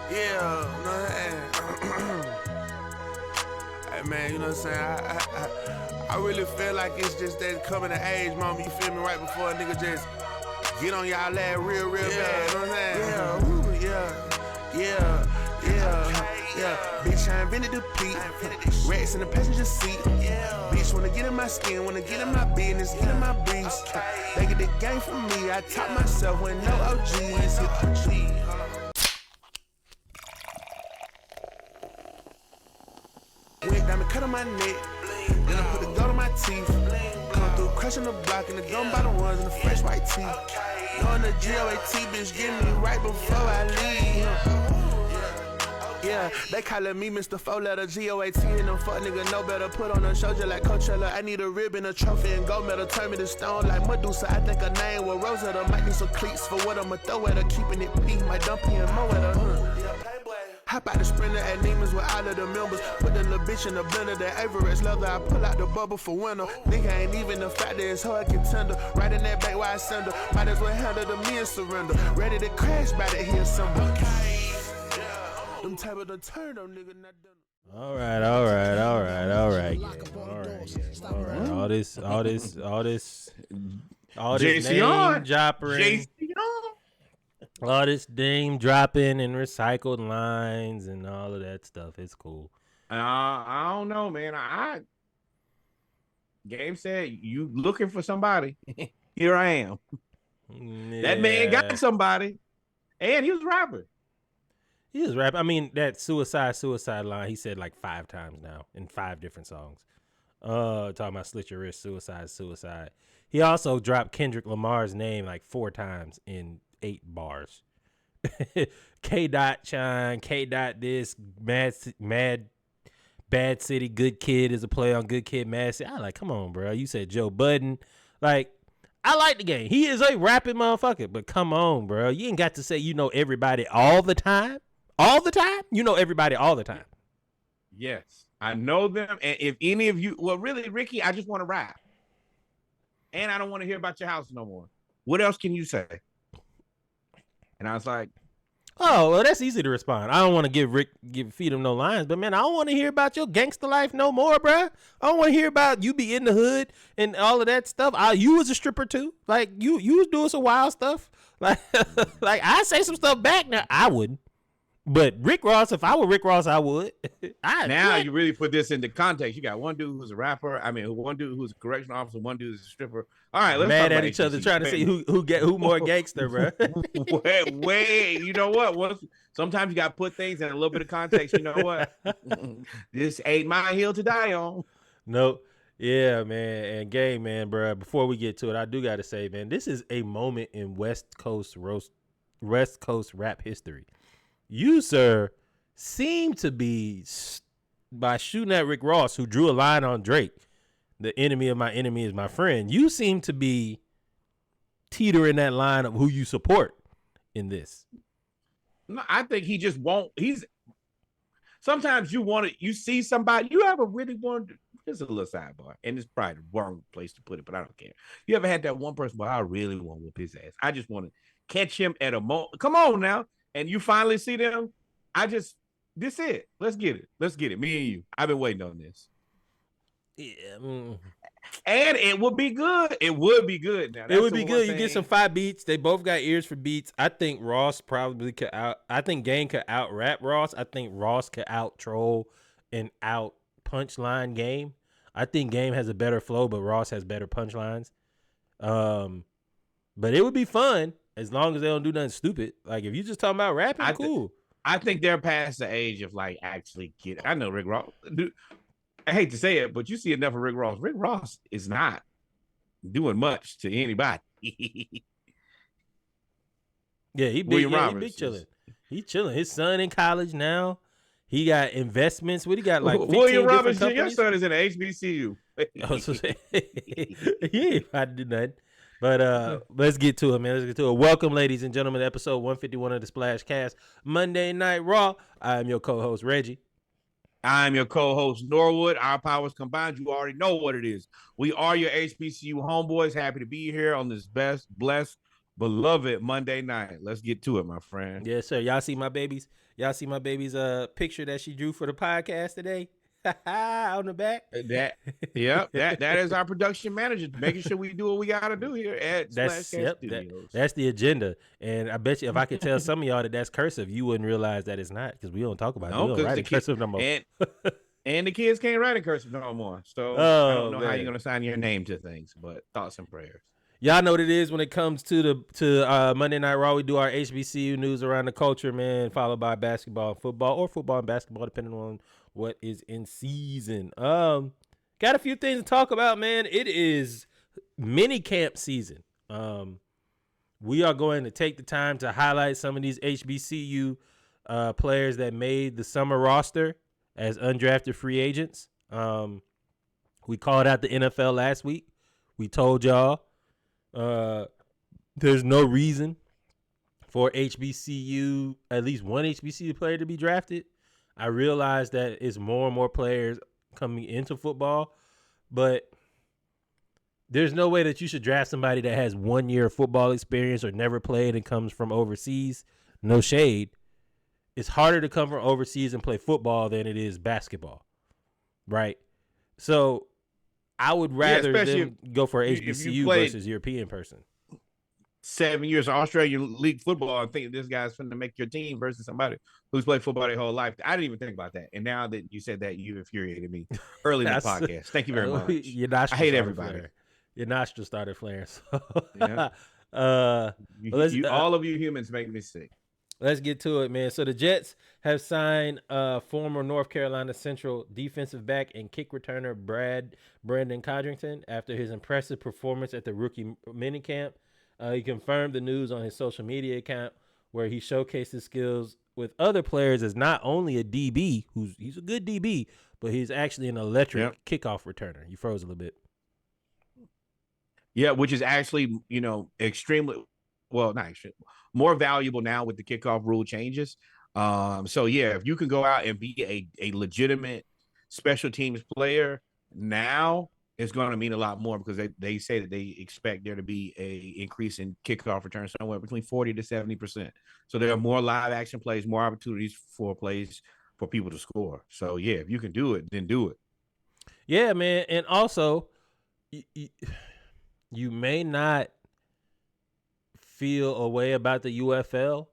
Yeah, you know what I'm saying? Hey, man, you know what I'm saying? I really feel like it's just that coming of age moment, you feel me, right before a nigga just get on y'all ass real bad, you know what I'm saying? Yeah. Bitch, I invented the peak. Rats in the passenger seat. Bitch, wanna get in my skin, wanna get in my business, get in my briefs. They get the game from me. I taught myself when no OGs hit the G. Went diamond cut on my neck. Then I put the gold on my teeth. Come through crushing the block and the gun bottom ones and the fresh white teeth. Knowing the GOAT bitch getting me right before I leave. Yeah, they calling me Mr. 4-letter GOAT and them fuck nigga know better. Put on a show just like Coachella. I need a ribbon, a trophy, and gold medal. Turn me to stone like Medusa. I think her name was Rosetta. Might need some cleats for what I'ma throw at her. Keeping it peak, my dumpy and mow at her. Hop out the Sprinter at Neiman's with all of the members. Put the little bitch in the blender, that Everest leather. I pull out the bubble for winter. Nigga ain't even the fact that it's hard contender. Right in that bank where I send her. Might as well handle the me and surrender. Ready to crash by that here symbol. Them type of the turn on nigga not done. All right. All this name dropping. All this name dropping and recycled lines and all of that stuff. It's cool. I don't know, man. Game said you looking for somebody. Here I am. Yeah. That man got somebody, and he was a rapper. He was rapping. I mean, that suicide line, he said like 5 times now in 5 different songs. Talking about slit your wrist, suicide. He also dropped Kendrick Lamar's name like 4 times in 8 bars. K. Shine, K. this, Mad Bad City, Good Kid is a play on Good Kid, Mad City. I like, come on, bro. You said Joe Budden. Like, I like the game. He is a rapping motherfucker, but come on, bro. You ain't got to say you know everybody all the time. All the time? You know everybody all the time. Yes, I know them. And if any of you, well, really, Ricky, I just want to rap. And I don't want to hear about your house no more. What else can you say? And I was like, oh, well, that's easy to respond. I don't want to feed him no lines, but man, I don't want to hear about your gangster life no more, bro. I don't want to hear about you be in the hood and all of that stuff. You was a stripper too. Like you was doing some wild stuff. Like, like I say some stuff back now. I wouldn't. But Rick Ross, if I were Rick Ross, I would. You really put this into context. You got one dude who's a rapper. I mean, one dude who's a correctional officer. One dude is a stripper. All right, let's mad at each other, trying to see who more gangster, bro. wait, you know what? Sometimes you got to put things in a little bit of context. You know what? This ain't my hill to die on. Nope. Yeah, man, and game, man, bro. Before we get to it, I do got to say, man, this is a moment in West Coast rap history. You, sir, seem to be, by shooting at Rick Ross, who drew a line on Drake, the enemy of my enemy is my friend. You seem to be teetering that line of who you support in this. No, I think he just won't. Sometimes you see somebody, you ever really want to, here's a little sidebar, and it's probably the wrong place to put it, but I don't care. You ever had that one person, well, I really want to whoop his ass. I just want to catch him at a moment. Come on now. And you finally see them, this it. Let's get it. Me and you. I've been waiting on this. Yeah. And it would be good. It would be good. Now, it would be good. You get some 5 beats. They both got ears for beats. I think Ross probably could I think Game could out rap Ross. I think Ross could out troll and out punchline Game. I think Game has a better flow, but Ross has better punchlines. But it would be fun. As long as they don't do nothing stupid. Like, if you just talking about rapping, cool. I think they're past the age of, like, actually I know Rick Ross. Dude, I hate to say it, but you see enough of Rick Ross. Rick Ross is not doing much to anybody. Yeah, he big chilling. He chilling. His son in college now. He got investments. What he got, like 15 William different Robinson, companies? your son is in the HBCU. He ain't about to do nothing. But let's get to it, man. Let's get to it. Welcome, ladies and gentlemen, to episode 151 of the SplashCast, Monday Night Raw. I am your co-host, Reggie. I'm your co-host, Norwood. Our powers combined. You already know what it is. We are your HBCU homeboys. Happy to be here on this blessed beloved Monday night. Let's get to it, my friend. Yes, sir. Y'all see my baby's picture that she drew for the podcast today? On the back. That is our production manager, making sure we do what we gotta do here at SplashCast Studios. That's the agenda. And I bet you if I could tell some of y'all that that's cursive, you wouldn't realize that it's not, because we don't talk about it. We don't write in cursive no more. And the kids can't write in cursive no more. So I don't know how you're gonna sign your name to things, but thoughts and prayers. Y'all know what it is when it comes to Monday Night Raw. We do our HBCU news around the culture, man, followed by basketball and football, or football and basketball, depending on what is in season. Got a few things to talk about, man. It is mini camp season. We are going to take the time to highlight some of these HBCU players that made the summer roster as undrafted free agents. We called out the NFL last week. We told y'all there's no reason for HBCU, at least one HBCU player to be drafted. I realize that it's more and more players coming into football, but there's no way that you should draft somebody that has 1 year of football experience or never played and comes from overseas. No shade. It's harder to come from overseas and play football than it is basketball, right? So I would rather them go for HBCU versus European person. 7 years of Australian League football and think this guy's finna make your team versus somebody who's played football their whole life. I didn't even think about that. And now that you said that, you infuriated me early in the podcast. Thank you very much. I hate everybody. Flaring. Your nostrils started flaring. So yeah. All of you humans make me sick. Let's get to it, man. So the Jets have signed former North Carolina Central defensive back and kick returner Brandon Codrington after his impressive performance at the rookie minicamp. He confirmed the news on his social media account, where he showcased his skills with other players as not only a DB, he's a good DB, but he's actually an electric kickoff returner. You froze a little bit. Yeah, which is actually, extremely, well, not extremely, more valuable now with the kickoff rule changes. So yeah, if you can go out and be a legitimate special teams player now, it's going to mean a lot more, because they say that they expect there to be a increase in kickoff returns somewhere between 40 to 70%. So there are more live action plays, more opportunities for people to score. So yeah, if you can do it, then do it. Yeah, man. And also, you may not feel a way about the UFL,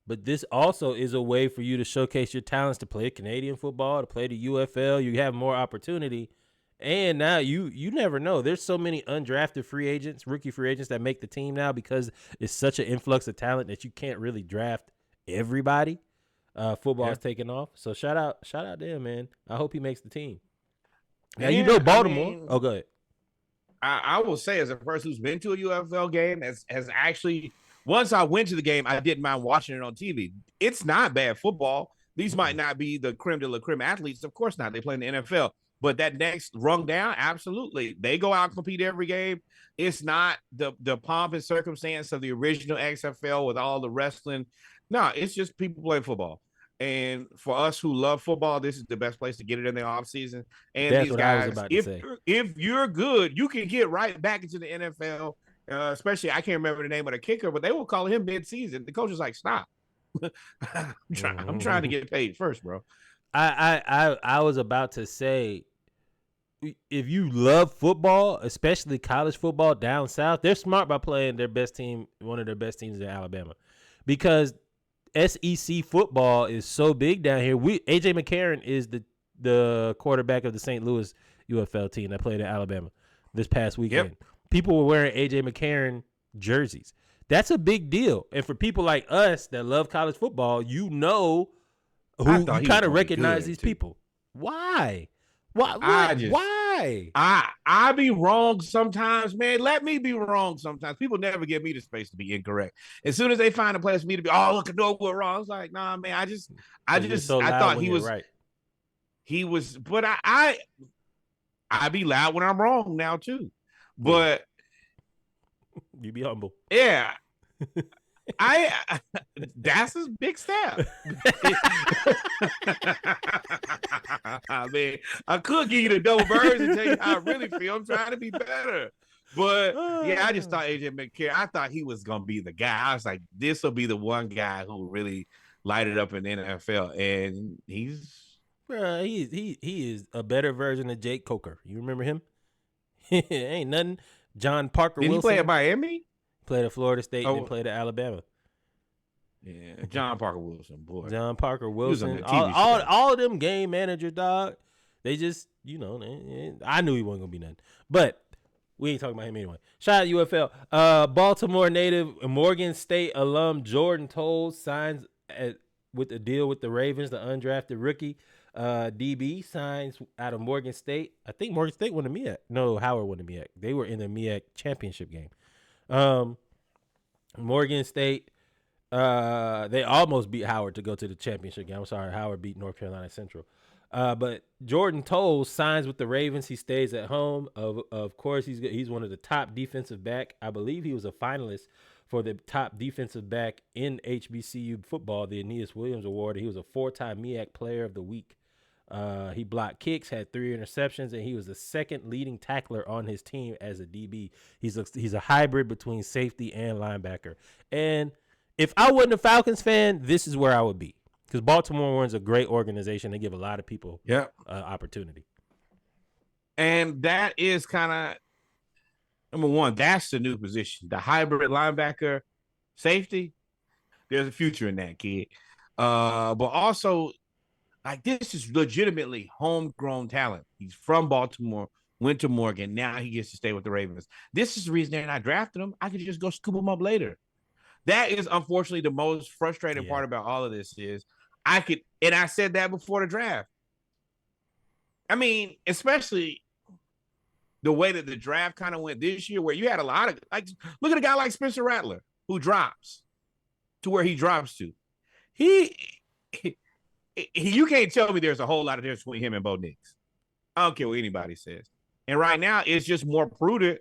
but this also is a way for you to showcase your talents to play Canadian football, to play the UFL. You have more opportunity. And now you never know. There's so many undrafted free agents, rookie free agents that make the team now, because it's such an influx of talent that you can't really draft everybody. Football is taking off. So shout out to him, man. I hope he makes the team. Now, Baltimore. Go ahead. I will say, as a person who's been to a UFL game, has actually, once I went to the game, I didn't mind watching it on TV. It's not bad football. These might not be the creme de la creme athletes. Of course not. They play in the NFL. But that next rung down, absolutely. They go out and compete every game. It's not the pomp and circumstance of the original XFL with all the wrestling. No, it's just people playing football. And for us who love football, this is the best place to get it in the offseason. And that's these what guys, I was about to say. If you're good, you can get right back into the NFL. Especially, I can't remember the name of the kicker, but they will call him mid-season. The coach is like, stop. I'm trying to get paid first, bro. I was about to say, if you love football, especially college football down south, they're smart by playing their best team, one of their best teams in Alabama, because SEC football is so big down here. AJ McCarron is the quarterback of the St. Louis UFL team that played at Alabama this past weekend. Yep. People were wearing AJ McCarron jerseys. That's a big deal. And for people like us that love college football, you kind of recognize these people. Why? Why? I be wrong sometimes, man. Let me be wrong sometimes. People never give me the space to be incorrect. As soon as they find a place for me to be, look at Norwood wrong. I was like, nah, man. I thought he was right. He was, but I be loud when I'm wrong now too. But you be humble. Yeah. That's his big step. I mean, I could give you the double birds and tell you how I really feel. I'm trying to be better. But yeah, I just thought AJ McCarron. I thought he was gonna be the guy. I was like, this will be the one guy who really light it up in the NFL, and he's. Bruh, he is a better version of Jake Coker. You remember him? Ain't nothing. John Parker Did Wilson. he play at Miami? Played at Florida State and then played at Alabama. Yeah, John Parker Wilson, boy. John Parker Wilson. All all of them game managers, dog. They just, I knew he wasn't gonna be nothing. But we ain't talking about him anyway. Shout out UFL. Baltimore native Morgan State alum Jordan Toles signs with a deal with the Ravens, the undrafted rookie. DB signs out of Morgan State. I think Morgan State won the MEAC. No, Howard won the MEAC. They were in the MEAC championship game. Morgan State, they almost beat Howard to go to the championship game. I'm sorry, Howard beat North Carolina Central. But Jordan Toles signs with the Ravens. He stays at home. Of course, he's one of the top defensive back. I believe he was a finalist for the top defensive back in HBCU football, the Aeneas Williams Award. He was a 4-time MEAC Player of the Week. He blocked kicks, had 3 interceptions, and he was the second leading tackler on his team as a DB. He's a hybrid between safety and linebacker. And if I wasn't a Falcons fan, this is where I would be, because Baltimore runs a great organization. They give a lot of people opportunity. And that is kind of number one. That's the new position, the hybrid linebacker, safety. There's a future in that, kid. But also, like, this is legitimately homegrown talent. He's from Baltimore, went to Morgan. Now he gets to stay with the Ravens. This is the reason they're not drafting him. I could just go scoop him up later. That is unfortunately the most frustrating part about all of this is and I said that before the draft. I mean, especially the way that the draft kind of went this year, where you had a lot of, like, look at a guy like Spencer Rattler who drops to where he drops to. You can't tell me there's a whole lot of difference between him and Bo Nix. I don't care what anybody says. And right now, it's just more prudent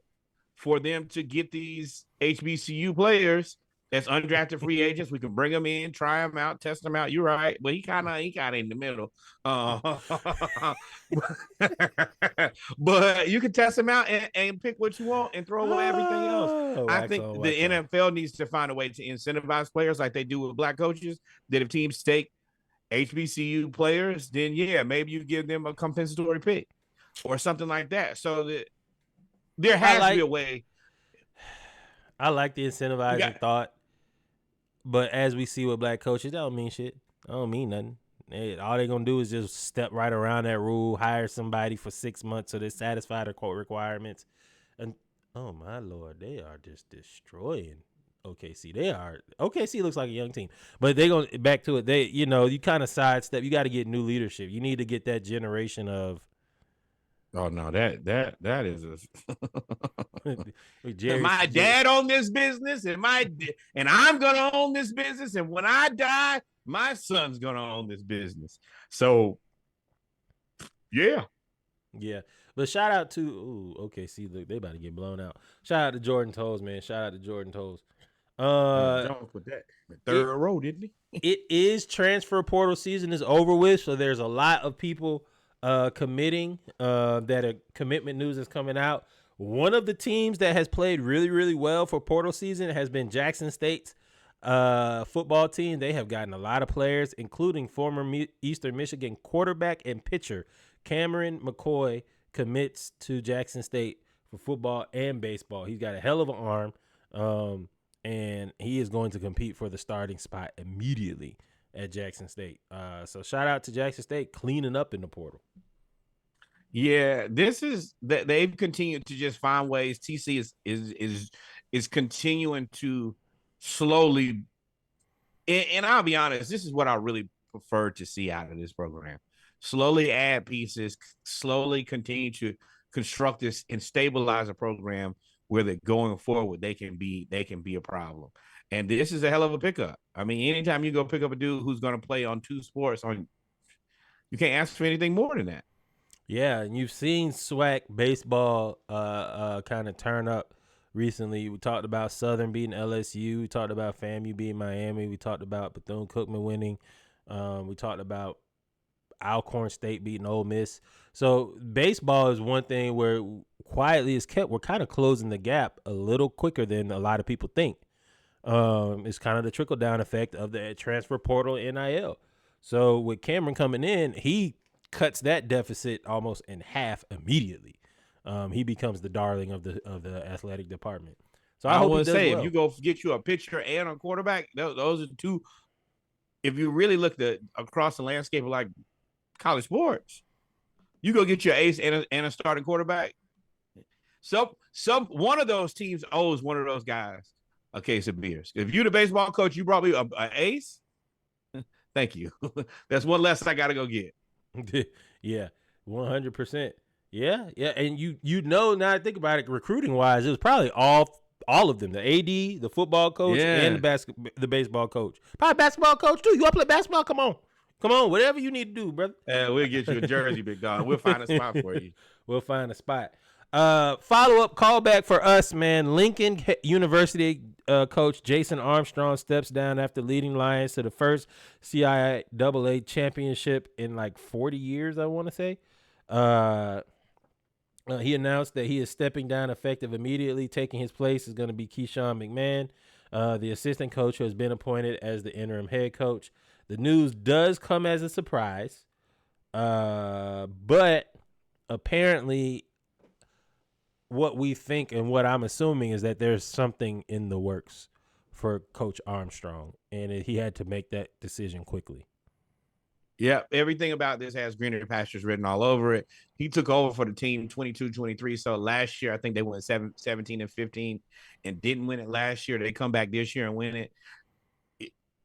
for them to get these HBCU players that's undrafted free agents. We can bring them in, try them out, test them out. You're right, but he kind of in the middle. But you can test them out and pick what you want and throw away everything else. I think the NFL needs to find a way to incentivize players like they do with black coaches, that if teams take HBCU players, then maybe you give them a compensatory pick or something like that. So that there has to be a way. I like the incentivizing thought, but as we see with black coaches, that don't mean shit. That don't mean nothing. All they're gonna do is just step right around that rule, hire somebody for 6 months so they satisfy their quote requirements, and oh my Lord, they are just destroying OKC. OKC looks like a young team, but they going back to it. You kind of sidestep. You got to get new leadership. You need to get that generation of. Oh no, that is my dad owned this business, and I'm gonna own this business, and when I die, my son's gonna own this business. So, yeah. But shout out to OKC. Look, they about to get blown out. Shout out to Jordan Toles, man. Shout out to Jordan Toles. Jones put that in the third row, didn't he? It is transfer portal season is over with, so there's a lot of people committing. Commitment news is coming out. One of the teams that has played really, really well for portal season has been Jackson State's football team. They have gotten a lot of players, including former Eastern Michigan quarterback and pitcher Cameron McCoy commits to Jackson State for football and baseball. He's got a hell of an arm. And he is going to compete for the starting spot immediately at Jackson State. So shout out to Jackson State cleaning up in the portal. Yeah, this is that they've continued to just find ways. TC is continuing to slowly, and I'll be honest, this is what I really prefer to see out of this program. Slowly add pieces, slowly continue to construct this and stabilize a program where they're going forward, they can be a problem. And this is a hell of a pickup. I mean, anytime you go pick up a dude who's going to play on 2 sports, you can't ask for anything more than that. Yeah, and you've seen SWAC baseball kind of turn up recently. We talked about Southern beating LSU. We talked about FAMU beating Miami. We talked about Bethune-Cookman winning. We talked about Alcorn State beating Ole Miss. So baseball is one thing where quietly is kept. We're kind of closing the gap a little quicker than a lot of people think. It's kind of the trickle down effect of the transfer portal NIL. So with Cameron coming in, he cuts that deficit almost in half immediately. He becomes the darling of the athletic department. So I hope he does well. If you go get you a pitcher and a quarterback, those are two. If you really look across the landscape of like college sports, you go get your ace and a starting quarterback. One of those teams owes one of those guys a case of beers. If you're the baseball coach, you probably an ace. Thank you. That's one less I got to go get. Yeah, 100%. Yeah, and you know, now I think about it, recruiting wise, it was probably all of them: the AD, the football coach, and the baseball coach. Probably basketball coach too. You want to play basketball? Come on, whatever you need to do, brother. We'll get you a jersey, big dog. We'll find a spot for you. We'll find a spot. Follow-up callback for us, man. Lincoln University coach Jason Armstrong steps down after leading Lions to the first CIAA championship in like 40 years, I want to say. He announced that he is stepping down effective immediately. Taking his place is going to be Keyshawn McMahon, the assistant coach who has been appointed as the interim head coach. The news does come as a surprise, but apparently what we think and what I'm assuming is that there's something in the works for Coach Armstrong, and he had to make that decision quickly. Yeah, everything about this has greener pastures written all over it. He took over for the team 22-23. So last year, I think they went 17-15 and didn't win it last year. They come back this year and win it.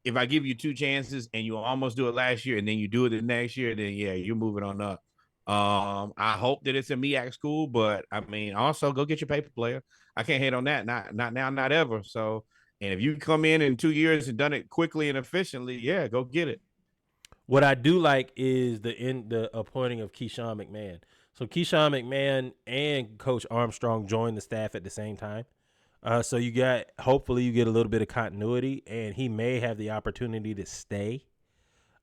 If I give you two chances and you almost do it last year and then you do it the next year, then yeah, you're moving on up. I hope that it's a MEAC school, but I mean, also go get your paper player. I can't hate on that. Not now, not ever. So, and if you come in 2 years and done it quickly and efficiently, yeah, go get it. What I do like is the appointing of Keyshawn McMahon. So Keyshawn McMahon and Coach Armstrong joined the staff at the same time. So hopefully you get a little bit of continuity, and he may have the opportunity to stay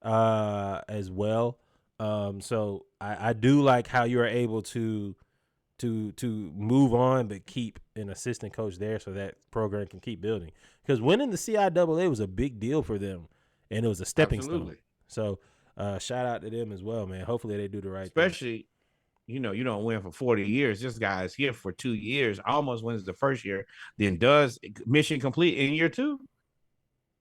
as well. So I do like how you are able to move on but keep an assistant coach there so that program can keep building. Because winning the CIAA was a big deal for them, and it was a stepping stone. So shout out to them as well, man. Hopefully they do the right thing. Especially, you don't win for 40 years. This guy's here for 2 years, almost wins the first year, then does mission complete in year 2.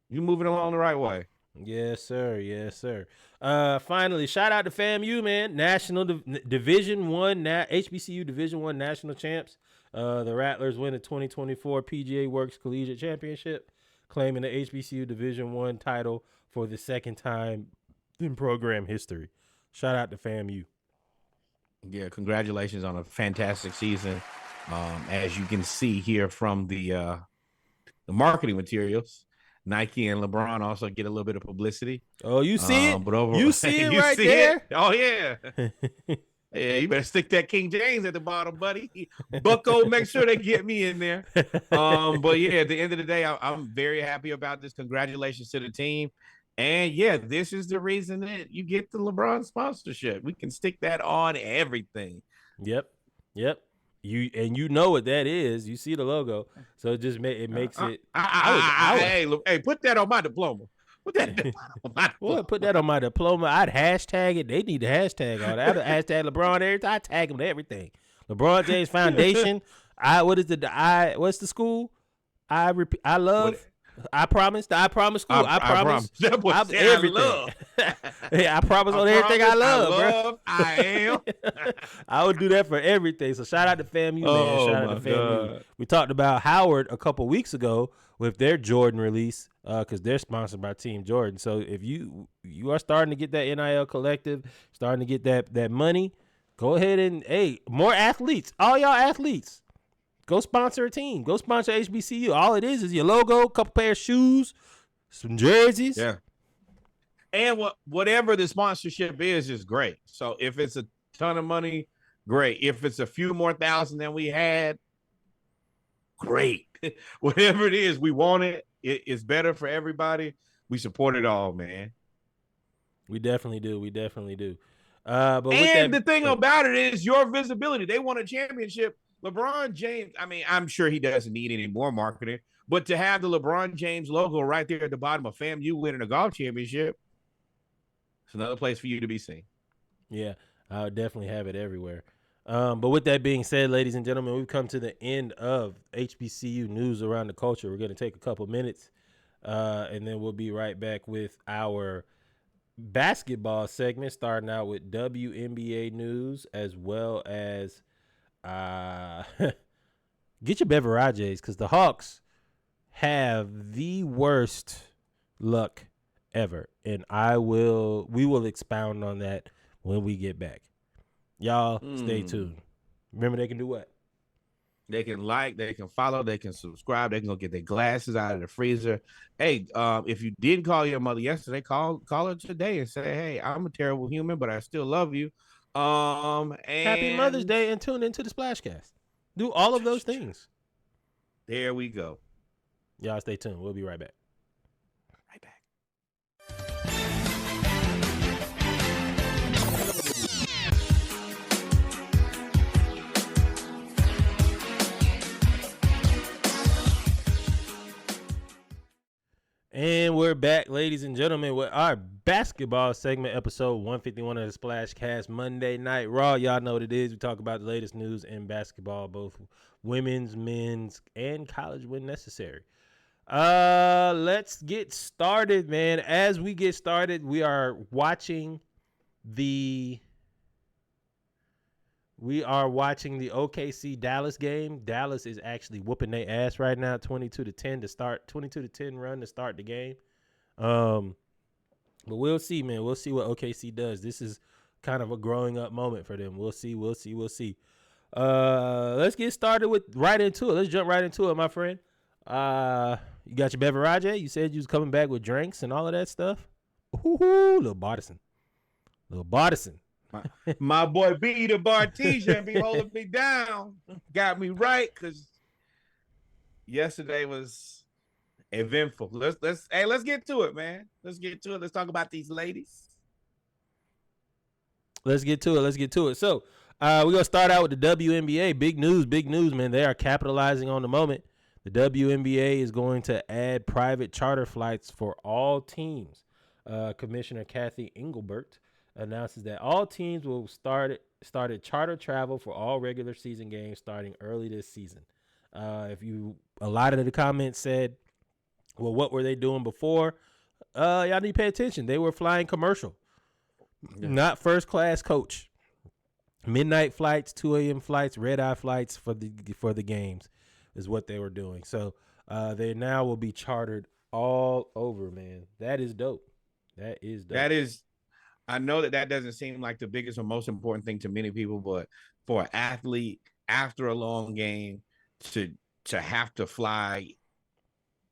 You moving along the right way. Yes, sir. Yes, sir. Finally, shout out to FAMU, man. National Division One, HBCU Division One national champs. The Rattlers win the 2024 PGA Works Collegiate Championship, claiming the HBCU Division One title for the second time in program history. Shout out to FAMU. Yeah, congratulations on a fantastic season. As you can see here from the marketing materials, Nike and LeBron also get a little bit of publicity. Oh, you see it? But overall, you see it right there? Oh, yeah. Yeah, you better stick that King James at the bottom, buddy. Bucko, make sure they get me in there. But yeah, at the end of the day, I'm very happy about this. Congratulations to the team. And yeah, this is the reason that you get the LeBron sponsorship. We can stick that on everything. Yep. You know what that is. You see the logo, so it just makes it. Hey, put that on my diploma. Put that on my diploma. I'd hashtag it. They need to hashtag all that. I'd hashtag LeBron every time. I tag him to everything. LeBron James Foundation. What's the school? I love. What? I promise. I promise school. I promise. Everything. I promise on everything I love, bro. I am. I would do that for everything. So shout out to FAMU, man. Shout out to FAMU. God. We talked about Howard a couple weeks ago with their Jordan release because they're sponsored by Team Jordan. So if you are starting to get that NIL collective, starting to get that money, go ahead and more athletes. All y'all athletes. Go sponsor a team. Go sponsor HBCU. All it is your logo, a couple pair of shoes, some jerseys. Yeah. And whatever the sponsorship is great. So if it's a ton of money, great. If it's a few more thousand than we had, great. Whatever it is, we want it. It's better for everybody. We support it all, man. We definitely do. We definitely do. But with And that, the thing about it is your visibility. They won a championship. LeBron James, I mean, I'm sure he doesn't need any more marketing, but to have the LeBron James logo right there at the bottom of FAMU winning a golf championship, it's another place for you to be seen. yeah, I would definitely have it everywhere. But with that being said, ladies and gentlemen, we've come to the end of HBCU news around the culture. We're going to take a couple minutes, and then we'll be right back with our basketball segment, starting out with WNBA news as well as get your beverages because the Hawks have the worst luck ever, and we will expound on that when we get back. Y'all stay tuned. Remember, they can do what? They can like, they can follow, they can subscribe, they can go get their glasses out of the freezer. Hey, if you didn't call your mother yesterday, call her today and say, hey, I'm a terrible human, but I still love you. And Happy Mother's Day and tune into the SplashCast. Do all of those things. There we go. Y'all stay tuned. We'll be right back. Right back. And we're back, ladies and gentlemen, with our basketball segment, episode 151 of the SplashCast Monday Night Raw. Y'all know what it is. We talk about the latest news in basketball, both women's, men's, and college when necessary. Let's get started, man. As we get started, we are watching the OKC Dallas game. Dallas is actually whooping their ass right now, 22-10 to start, 22-10 run to start the game. But we'll see, man. We'll see what OKC does. This is kind of a growing up moment for them. We'll see. Let's get started right into it. Let's jump right into it, my friend. You got your beverage? You said you was coming back with drinks and all of that stuff. Ooh, little Bartison. My boy B, the Bartesian, be holding me down. Got me right because yesterday was eventful. Let's get to it, man. Let's get to it. Let's talk about these ladies. Let's get to it. So we're gonna start out with the WNBA. Big news, man. They are capitalizing on the moment. The WNBA is going to add private charter flights for all teams. Commissioner Kathy Engelbert announces that all teams will started charter travel for all regular season games starting early this season. A lot of the comments said, well, what were they doing before? Y'all need to pay attention. They were flying commercial, not first class coach. Midnight flights, 2 a.m. flights, red eye flights for the games is what they were doing. So they now will be chartered all over, man. That is dope. I know that doesn't seem like the biggest or most important thing to many people, but for an athlete after a long game to have to fly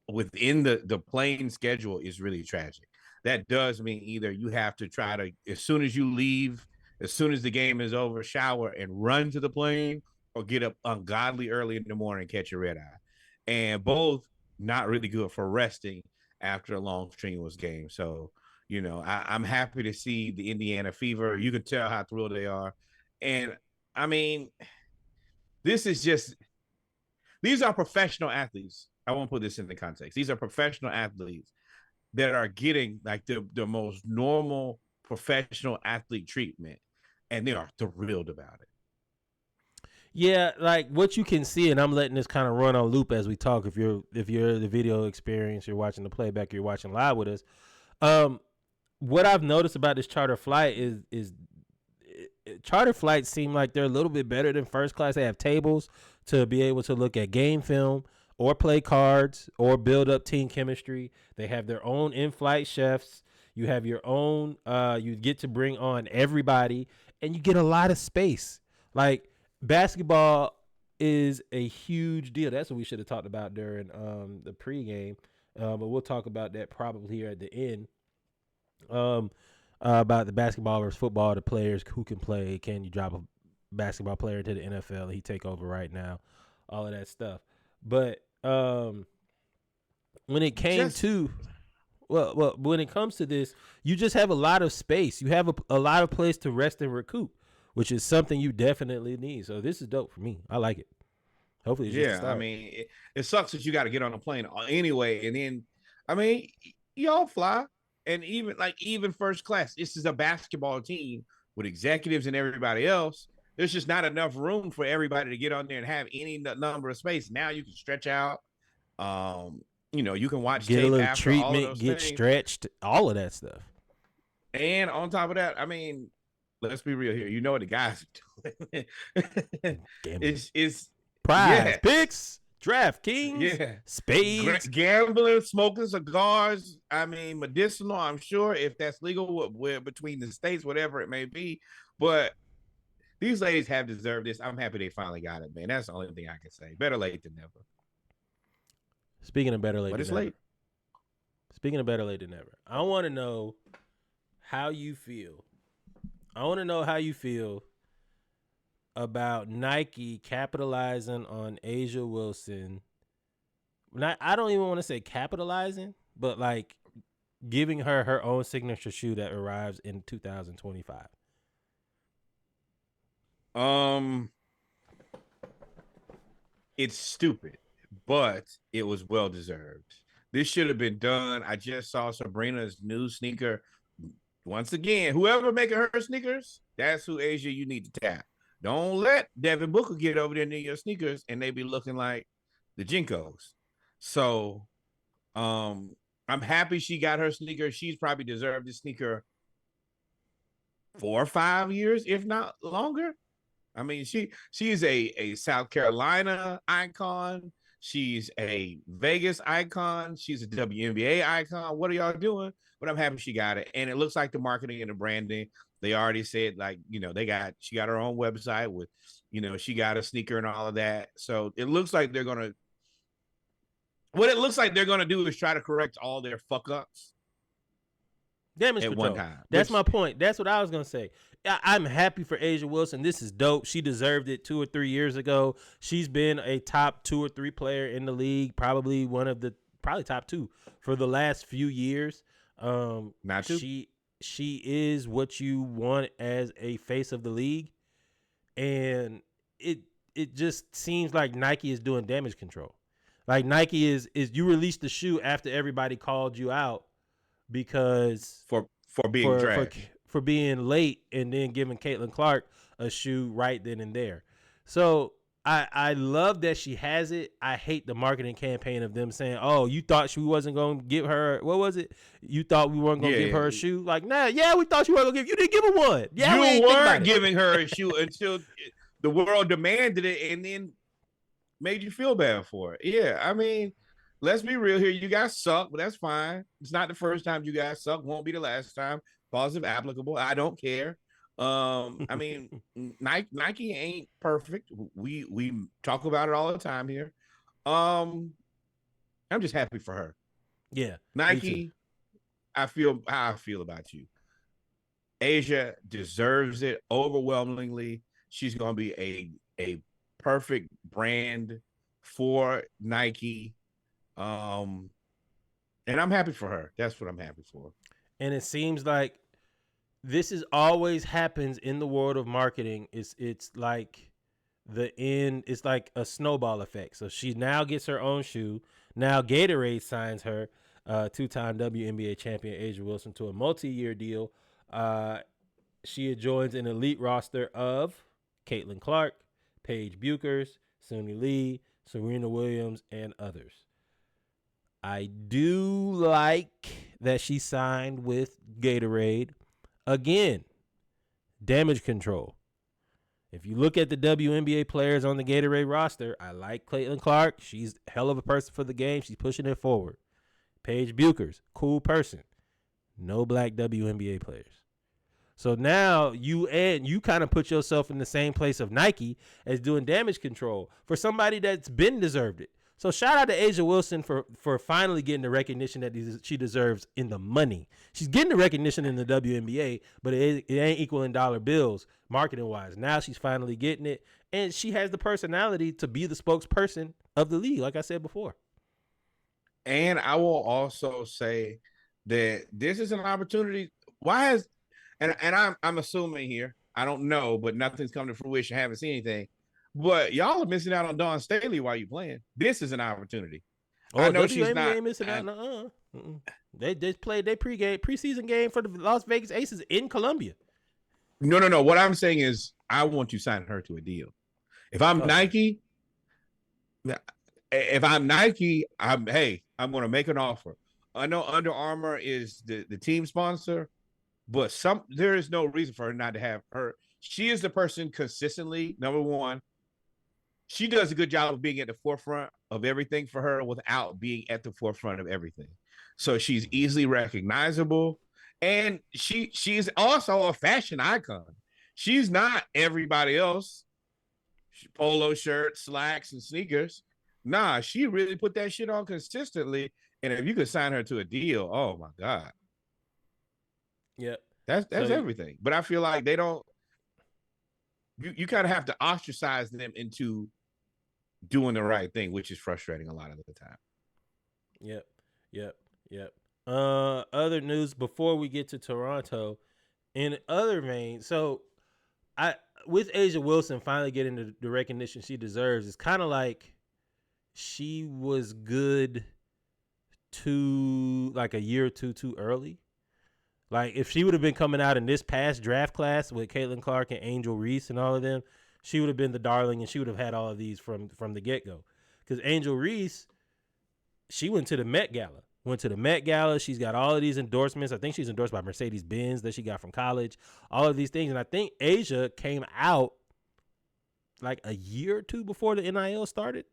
within the plane schedule is really tragic. That does mean either you have to try to, as soon as you leave, as soon as the game is over, shower and run to the plane, or get up ungodly early in the morning and catch a red eye. And both not really good for resting after a long strenuous game. So, I'm happy to see the Indiana Fever. You can tell how thrilled they are. And I mean, these are professional athletes. I won't put this in the context. These are professional athletes that are getting like the most normal professional athlete treatment, and they are thrilled about it. Yeah, like what you can see, and I'm letting this kind of run on loop as we talk. If you're the video experience, you're watching the playback, you're watching live with us. What I've noticed about this charter flight is charter flights seem like they're a little bit better than first class. They have tables to be able to look at game film or play cards or build up team chemistry. They have their own in-flight chefs. You have your own, you get to bring on everybody, and you get a lot of space. Like, basketball is a huge deal. That's what we should have talked about during the pregame, but we'll talk about that probably here at the end. About the basketball versus football, the players who can play. Can you drop a basketball player into the NFL and he take over right now? All of that stuff. But when it came to Well, when it comes to this, you just have a lot of space. You have a lot of place to rest and recoup, which is something you definitely need. So this is dope for me. I like it. Hopefully, it's just a start. I mean, it sucks that you got to get on a plane anyway, and then, I mean, y'all fly, and even first class. This is a basketball team with executives and everybody else. There's just not enough room for everybody to get on there and have any number of space. Now you can stretch out. You can watch get tape a little after treatment, all of those get things. stretched, all of that stuff. And on top of that, I mean, let's be real here. You know what the guys are doing? It's prize picks, DraftKings, spades, gambling, smoking cigars. I mean, medicinal. I'm sure if that's legal, between the states, whatever it may be. But these ladies have deserved this. I'm happy they finally got it, man. That's the only thing I can say. Better late than never. Speaking of better late, but it's than never. late. Speaking of better late than never, I want to know how you feel. I want to know how you feel about Nike capitalizing on A'ja Wilson. I don't even want to say capitalizing, but like giving her her own signature shoe that arrives in 2025. It's stupid, but it was well deserved. This should have been done. I just saw Sabrina's new sneaker. Once again, whoever making her sneakers, that's who A'ja you need to tap. Don't let Devin Booker get over there near your sneakers and they be looking like the Jinkos. So I'm happy she got her sneaker. She's probably deserved this sneaker 4 or 5 years, if not longer. I mean, she is a South Carolina icon. She's a Vegas icon. She's a WNBA icon. What are y'all doing? But I'm happy she got it. And it looks like the marketing and the branding, they already said, like, she got her own website with, she got a sneaker and all of that. So it looks like they're going to do is try to correct all their fuck ups. Damage control. One time. That's my point. That's what I was going to say. I'm happy for A'ja Wilson. This is dope. She deserved it 2 or 3 years ago. She's been a top 2 or 3 player in the league, probably top 2 for the last few years. Not two. She is what you want as a face of the league, and it just seems like Nike is doing damage control. Like Nike is you released the shoe after everybody called you out because for being trash. For being late and then giving Caitlin Clark a shoe right then and there. So I love that she has it. I hate the marketing campaign of them saying, oh, you thought she wasn't going to give her, what was it? You thought we weren't going to give her a shoe? Like, nah, yeah, we thought you weren't going to give, you didn't give her one. Yeah, you weren't giving her a shoe until the world demanded it and then made you feel bad for it. Yeah, I mean, let's be real here. You guys suck, but that's fine. It's not the first time you guys suck. Won't be the last time. Positive applicable. I don't care. I mean, Nike ain't perfect. We talk about it all the time here. I'm just happy for her. Yeah. Nike, I feel how I feel about you. A'ja deserves it overwhelmingly. She's gonna be a perfect brand for Nike. And I'm happy for her. That's what I'm happy for. And it seems like this is always happens in the world of marketing. It's like the end. It's like a snowball effect. So she now gets her own shoe. Now Gatorade signs her, 2-time WNBA champion A'ja Wilson, to a multi-year deal. She joins an elite roster of Caitlin Clark, Paige Buchers, Suni Lee, Serena Williams, and others. I do like that she signed with Gatorade. Again, damage control. If you look at the WNBA players on the Gatorade roster, I like Caitlin Clark. She's a hell of a person for the game. She's pushing it forward. Paige Buchers, cool person. No black WNBA players. So now you kind of put yourself in the same place of Nike as doing damage control for somebody that's been deserved it. So shout out to A'ja Wilson for finally getting the recognition that she deserves in the money. She's getting the recognition in the WNBA, but it ain't equaling dollar bills marketing-wise. Now she's finally getting it, and she has the personality to be the spokesperson of the league, like I said before. And I will also say that this is an opportunity. Why has and I'm assuming here, I don't know, but nothing's come to fruition. Haven't seen anything. But y'all are missing out on Dawn Staley while you playing. This is an opportunity. I Oh, know she's WNBA not. ain't missing out. They just played their preseason game for the Las Vegas Aces in Columbia. No. What I'm saying is, I want to sign her to a deal. If I'm Nike, I'm going to make an offer. I know Under Armour is the team sponsor, but there is no reason for her not to have her. She is the person consistently, number one. She does a good job of being at the forefront of everything for her without being at the forefront of everything. So she's easily recognizable. And she's also a fashion icon. She's not everybody else. Polo shirts, slacks, and sneakers. Nah, she really put that shit on consistently. And if you could sign her to a deal, oh my God. Yep. That's everything. But I feel like they don't. You kind of have to ostracize them into doing the right thing, which is frustrating a lot of the time. Yep. Other news before we get to Toronto, in other veins, so with Asia Wilson finally getting the recognition she deserves, it's kind of like she was good like a year or two too early. Like if she would have been coming out in this past draft class with Caitlin Clark and Angel Reese and all of them, she would have been the darling and she would have had all of these from the get-go. Because Angel Reese, she went to the Met Gala. She's got all of these endorsements. I think she's endorsed by Mercedes-Benz that she got from college, all of these things. And I think Asia came out like a year or two before the NIL started.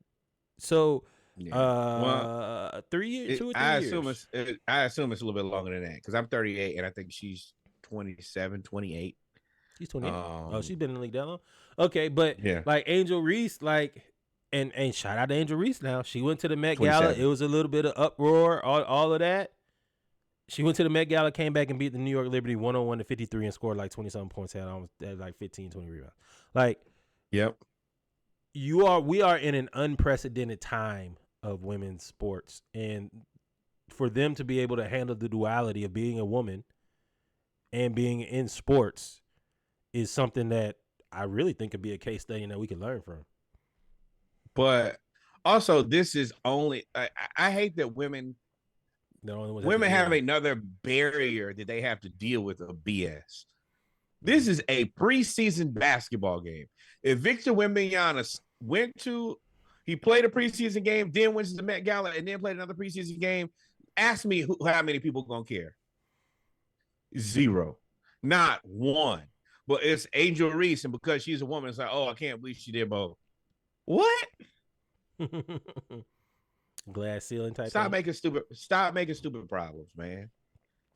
So 3 years, 2 or 3 years. I assume it's a little bit longer than that because I'm 38 and I think she's 27, 28. She's 28. She's been in the league that long. Okay, but like Angel Reese, like and shout out to Angel Reese now. She went to the Met Gala. It was a little bit of uproar, all of that. She went to the Met Gala, came back and beat the New York Liberty 101-53 and scored like 20-something points, had like 15, 20 rebounds. Like, yep. We are in an unprecedented time of women's sports, and for them to be able to handle the duality of being a woman and being in sports is something that I really think could be a case study and that we can learn from. But also, this is only I hate that women have another barrier that they have to deal with of BS. This is a preseason basketball game. If Victor Wembanyama he played a preseason game, then went to the Met Gala, and then played another preseason game, ask me how many people gonna care. Zero. Not one. But it's Angel Reese, and because she's a woman, it's like, oh, I can't believe she did both. What? Glass ceiling type. Stop making stupid problems, man.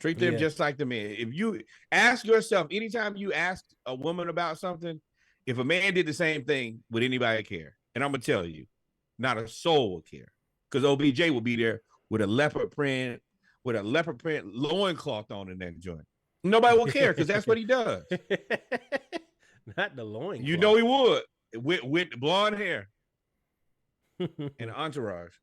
Treat them just like the men. If you ask yourself, anytime you ask a woman about something, if a man did the same thing, would anybody care? And I'm gonna tell you, not a soul would care. Because OBJ will be there with a leopard print loincloth on in that joint. Nobody will care because that's what he does. Not the loincloth. You know he would with blonde hair and an entourage.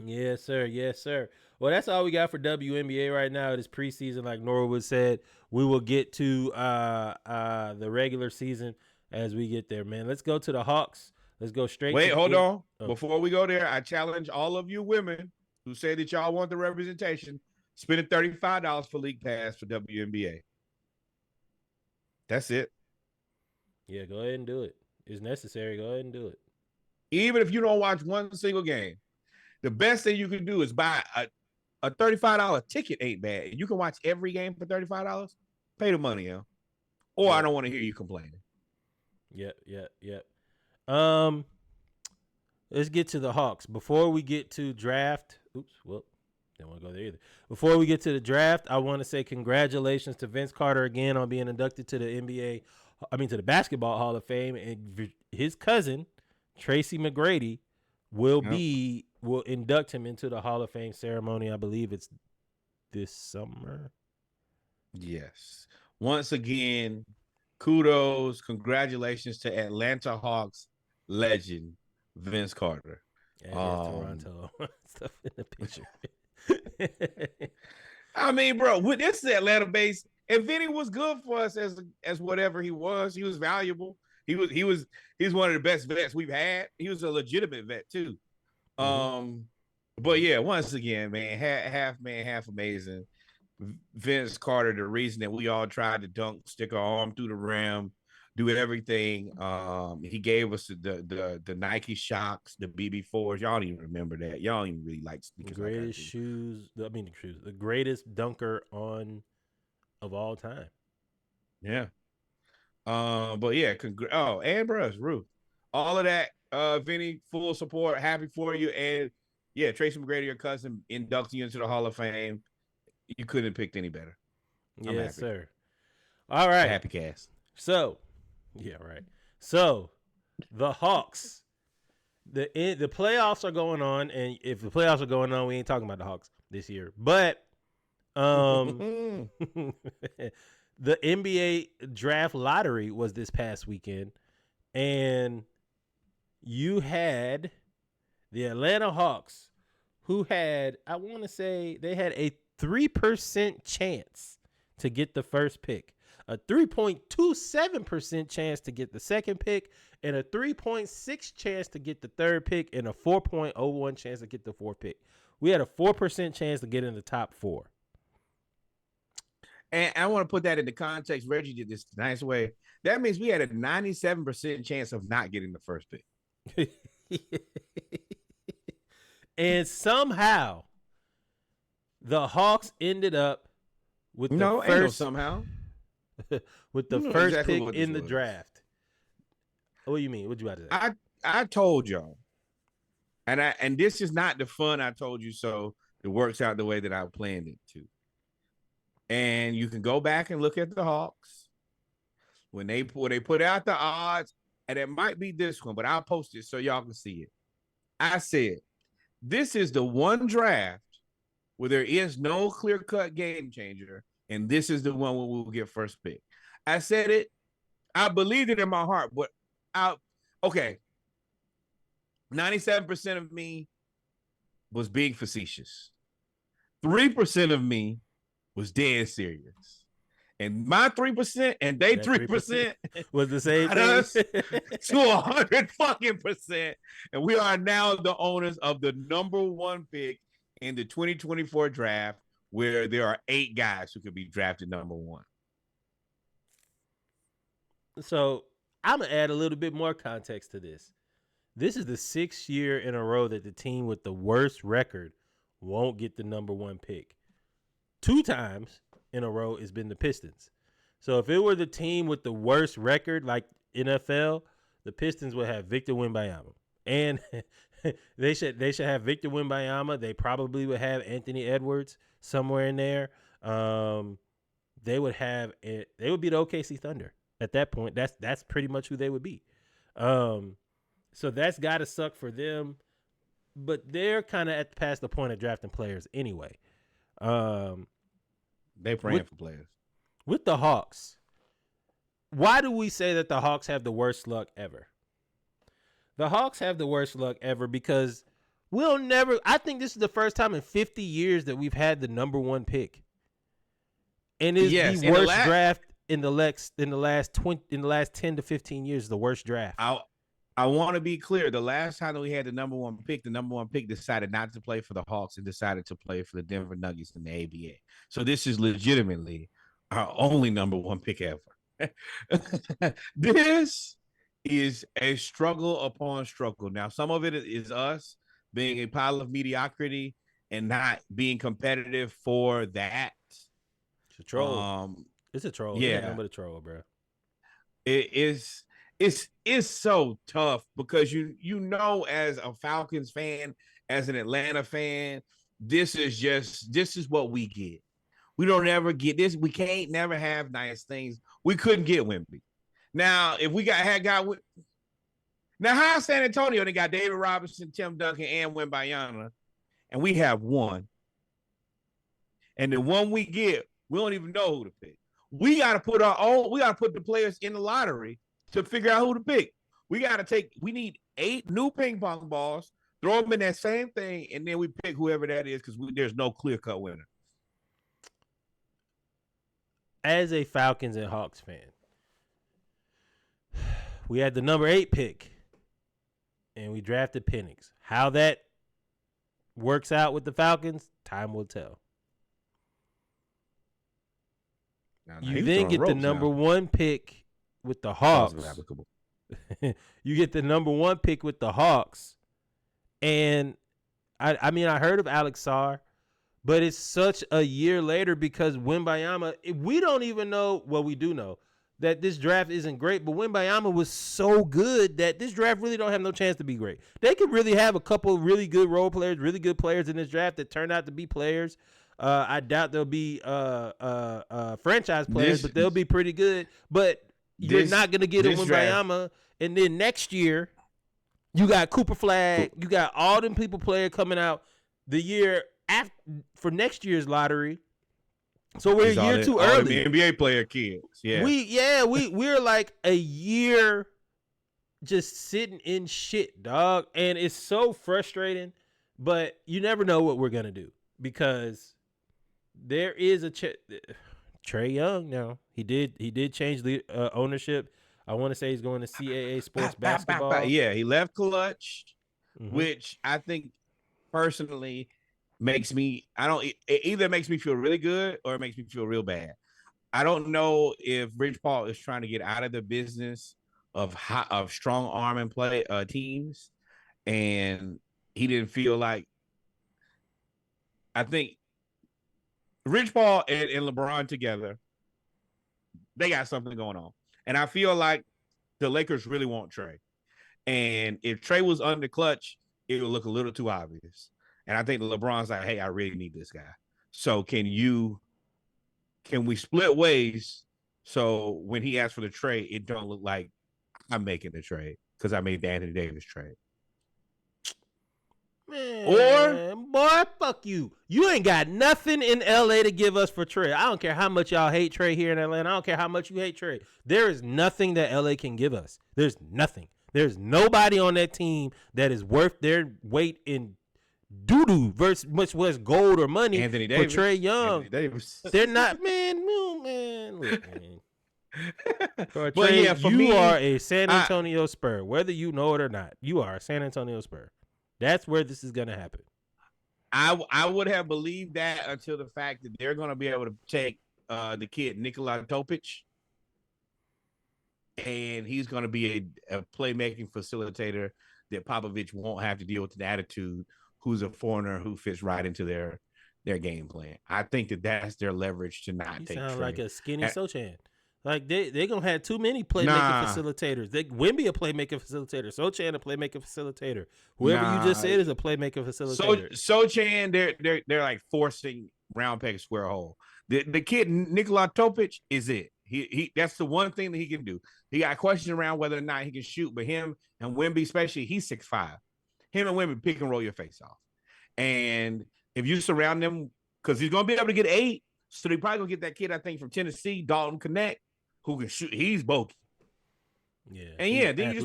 Yes, sir. Well, that's all we got for WNBA right now. It is preseason, like Norwood said. We will get to the regular season as we get there, man. Let's go to the Hawks. Let's go straight. Wait, hold on. Oh. Before we go there, I challenge all of you women who say that y'all want the representation, spending $35 for League Pass for WNBA. That's it. Yeah, go ahead and do it. It's necessary. Go ahead and do it. Even if you don't watch one single game, the best thing you can do is buy a $35 ticket. Ain't bad. You can watch every game for $35. Pay the money, yo. Or I don't want to hear you complaining. Yep. Let's get to the Hawks. Before we get to draft, don't want to go there either. Before we get to the draft, I want to say congratulations to Vince Carter again on being inducted to the to the Basketball Hall of Fame, and his cousin, Tracy McGrady, will induct him into the Hall of Fame ceremony. I believe it's this summer. Yes. Once again, kudos, congratulations to Atlanta Hawks legend Vince Carter. And Toronto stuff in the picture. I mean, bro, this is Atlanta base. And Vinny was good for us as whatever he was. He was valuable. He's one of the best vets we've had. He was a legitimate vet too. But yeah, once again, man, half man, half amazing. Vince Carter, the reason that we all tried to dunk, stick our arm through the rim, do everything. He gave us the Nike Shocks, the BB4s. Y'all don't even remember that. Y'all don't even really like sneakers. Greatest shoes. I mean, the greatest dunker of all time. Yeah. But yeah, and bruh, Ruth, all of that. Vinny, full support, happy for you, and yeah, Tracy McGrady, your cousin, inducts you into the Hall of Fame. You couldn't have picked any better. Yes, sir. All right, happy cast. So, yeah, right. So, the Hawks, the playoffs are going on, and if the playoffs are going on, we ain't talking about the Hawks this year. But, the NBA draft lottery was this past weekend, and you had the Atlanta Hawks, who had, I want to say, they had a 3% chance to get the first pick, a 3.27% chance to get the second pick, and a 3.6 chance to get the third pick, and a 4.01 chance to get the fourth pick. We had a 4% chance to get in the top four. And I want to put that into context. Reggie did this nice way. That means we had a 97% chance of not getting the first pick. And somehow the Hawks ended up with the first somehow with the first exactly pick in the draft. What do you mean? What you about to say? I told y'all, and this is not the fun I told you so. It works out the way that I planned it to. And you can go back and look at the Hawks when they put out the odds, and it might be this one, but I'll post it so y'all can see it. I said, this is the one draft where there is no clear-cut game changer, and this is the one where we'll get first pick. I said it. I believed it in my heart, but 97% of me was being facetious. 3% of me was dead serious. And my 3% and they 3% was the same thing. Us to 100%. And we are now the owners of the number one pick in the 2024 draft, where there are 8 guys who could be drafted number one. So I'm going to add a little bit more context to this. This is the 6th year in a row that the team with the worst record won't get the number one pick. 2 times in a row has been the Pistons. So if it were the team with the worst record, like NFL, the Pistons would have Victor Wembanyama. And they should have Victor Wembanyama. They probably would have Anthony Edwards somewhere in there. They would be the OKC Thunder at that point. That's pretty much who they would be. So that's got to suck for them. But they're kind of past the point of drafting players anyway. They praying for players. With the Hawks, why do we say that the Hawks have the worst luck ever? The Hawks have the worst luck ever because I think this is the first time in 50 years that we've had the number one pick. And it's the worst draft in the last 10 to 15 years, the worst draft. I want to be clear. The last time that we had the number one pick decided not to play for the Hawks and decided to play for the Denver Nuggets in the ABA. So this is legitimately our only number one pick ever. This is a struggle upon struggle. Now, some of it is us being a pile of mediocrity and not being competitive for that. It's a troll. It's a troll. Yeah. It's nothing but a troll, bro. It is. It's so tough because you know, as a Falcons fan, as an Atlanta fan, this is what we get. We don't ever get this. We can't never have nice things. We couldn't get Wemby. Now, if we now how San Antonio, they got David Robinson, Tim Duncan, and Wembanyama, and we have one. And the one we get, we don't even know who to pick. We got to put the players in the lottery to figure out who to pick. We need 8 new ping pong balls Throw them in that same thing, and then we pick whoever that is because there's no clear-cut winner. As a Falcons and Hawks fan, we had the number 8 pick, and we drafted Penix. How that works out with the Falcons, time will tell. Now, you then get the number 1 pick with the Hawks. You get the number 1 pick with the Hawks. And I mean, I heard of Alex Sarr, but it's such a year later because Wembayama, we don't even know, well, we do know that this draft isn't great, but Wembayama was so good that this draft really don't have no chance to be great. They could really have a couple really good role players, really good players in this draft that turn out to be players. I doubt they'll be franchise players, but they'll be pretty good. But you're not going to get a Wembayama. And then next year, you got Cooper Flag. You got all them people player coming out the year after for next year's lottery. So we're a year too early. All the NBA player kids. Yeah. We're like a year just sitting in shit, dog. And it's so frustrating, but you never know what we're going to do because there is a Trae Young now. He did change the ownership. I want to say he's going to CAA sports basketball. Yeah, he left Clutch, which I think personally makes me, it either makes me feel really good or it makes me feel real bad. I don't know if Rich Paul is trying to get out of the business of strong arm and play teams, and he didn't feel like. I think Rich Paul and LeBron together, they got something going on. And I feel like the Lakers really want Trae. And if Trae was under Clutch, it would look a little too obvious. And I think LeBron's like, hey, I really need this guy. So can we split ways so when he asks for the trade, it don't look like I'm making the trade because I made the Anthony Davis trade. Man, boy, fuck you. You ain't got nothing in LA to give us for Trae. I don't care how much y'all hate Trae here in Atlanta. I don't care how much you hate Trae. There is nothing that LA can give us. There's nothing. There's nobody on that team that is worth their weight in doo-doo versus much less gold or money Anthony Davis, for Trae Young. They're not, man. Look, man. For but Trae, yeah, for you me, are a San Antonio Spur. Whether you know it or not, you are a San Antonio Spur. That's where this is going to happen. I would have believed that until the fact that they're going to be able to take the kid Nikola Topic, and he's going to be a playmaking facilitator that Popovich won't have to deal with an attitude, who's a foreigner who fits right into their game plan. I think that's their leverage to not take Trae. Sound like a skinny Sochan. Like they're going to have too many playmaking facilitators. Wemby a playmaker facilitator. Sochan a playmaker facilitator. Whoever you just said is a playmaker facilitator. Sochan, they're like forcing round peg square hole. The kid Nikola Topic is it. He that's the one thing that he can do. He got questions around whether or not he can shoot, but him and Wemby, especially, he's 6'5". Him and Wemby pick and roll your face off. And if you surround them, because he's gonna be able to get 8, so they probably gonna get that kid, I think, from Tennessee, Dalton Connect, who can shoot. He's bogey. Yeah. And then you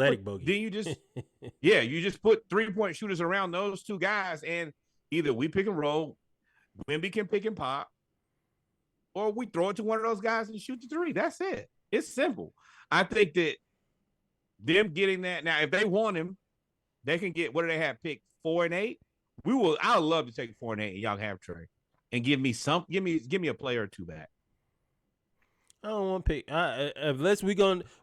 just put 3-point shooters around those two guys, and either we pick and roll, Wemby can pick and pop, or we throw it to one of those guys and shoot the 3. That's it. It's simple. I think that them getting that now, if they want him, they can get, what do they have picked? 4 and 8. I would love to take 4 and 8 and y'all have Trae and give me a player or two back. I don't want to pick. Unless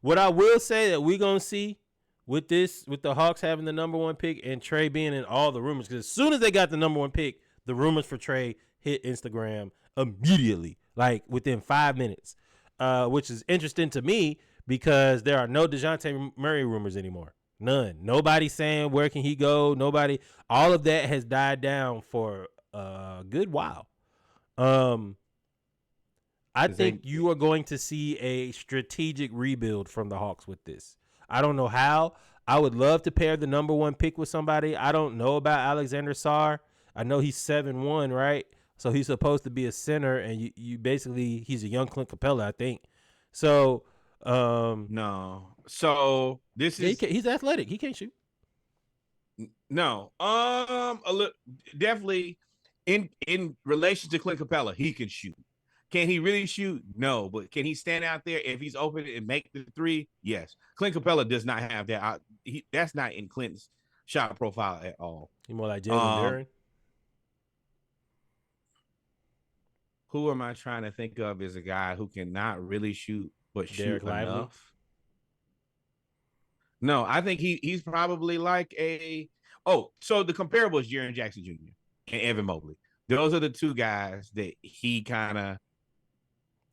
what I will say that we're gonna see with the Hawks having the number 1 pick and Trae being in all the rumors, because as soon as they got the number 1 pick, the rumors for Trae hit Instagram immediately, like within 5 minutes, which is interesting to me because there are no DeJounte Murray rumors anymore. None. Nobody saying where can he go. Nobody. All of that has died down for a good while. I think you are going to see a strategic rebuild from the Hawks with this. I don't know how. I would love to pair the number 1 pick with somebody. I don't know about Alexander Sarr. I know he's 7'1", right? So he's supposed to be a center, and you basically, he's a young Clint Capella, I think. So no. So this is he's athletic. He can't shoot. No. Definitely in relation to Clint Capella, he can shoot. Can he really shoot? No, but can he stand out there if he's open and make the three? Yes. Clint Capella does not have that. That's not in Clinton's shot profile at all. He more like Jalen Duren. Who am I trying to think of as a guy who cannot really shoot but Derek shoot Lively? enough? No, I think he's probably like so the comparable is Jaren Jackson Jr. and Evan Mobley. Those are the two guys that he kind of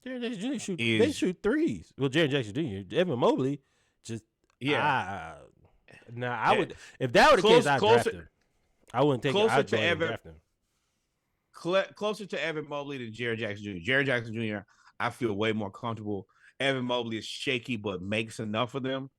Jaren Jackson Jr. They shoot threes. Well, Jaren Jackson Jr., Evan Mobley, just I would if that were the case, I'd draft him. I wouldn't take closer it. I'd to Evan. Draft him. Closer to Evan Mobley than Jaren Jackson Jr. Jaren Jackson Jr. I feel way more comfortable. Evan Mobley is shaky but makes enough of them.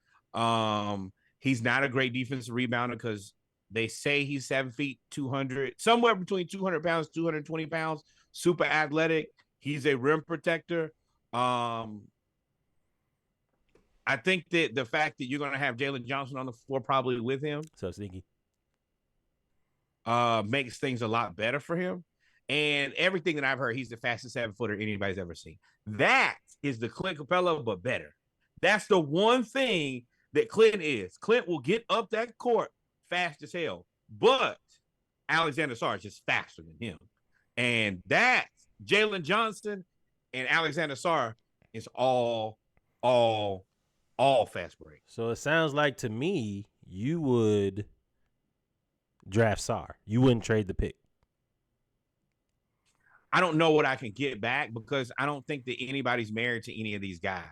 He's not a great defensive rebounder because they say he's 7 feet 200, somewhere between 200 pounds, 220 pounds. Super athletic. He's a rim protector. I think that the fact that you're going to have Jalen Johnson on the floor probably with him, so sneaky, makes things a lot better for him. And everything that I've heard, he's the fastest 7-footer anybody's ever seen. That is the Clint Capella, but better. That's the one thing that Clint is. Clint will get up that court fast as hell, but Alexander Sarr is just faster than him. And that Jalen Johnson and Alexander Sarr is all fast break. So it sounds like to me you would draft Sarr. You wouldn't trade the pick. I don't know what I can get back because I don't think that anybody's married to any of these guys.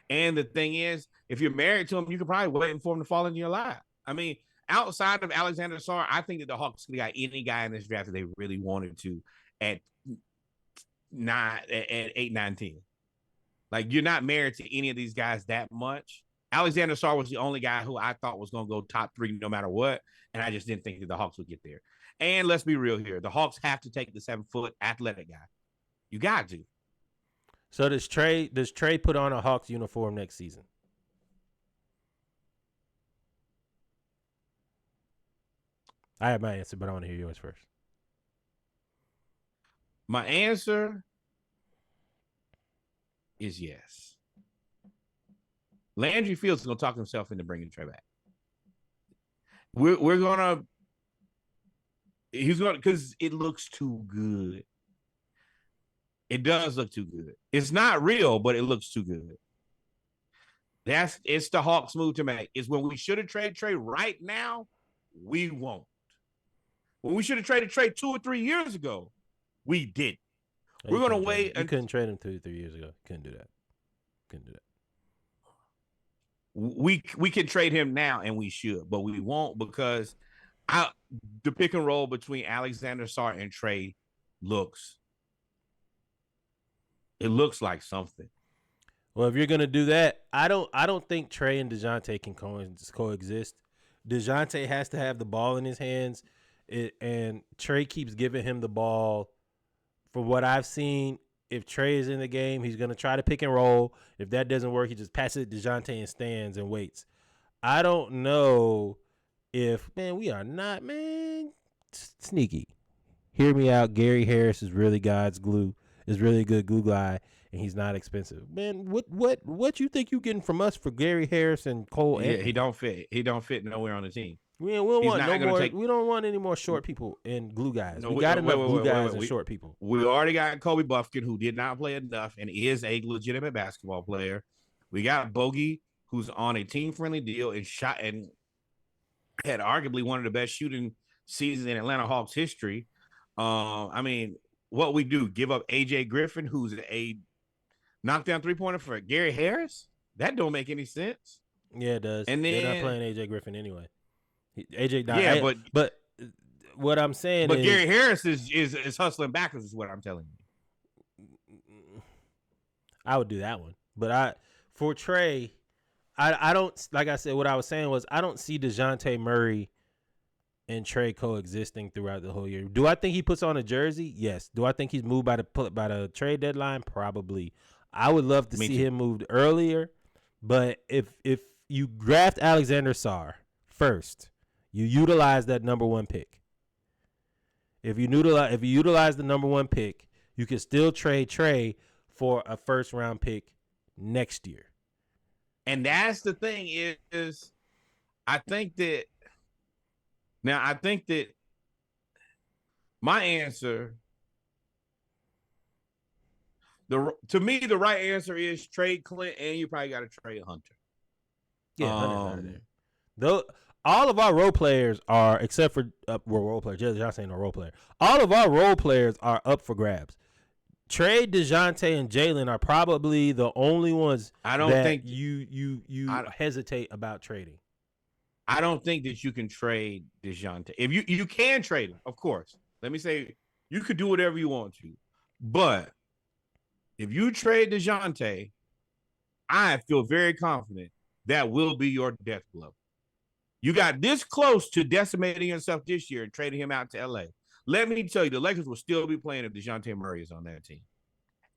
And the thing is, if you're married to him, you could probably wait for him to fall into your lap. I mean, outside of Alexander Sarr, I think that the Hawks could have got any guy in this draft that they really wanted to at 8, 9, 10. Like, you're not married to any of these guys that much. Alexander Sarr was the only guy who I thought was going to go top 3 no matter what, and I just didn't think that the Hawks would get there. And let's be real here. The Hawks have to take the 7-foot athletic guy. You got to. So does Trae put on a Hawks uniform next season? I have my answer, but I want to hear yours first. My answer is yes. Landry Fields is going to talk himself into bringing Trae back. We're going to – he's going to – because it looks too good. It does look too good. It's not real, but it looks too good. It's the Hawks' move to make. It's when we should have traded Trae right now, we won't. When we should have traded Trae 2 or 3 years ago, we didn't. We're going to wait. You couldn't trade him 2 or 3 years ago. Couldn't do that. We can trade him now, and we should, but we won't because the pick and roll between Alexander Sarr and Trae looks like something. Well, if you're gonna do that, I don't think Trae and DeJounte can coexist. DeJounte has to have the ball in his hands, and Trae keeps giving him the ball. From what I've seen, if Trae is in the game, he's gonna try to pick and roll. If that doesn't work, he just passes it to DeJounte and stands and waits. I don't know if we are not sneaky. Hear me out. Gary Harris is really God's glue. Is really good glue guy, and he's not expensive. Man, what you think you getting from us for Gary Harris and Cole? Yeah, he don't fit. He don't fit nowhere on the team. We don't want any more short people and glue guys. We got enough glue guys and short people. We already got Kobe Buffkin, who did not play enough and is a legitimate basketball player. We got Bogey, who's on a team-friendly deal and shot and had arguably one of the best shooting seasons in Atlanta Hawks history. I mean, what we do, give up AJ Griffin, who's a knockdown three-pointer for Gary Harris? That don't make any sense. Yeah, it does. And then, they're not playing AJ Griffin anyway. AJ died. Yeah, but what I'm saying is, Gary Harris is hustling backwards, is what I'm telling you. I would do that one, but for Trae, I don't, like I said. What I was saying was I don't see DeJounte Murray and Trae coexisting throughout the whole year. Do I think he puts on a jersey? Yes. Do I think he's moved by the trade deadline? Probably. I would love to see him moved earlier, but if you draft Alexander Sarr first, You utilize that number 1 pick. If you utilize the number 1 pick, you can still trade Trae for a first-round pick next year. And that's the thing is, I think that my answer, to me, the right answer is trade Clint, and you probably got to trade Hunter. Yeah, though all of our role players are, except for role players. Jalen Johnson ain't no role player. All of our role players are up for grabs. Trey, DeJounte, and Jalen are probably the only ones I don't that think you hesitate about trading. I don't think that you can trade DeJounte. If you can trade him, of course. Let me say, you could do whatever you want to. But if you trade DeJounte, I feel very confident that will be your death blow. You got this close to decimating yourself this year and trading him out to LA. Let me tell you, the Lakers will still be playing if DeJounte Murray is on that team.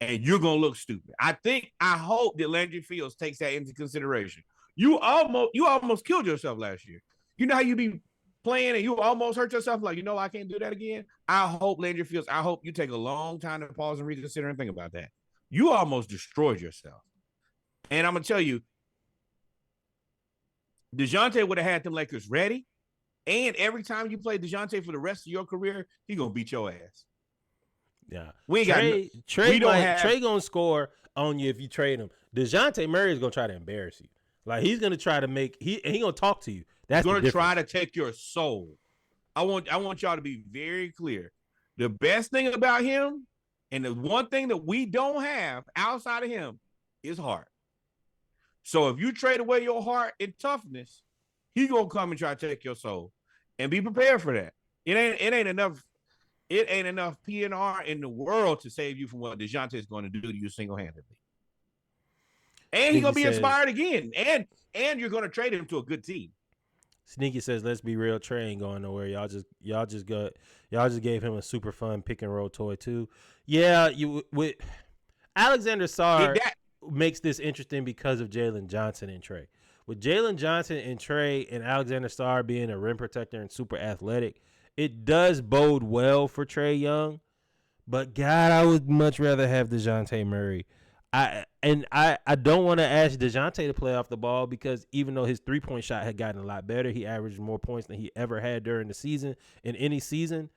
And you're going to look stupid. I hope that Landry Fields takes that into consideration. You almost killed yourself last year. You know how you be playing and you almost hurt yourself? Like, I can't do that again. I hope Landry Fields, I hope you take a long time to pause and reconsider and think about that. You almost destroyed yourself. And I'm going to tell you, DeJounte would have had them Lakers ready. And every time you play DeJounte for the rest of your career, he's going to beat your ass. Yeah. Trey going to score on you if you trade him. DeJounte Murray is going to try to embarrass you. Like, he's going to try to he going to talk to you. That's going to try to take your soul. I want y'all to be very clear. The best thing about him, and the one thing that we don't have outside of him, is heart. So if you trade away your heart and toughness, he's going to come and try to take your soul. And be prepared for that. It ain't enough PNR in the world to save you from what DeJounte is going to do to you single-handedly. And he's going to be inspired again. And you're going to trade him to a good team. Sneaky says, let's be real, Trae ain't going nowhere. Y'all just gave him a super fun pick and roll toy too. Yeah, with Alexander Sarr makes this interesting because of Jalen Johnson and Trae. With Jalen Johnson and Trae and Alexander Sarr being a rim protector and super athletic, it does bode well for Trae Young. But God, I would much rather have DeJounte Murray. I don't want to ask DeJounte to play off the ball because even though his 3-point shot had gotten a lot better, he averaged more points than he ever had during the season. In any season,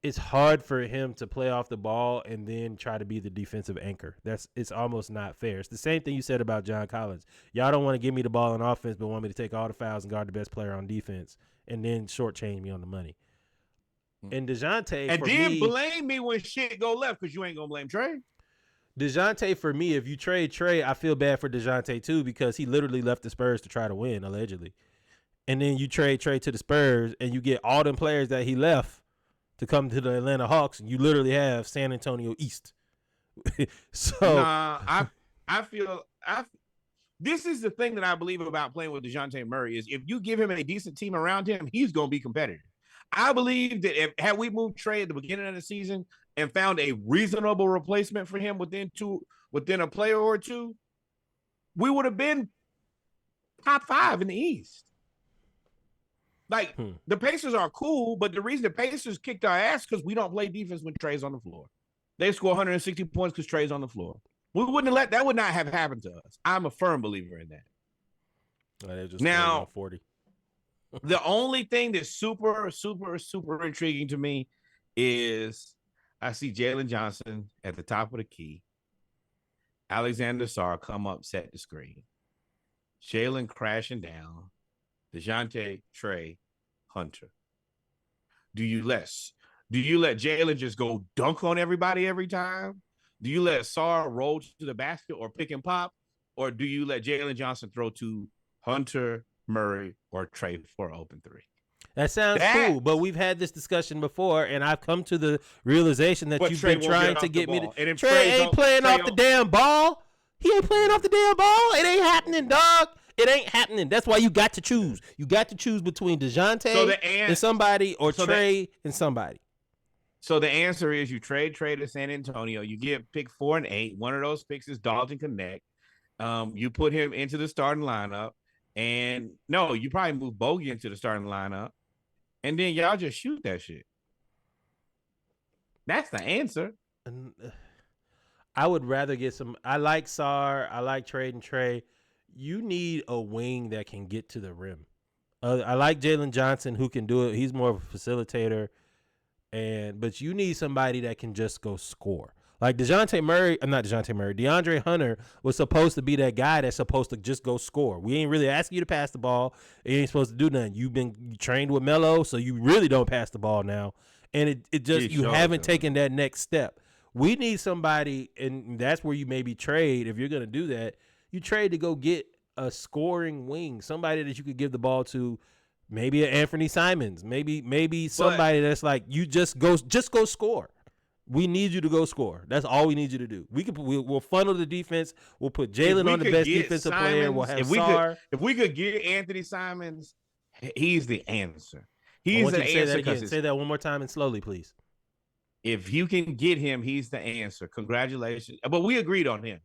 it's hard for him to play off the ball and then try to be the defensive anchor. It's almost not fair. It's the same thing you said about John Collins. Y'all don't want to give me the ball on offense, but want me to take all the fouls and guard the best player on defense and then shortchange me on the money. And DeJounte, and then blame me when shit go left because you ain't gonna blame Trae. DeJounte, for me, if you trade Trae, I feel bad for DeJounte too because he literally left the Spurs to try to win, allegedly. And then you trade Trae to the Spurs and you get all them players that he left to come to the Atlanta Hawks, and you literally have San Antonio East. So I feel this is the thing that I believe about playing with DeJounte Murray is if you give him a decent team around him, he's going to be competitive. I believe that had we moved Trae at the beginning of the season and found a reasonable replacement for him within a player or two, we would have been top 5 in the East. Like, the Pacers are cool, but the reason the Pacers kicked our ass because we don't play defense when Trae's on the floor. They score 160 points because Trae's on the floor. We wouldn't have that would not have happened to us. I'm a firm believer in that. Now, 40. The only thing that's super, super, super intriguing to me is I see Jalen Johnson at the top of the key. Alexander Sarr come up, set the screen. Jalen crashing down. DeJounte, Trae, Hunter. Do you let Jalen just go dunk on everybody every time? Do you let Sarr roll to the basket or pick and pop? Or do you let Jalen Johnson throw to Hunter, Murray, or Trae for an open 3? That sounds cool, but we've had this discussion before, and I've come to the realization that you've been trying to get me to. Trae ain't playing off the damn ball. He ain't playing off the damn ball. It ain't happening, dog. It ain't happening. That's why you got to choose. You got to choose between DeJounte and somebody or Trae and somebody. So the answer is you trade to San Antonio. You get pick 4 and 8. One of those picks is Dalton Connect. You put him into the starting lineup, And no, you probably move Bogey into the starting lineup, and then y'all just shoot that shit. That's the answer. And, I would rather get some. I like Sar. I like trading Trae. You need a wing that can get to the rim. I like Jalen Johnson who can do it. He's more of a facilitator, but you need somebody that can just go score. Like DeAndre Hunter was supposed to be that guy that's supposed to just go score. We ain't really asking you to pass the ball. You ain't supposed to do nothing. You've been trained with Melo, so you really don't pass the ball now. And you haven't taken that next step. We need somebody, and that's where you maybe trade. If you're going to do that, you trade to go get a scoring wing, somebody that you could give the ball to, maybe an Anthony Simons, maybe somebody that's like, you just go score. We need you to go score. That's all we need you to do. We'll funnel the defense. We'll put Jalen on the best defensive player. We'll have Sar. If we could get Anthony Simons, he's the answer. He's the answer. Say that again. Say that one more time and slowly, please. If you can get him, he's the answer. Congratulations. But we agreed on him.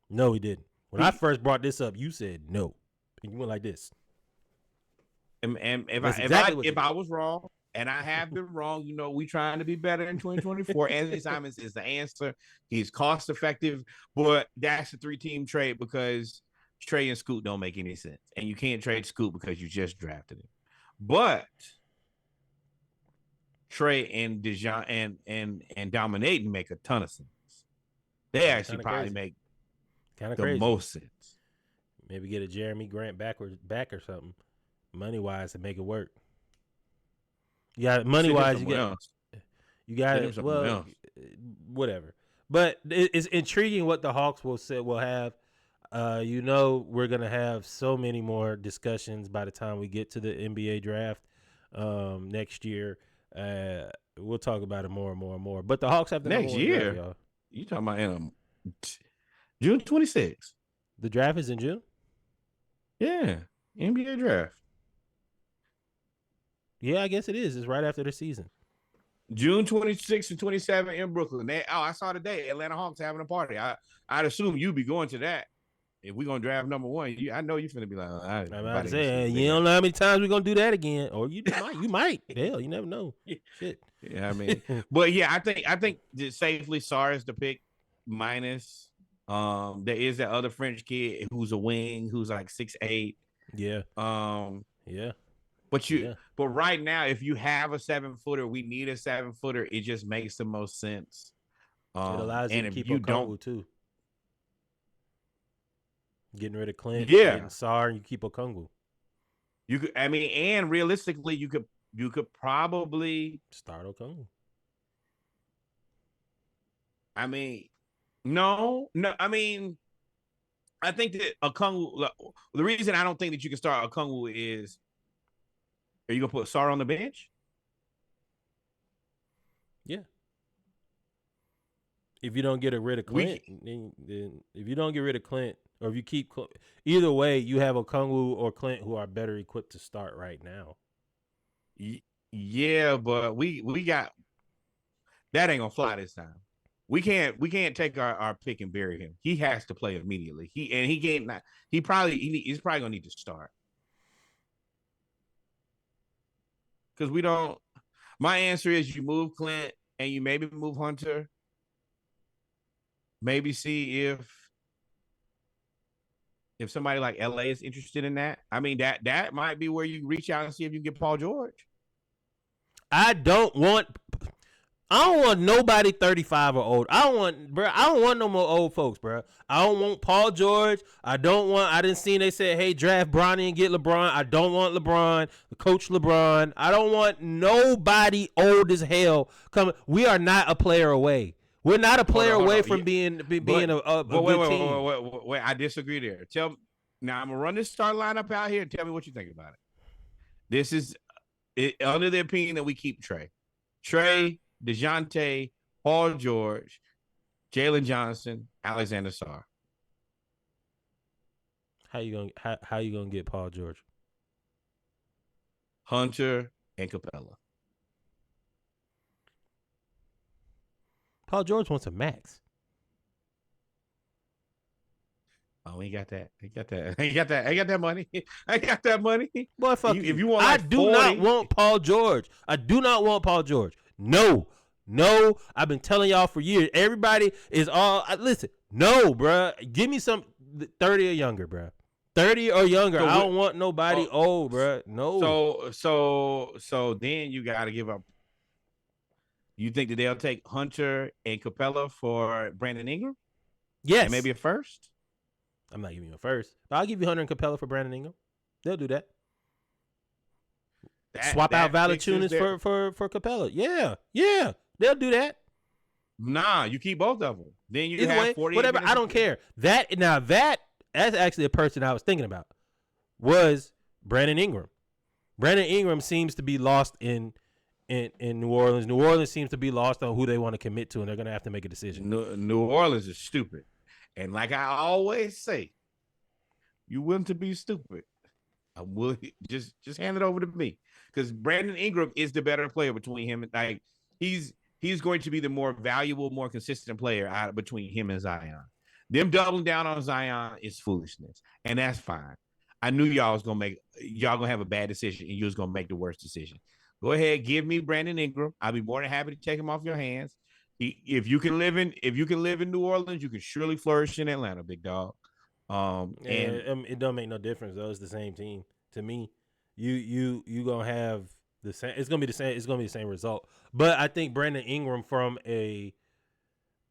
No, he didn't. When I first brought this up, you said no. And you went like this. And if I was wrong, and I have been wrong, we trying to be better in 2024. Anthony Simons is the answer. He's cost effective, but that's a 3-team trade because Trae and Scoot don't make any sense. And you can't trade Scoot because you just drafted him. But Trae and Dejan and dominating make a ton of sense. They actually probably make the most sense. Maybe get a Jeremy Grant back or something, money wise, to make it work. You got money wise, you got it. Well, whatever. But it's intriguing what the Hawks will have. We're gonna have so many more discussions by the time we get to the NBA draft next year. We'll talk about it more and more and more. But the Hawks have the next year. Draft, y'all. You talking about June 26th? The draft is in June. Yeah, NBA draft. Yeah, I guess it is. It's right after the season. June 26th and 27th in Brooklyn. I saw today Atlanta Hawks having a party. I'd assume you'd be going to that. If we're going to draft number one, I know you're finna be like, I'm about to say, you don't know how many times we're going to do that again. Or you might. Hell, you never know. Shit. Yeah, I mean. But yeah, I think safely Sar is the pick minus. There is that other French kid who's a wing who's like 6'8". Yeah. Yeah. But right now, if you have a 7-footer, we need a 7-footer. It just makes the most sense. It allows you to keep Okongwu too. Getting rid of Clint, getting Sar, and you keep Okongwu. You could, and realistically, you could probably start Okongwu. No. I think that Okongwu. The reason I don't think that you can start Okongwu is, are you gonna put Sar on the bench? Yeah. If you don't get rid of Clint, then if you don't get rid of Clint, or if you keep either way, you have Okongwu or Clint who are better equipped to start right now. Yeah, but we got that ain't gonna fly this time. We can't take our pick and bury him. He has to play immediately. He's probably gonna need to start. Because we don't. My answer is you move Clint and you maybe move Hunter. Maybe see if somebody like LA is interested in that. That might be where you reach out and see if you can get Paul George. I don't want nobody 35 or old. I don't want no more old folks, bro. I don't want Paul George. I didn't see they said, hey, draft Bronny and get LeBron. I don't want LeBron, Coach LeBron. I don't want nobody old as hell coming. We are not a player away. We're not a player away from being a good team. Wait, I disagree there. Now I'm gonna run this start lineup out here and tell me what you think about it. This is under the opinion that we keep Trae, DeJounte, Paul George, Jalen Johnson, Alexander Sarr. How you gonna get Paul George? Hunter and Capella. Paul George wants a max. Oh, he got that. He got that. He got that. I got that money. I got that money. Boy, fuck If you. you want I like do 40, not want Paul George. I do not want Paul George. No. I've been telling y'all for years. Everybody is all listen. No, bruh. Give me some 30 or younger, bruh. 30 or younger. I don't want nobody old, bruh. No. So then you got to give up. You think that they'll take Hunter and Capella for Brandon Ingram? Yes. And maybe a first? I'm not giving you a first. But I'll give you Hunter and Capella for Brandon Ingram. They'll do that. Swap out Valanciunas for Capella. Yeah. They'll do that. Nah, you keep both of them. Then you Either have way, 40. whatever. I don't care. That's actually a person I was thinking about. Was Brandon Ingram. Brandon Ingram seems to be lost in New Orleans. New Orleans seems to be lost on who they want to commit to, and they're going to have to make a decision. New Orleans is stupid. And like I always say, you willing to be stupid, I will just hand it over to me. Because Brandon Ingram is the better player between him. Like he's going to be the more valuable, more consistent player out between him and Zion. Them doubling down on Zion is foolishness. And that's fine. I knew y'all gonna have a bad decision, and you was gonna make the worst decision. Go ahead, give me Brandon Ingram. I'll be more than happy to take him off your hands. If you can live in New Orleans, you can surely flourish in Atlanta, big dog. And it don't make no difference though. It's the same team to me. You gonna have the same. It's gonna be the same. It's gonna be the same result. But I think Brandon Ingram, from a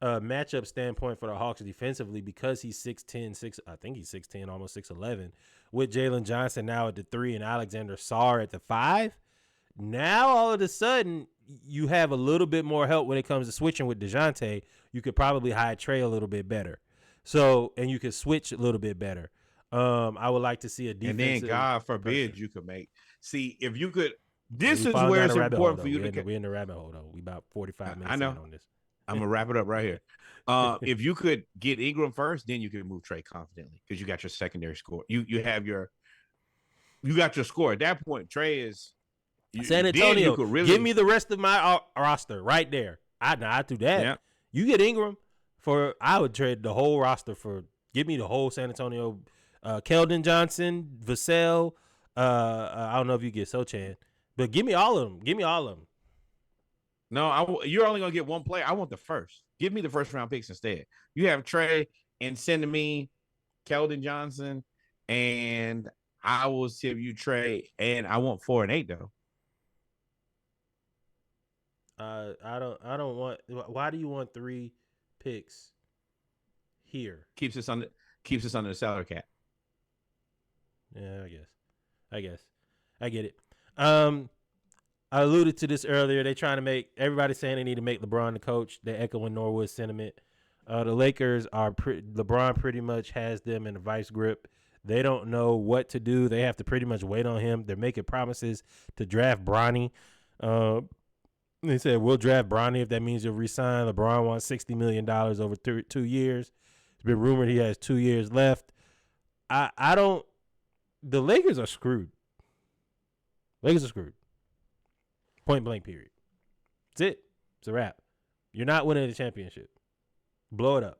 matchup standpoint for the Hawks defensively, because he's 6'10", I think he's 6'10", almost 6'11", with Jalen Johnson now at the 3 and Alexander Sarr at the 5. Now all of a sudden you have a little bit more help when it comes to switching with DeJounte. You could probably hide Trae a little bit better. So, and you could switch a little bit better. I would like to see a defensive. And then God forbid you could make. See, if you could. This is where it's important for you to. We're in the rabbit hole though. We about 45 minutes. I know. On this. I'm gonna wrap it up right here. If you could get Ingram first, then you can move Trae confidently because you got your secondary score. You got your score at that point. Trae is San Antonio. Give me the rest of my roster right there. I do that. Yeah. You get Ingram I would trade the whole roster for. Give me the whole San Antonio. Keldon Johnson, Vassell. I don't know if you get Sochan, but give me all of them. No, you're only gonna get one player. I want the first. Give me the first round picks instead. You have Trae and send me Keldon Johnson, and I will send you Trae, and I want 4 and 8 though. I don't want. Why do you want 3 picks here? Keeps us under the salary cap. Yeah, I guess. I get it. I alluded to this earlier. They trying to make everybody saying they need to make LeBron the coach. They echoing Norwood's sentiment. The Lakers are LeBron pretty much has them in a vice grip. They don't know what to do. They have to pretty much wait on him. They're making promises to draft Bronny. They said we'll draft Bronny if that means you'll resign. LeBron wants $60 million over 2 years. It's been rumored he has 2 years left. I don't. The Lakers are screwed. Point blank, period. That's it. It's a wrap. You're not winning the championship. Blow it up.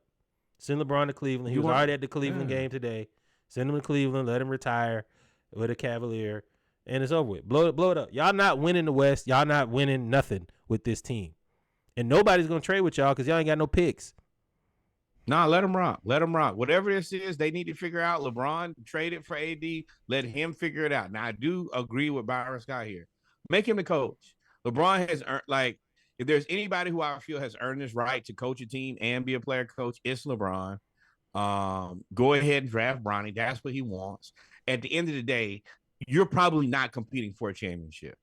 Send LeBron to Cleveland. He was already at the Cleveland game today. Send him to Cleveland. Let him retire with a Cavalier. And it's over with. Blow it up. Y'all not winning the West. Y'all not winning nothing with this team. And nobody's going to trade with y'all because y'all ain't got no picks. Nah, let them rock. Whatever this is, they need to figure out. LeBron traded for AD. Let him figure it out. Now, I do agree with Byron Scott here. Make him the coach. LeBron has earned, if there's anybody who I feel has earned this right to coach a team and be a player coach, it's LeBron. Go ahead and draft Bronny. That's what he wants. At the end of the day, you're probably not competing for a championship.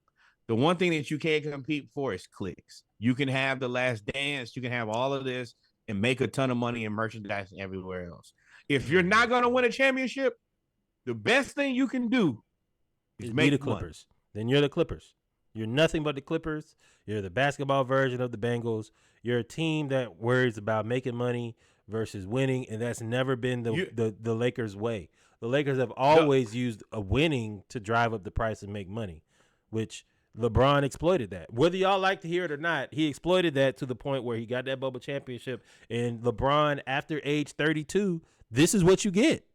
The one thing that you can't compete for is clicks. You can have The Last Dance. You can have all of this and make a ton of money in merchandise and everywhere else. If you're not going to win a championship, the best thing you can do is make the Clippers. Then you're the Clippers. You're nothing but the Clippers. You're the basketball version of the Bengals. You're a team that worries about making money versus winning, and that's never been the Lakers' way. The Lakers have always used a winning to drive up the price and make money, which LeBron exploited that. Whether y'all like to hear it or not, he exploited that to the point where he got that bubble championship. And LeBron, after age 32, this is what you get.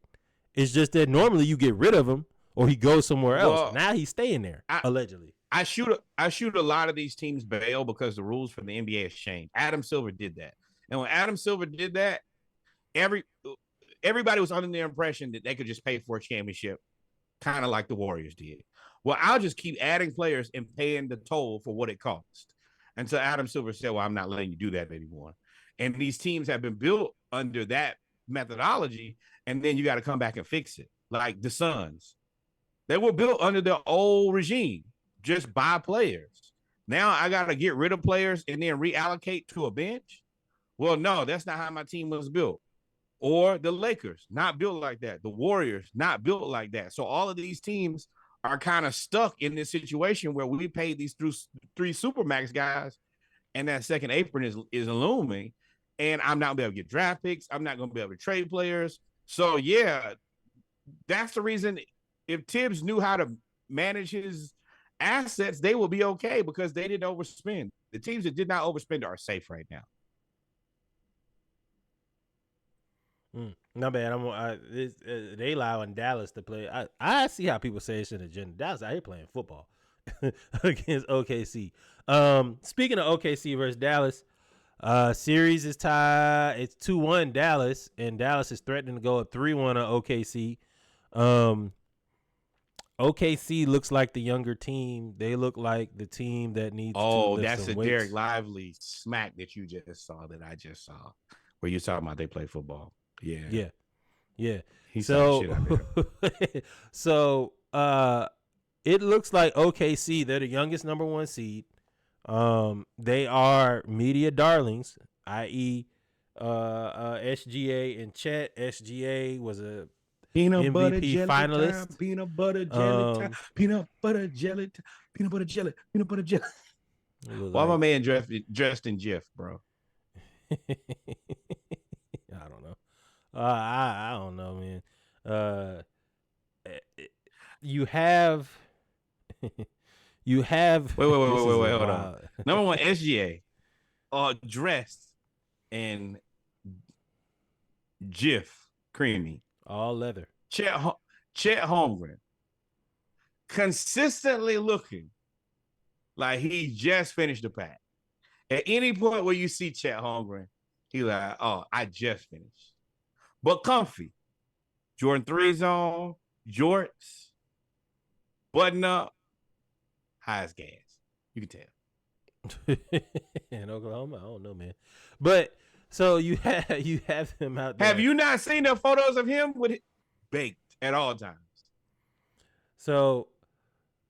It's just that normally you get rid of him or he goes somewhere else. Well, Now he's staying there, allegedly. I shoot a lot of these teams bail because the rules for the NBA has changed. Adam Silver did that. And when Adam Silver did that, everybody was under the impression that they could just pay for a championship, kind of like the Warriors did. Well, I'll just keep adding players and paying the toll for what it cost. And so Adam Silver said, well, I'm not letting you do that anymore. And these teams have been built under that methodology, and then you got to come back and fix it. Like the Suns. They were built under the old regime, just by players. Now I got to get rid of players and then reallocate to a bench? Well, no, that's not how my team was built. Or the Lakers, not built like that. The Warriors, not built like that. So all of these teams are kind of stuck in this situation where we paid these three Supermax guys, and that second apron is looming, and I'm not going to be able to get draft picks. I'm not going to be able to trade players. So, yeah, that's the reason if Tibbs knew how to manage his assets, they will be okay because they didn't overspend. The teams that did not overspend are safe right now. Not bad. They allow in Dallas to play. I see how people say it's an agenda. Dallas out here playing football against OKC. Speaking of OKC versus Dallas, series is tied. It's 2-1 Dallas, and Dallas is threatening to go up 3-1 on OKC. OKC looks like the younger team. They look like the team that needs. Oh, that's a Derek Lively smack that you just saw that I just saw, where you're talking about they play football. Yeah. He so it looks like OKC, they're the youngest number 1 seed. They are media darlings, i.e. SGA and Chet. SGA was a peanut MVP butter jelly finalist. Time, peanut butter jelly time, peanut butter jelly time, peanut butter jelly, peanut butter jelly. Why my man dressed in Jif, bro? I don't know. I don't know, man. You have wait, hold on. Number 1, SGA, dressed in Jif creamy, all leather. Chet Holmgren, consistently looking like he just finished the pack. At any point where you see Chet Holmgren, he like, oh, I just finished. But comfy. Jordan 3's on, jorts, button up, high as gas. You can tell. In Oklahoma, I don't know, man. But so you have him out there. Have you not seen the photos of him with it baked at all times? So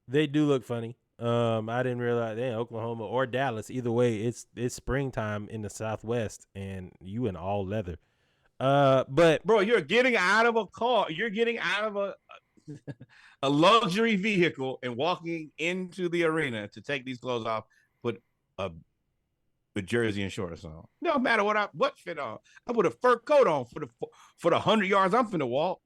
they do look funny. I didn't realize they in Oklahoma or Dallas. Either way, it's springtime in the Southwest, and you in all leather. But bro, you're getting out of a car. You're getting out of a luxury vehicle and walking into the arena to take these clothes off. Put a jersey and shorts on. No matter what fit on. I put a fur coat on for the 100 yards I'm finna walk.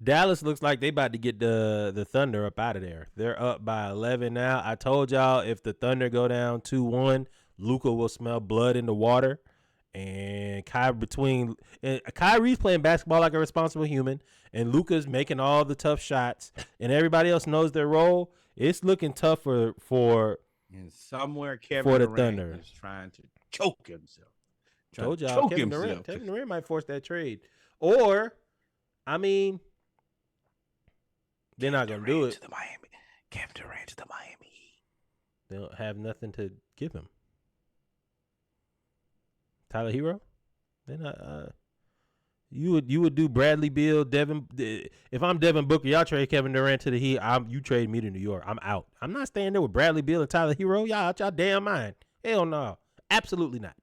Dallas looks like they about to get the Thunder up out of there. They're up by 11 now. I told y'all if the Thunder go down 2-1, Luka will smell blood in the water. And Kyrie's playing basketball like a responsible human, and Luka's making all the tough shots, and everybody else knows their role. It's looking tough for and somewhere Kevin Durant Thunder is trying to choke himself. Told y'all Kevin Durant might force that trade, or I mean, they're not gonna do it. Kevin Durant to the Miami. They don't have nothing to give him. Tyler Hero? They're not. You would do Bradley Beal, Devin. If I'm Devin Booker, y'all trade Kevin Durant to the Heat. You trade me to New York. I'm out. I'm not staying there with Bradley Beal and Tyler Hero. Y'all out y'all damn mind. Hell no, absolutely not.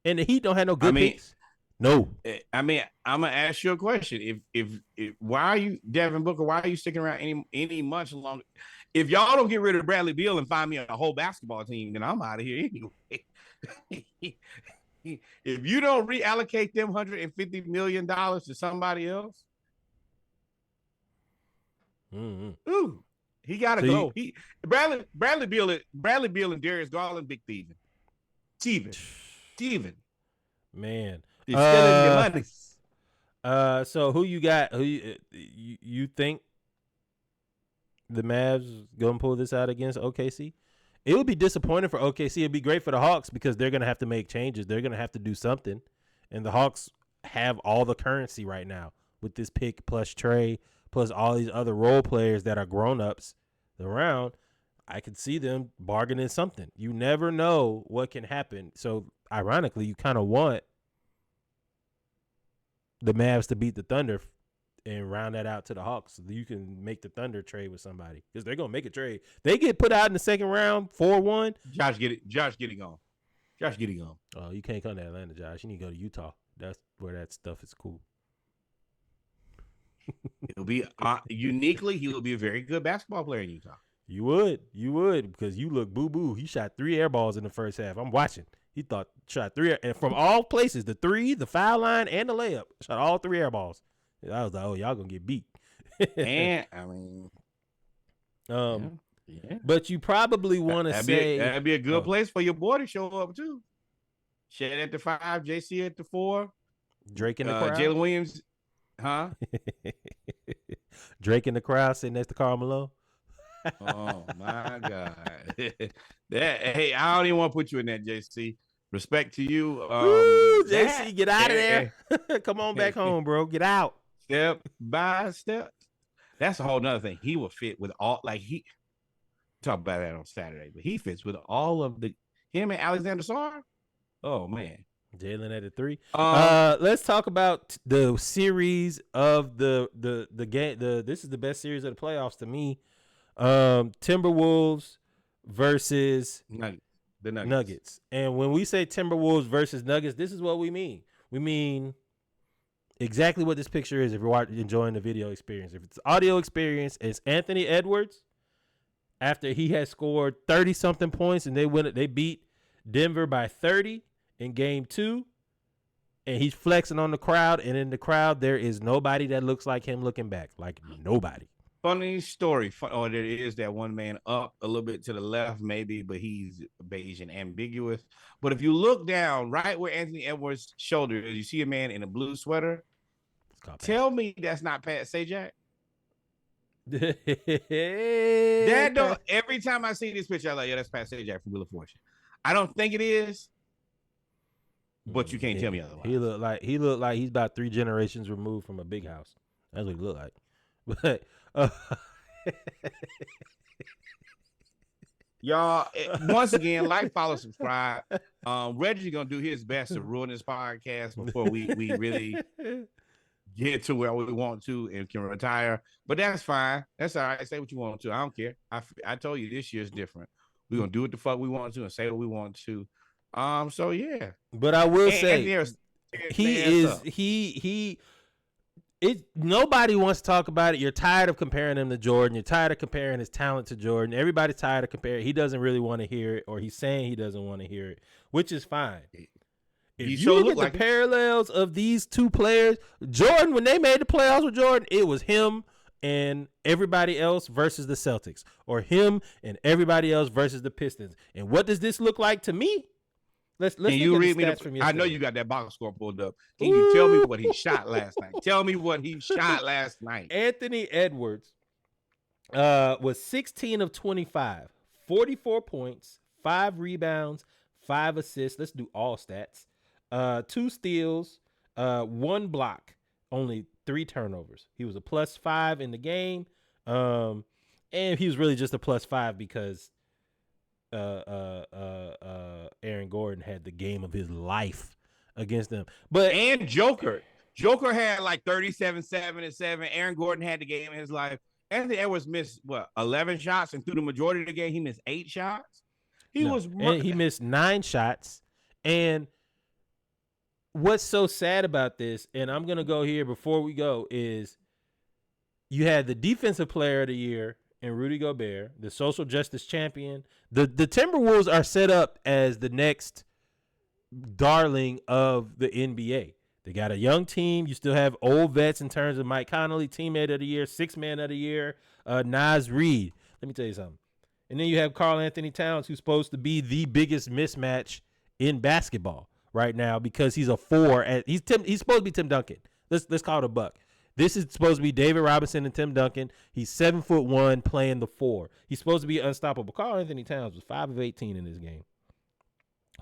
And the Heat don't have no good picks. No. I mean, I'm gonna ask you a question. If why are you Devin Booker? Why are you sticking around any much longer? If y'all don't get rid of Bradley Beal and find me a whole basketball team, then I'm out of here anyway. If you don't reallocate them $150 million to somebody else, ooh, he gotta go. Bradley Beal and Darius Garland, big thieving. Steven. Man. He's stealing your money. So who you got? Who you think the Mavs gonna pull this out against OKC? It would be disappointing for OKC. It'd be great for the Hawks because they're gonna have to make changes. They're gonna have to do something, and the Hawks have all the currency right now with this pick plus Trae plus all these other role players that are grown ups around. I could see them bargaining something. You never know what can happen. So ironically, you kind of want the Mavs to beat the Thunder and round that out to the Hawks so that you can make the Thunder trade with somebody because they're gonna make a trade. They get put out in the second round 4-1. Josh getting on. Oh, you can't come to Atlanta, Josh. You need to go to Utah. That's where that stuff is cool. He'll be uniquely. He will be a very good basketball player in Utah. You would because you look boo boo. He shot 3 air balls in the first half. I'm watching. He shot 3 and from all places, the 3, the foul line, and the layup. Shot all 3 air balls. I was like, oh, y'all gonna get beat. And I mean, yeah. But you probably want to say that'd be a good place for your boy to show up too. Shed at the 5, JC at the 4, Drake in the crowd. Jalen Williams, huh? Drake in the crowd sitting next to Karl Malone. Oh my God! Hey, I don't even want to put you in that, JC. Respect to you, Woo, JC. Get out of there. Come on back home, bro. Get out. Step by step. That's a whole nother thing. He will fit with all. He talk about that on Saturday, but he fits with all of him and Alexander Sarr. Oh man, Jalen at the 3. Let's talk about the series of the game. This is the best series of the playoffs to me. Timberwolves versus the Nuggets. And when we say Timberwolves versus Nuggets, this is what we mean. We mean exactly what this picture is if you're enjoying the video experience. If it's audio experience, it's Anthony Edwards after he has scored 30-something points and they beat Denver by 30 in game 2. And he's flexing on the crowd, and in the crowd there is nobody that looks like him looking back. Like nobody. Funny story. There is that one man up a little bit to the left, maybe, but he's beige and ambiguous. But if you look down right where Anthony Edwards' shoulder is, you see a man in a blue sweater. Tell me that's not Pat Sajak. Every time I see this picture, I'm like, yeah, that's Pat Sajak from Wheel of Fortune. I don't think it is, but you can't tell me otherwise. He looked like he's about 3 generations removed from a big house. That's what he looked like. But y'all, once again, like, follow, subscribe. Reggie's gonna do his best to ruin this podcast before we really get to where we want to and can retire. But that's fine. That's all right. Say what you want to. I don't care. I told you this year's different. We're gonna do what the fuck we want to and say what we want to. So yeah. But I will say nobody wants to talk about it. You're tired of comparing him to Jordan. You're tired of comparing his talent to Jordan. Everybody's tired of comparing. He doesn't really want to hear it, or he's saying he doesn't want to hear it, which is fine. If you look at the parallels of these two players, Jordan, when they made the playoffs with Jordan, it was him and everybody else versus the Celtics, or him and everybody else versus the Pistons. And what does this look like to me? Let's Can you read me I know you got that box score pulled up. Can you tell me what he shot last night? Tell me what he shot last night. Anthony Edwards was 16 of 25, 44 points, 5 rebounds, 5 assists. Let's do all stats. 2 steals, 1 block, only 3 turnovers. He was a +5 in the game. And he was really just a +5 because Aaron Gordon had the game of his life against them. And Joker had like 37, 7 and 7. Aaron Gordon had the game of his life. Anthony Edwards missed 11 shots, and through the majority of the game, he missed 8 shots. He missed 9 shots. And what's so sad about this, and I'm gonna go here before we go, is you had the defensive player of the year and Rudy Gobert, the social justice champion. The Timberwolves are set up as the next darling of the NBA. They got a young team. You still have old vets in terms of Mike Conley, teammate of the year, 6th man of the year, Naz Reid. Let me tell you something. And then you have Karl Anthony Towns, who's supposed to be the biggest mismatch in basketball right now because he's a 4. He's supposed to be Tim Duncan. Let's call it a buck. This is supposed to be David Robinson and Tim Duncan. He's 7'1" playing the 4. He's supposed to be unstoppable. Karl Anthony Towns was 5 of 18 in this game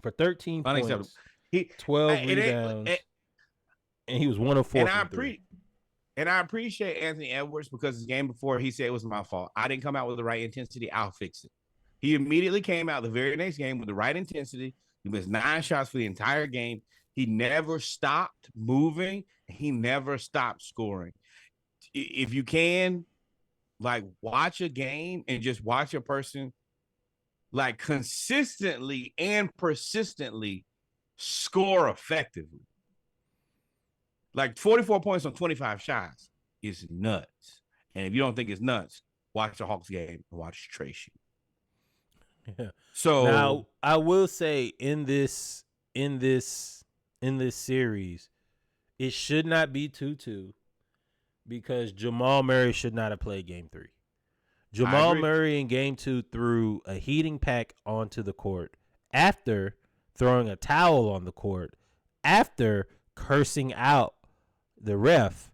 for 13 points, 12 rebounds, and he was 1 of 4. And I appreciate Anthony Edwards because his game before he said it was my fault. I didn't come out with the right intensity. I'll fix it. He immediately came out the very next game with the right intensity. He missed 9 shots for the entire game. He never stopped moving. He never stopped scoring. If you can, like, watch a game and just watch a person, like, consistently and persistently score effectively. Like 44 points on 25 shots is nuts. And if you don't think it's nuts, watch the Hawks game and watch Trae shoot. Yeah. So now I will say in this series, it should not be 2-2 because Jamal Murray should not have played game 3. Jamal Murray in game 2 threw a heating pack onto the court after throwing a towel on the court after cursing out the ref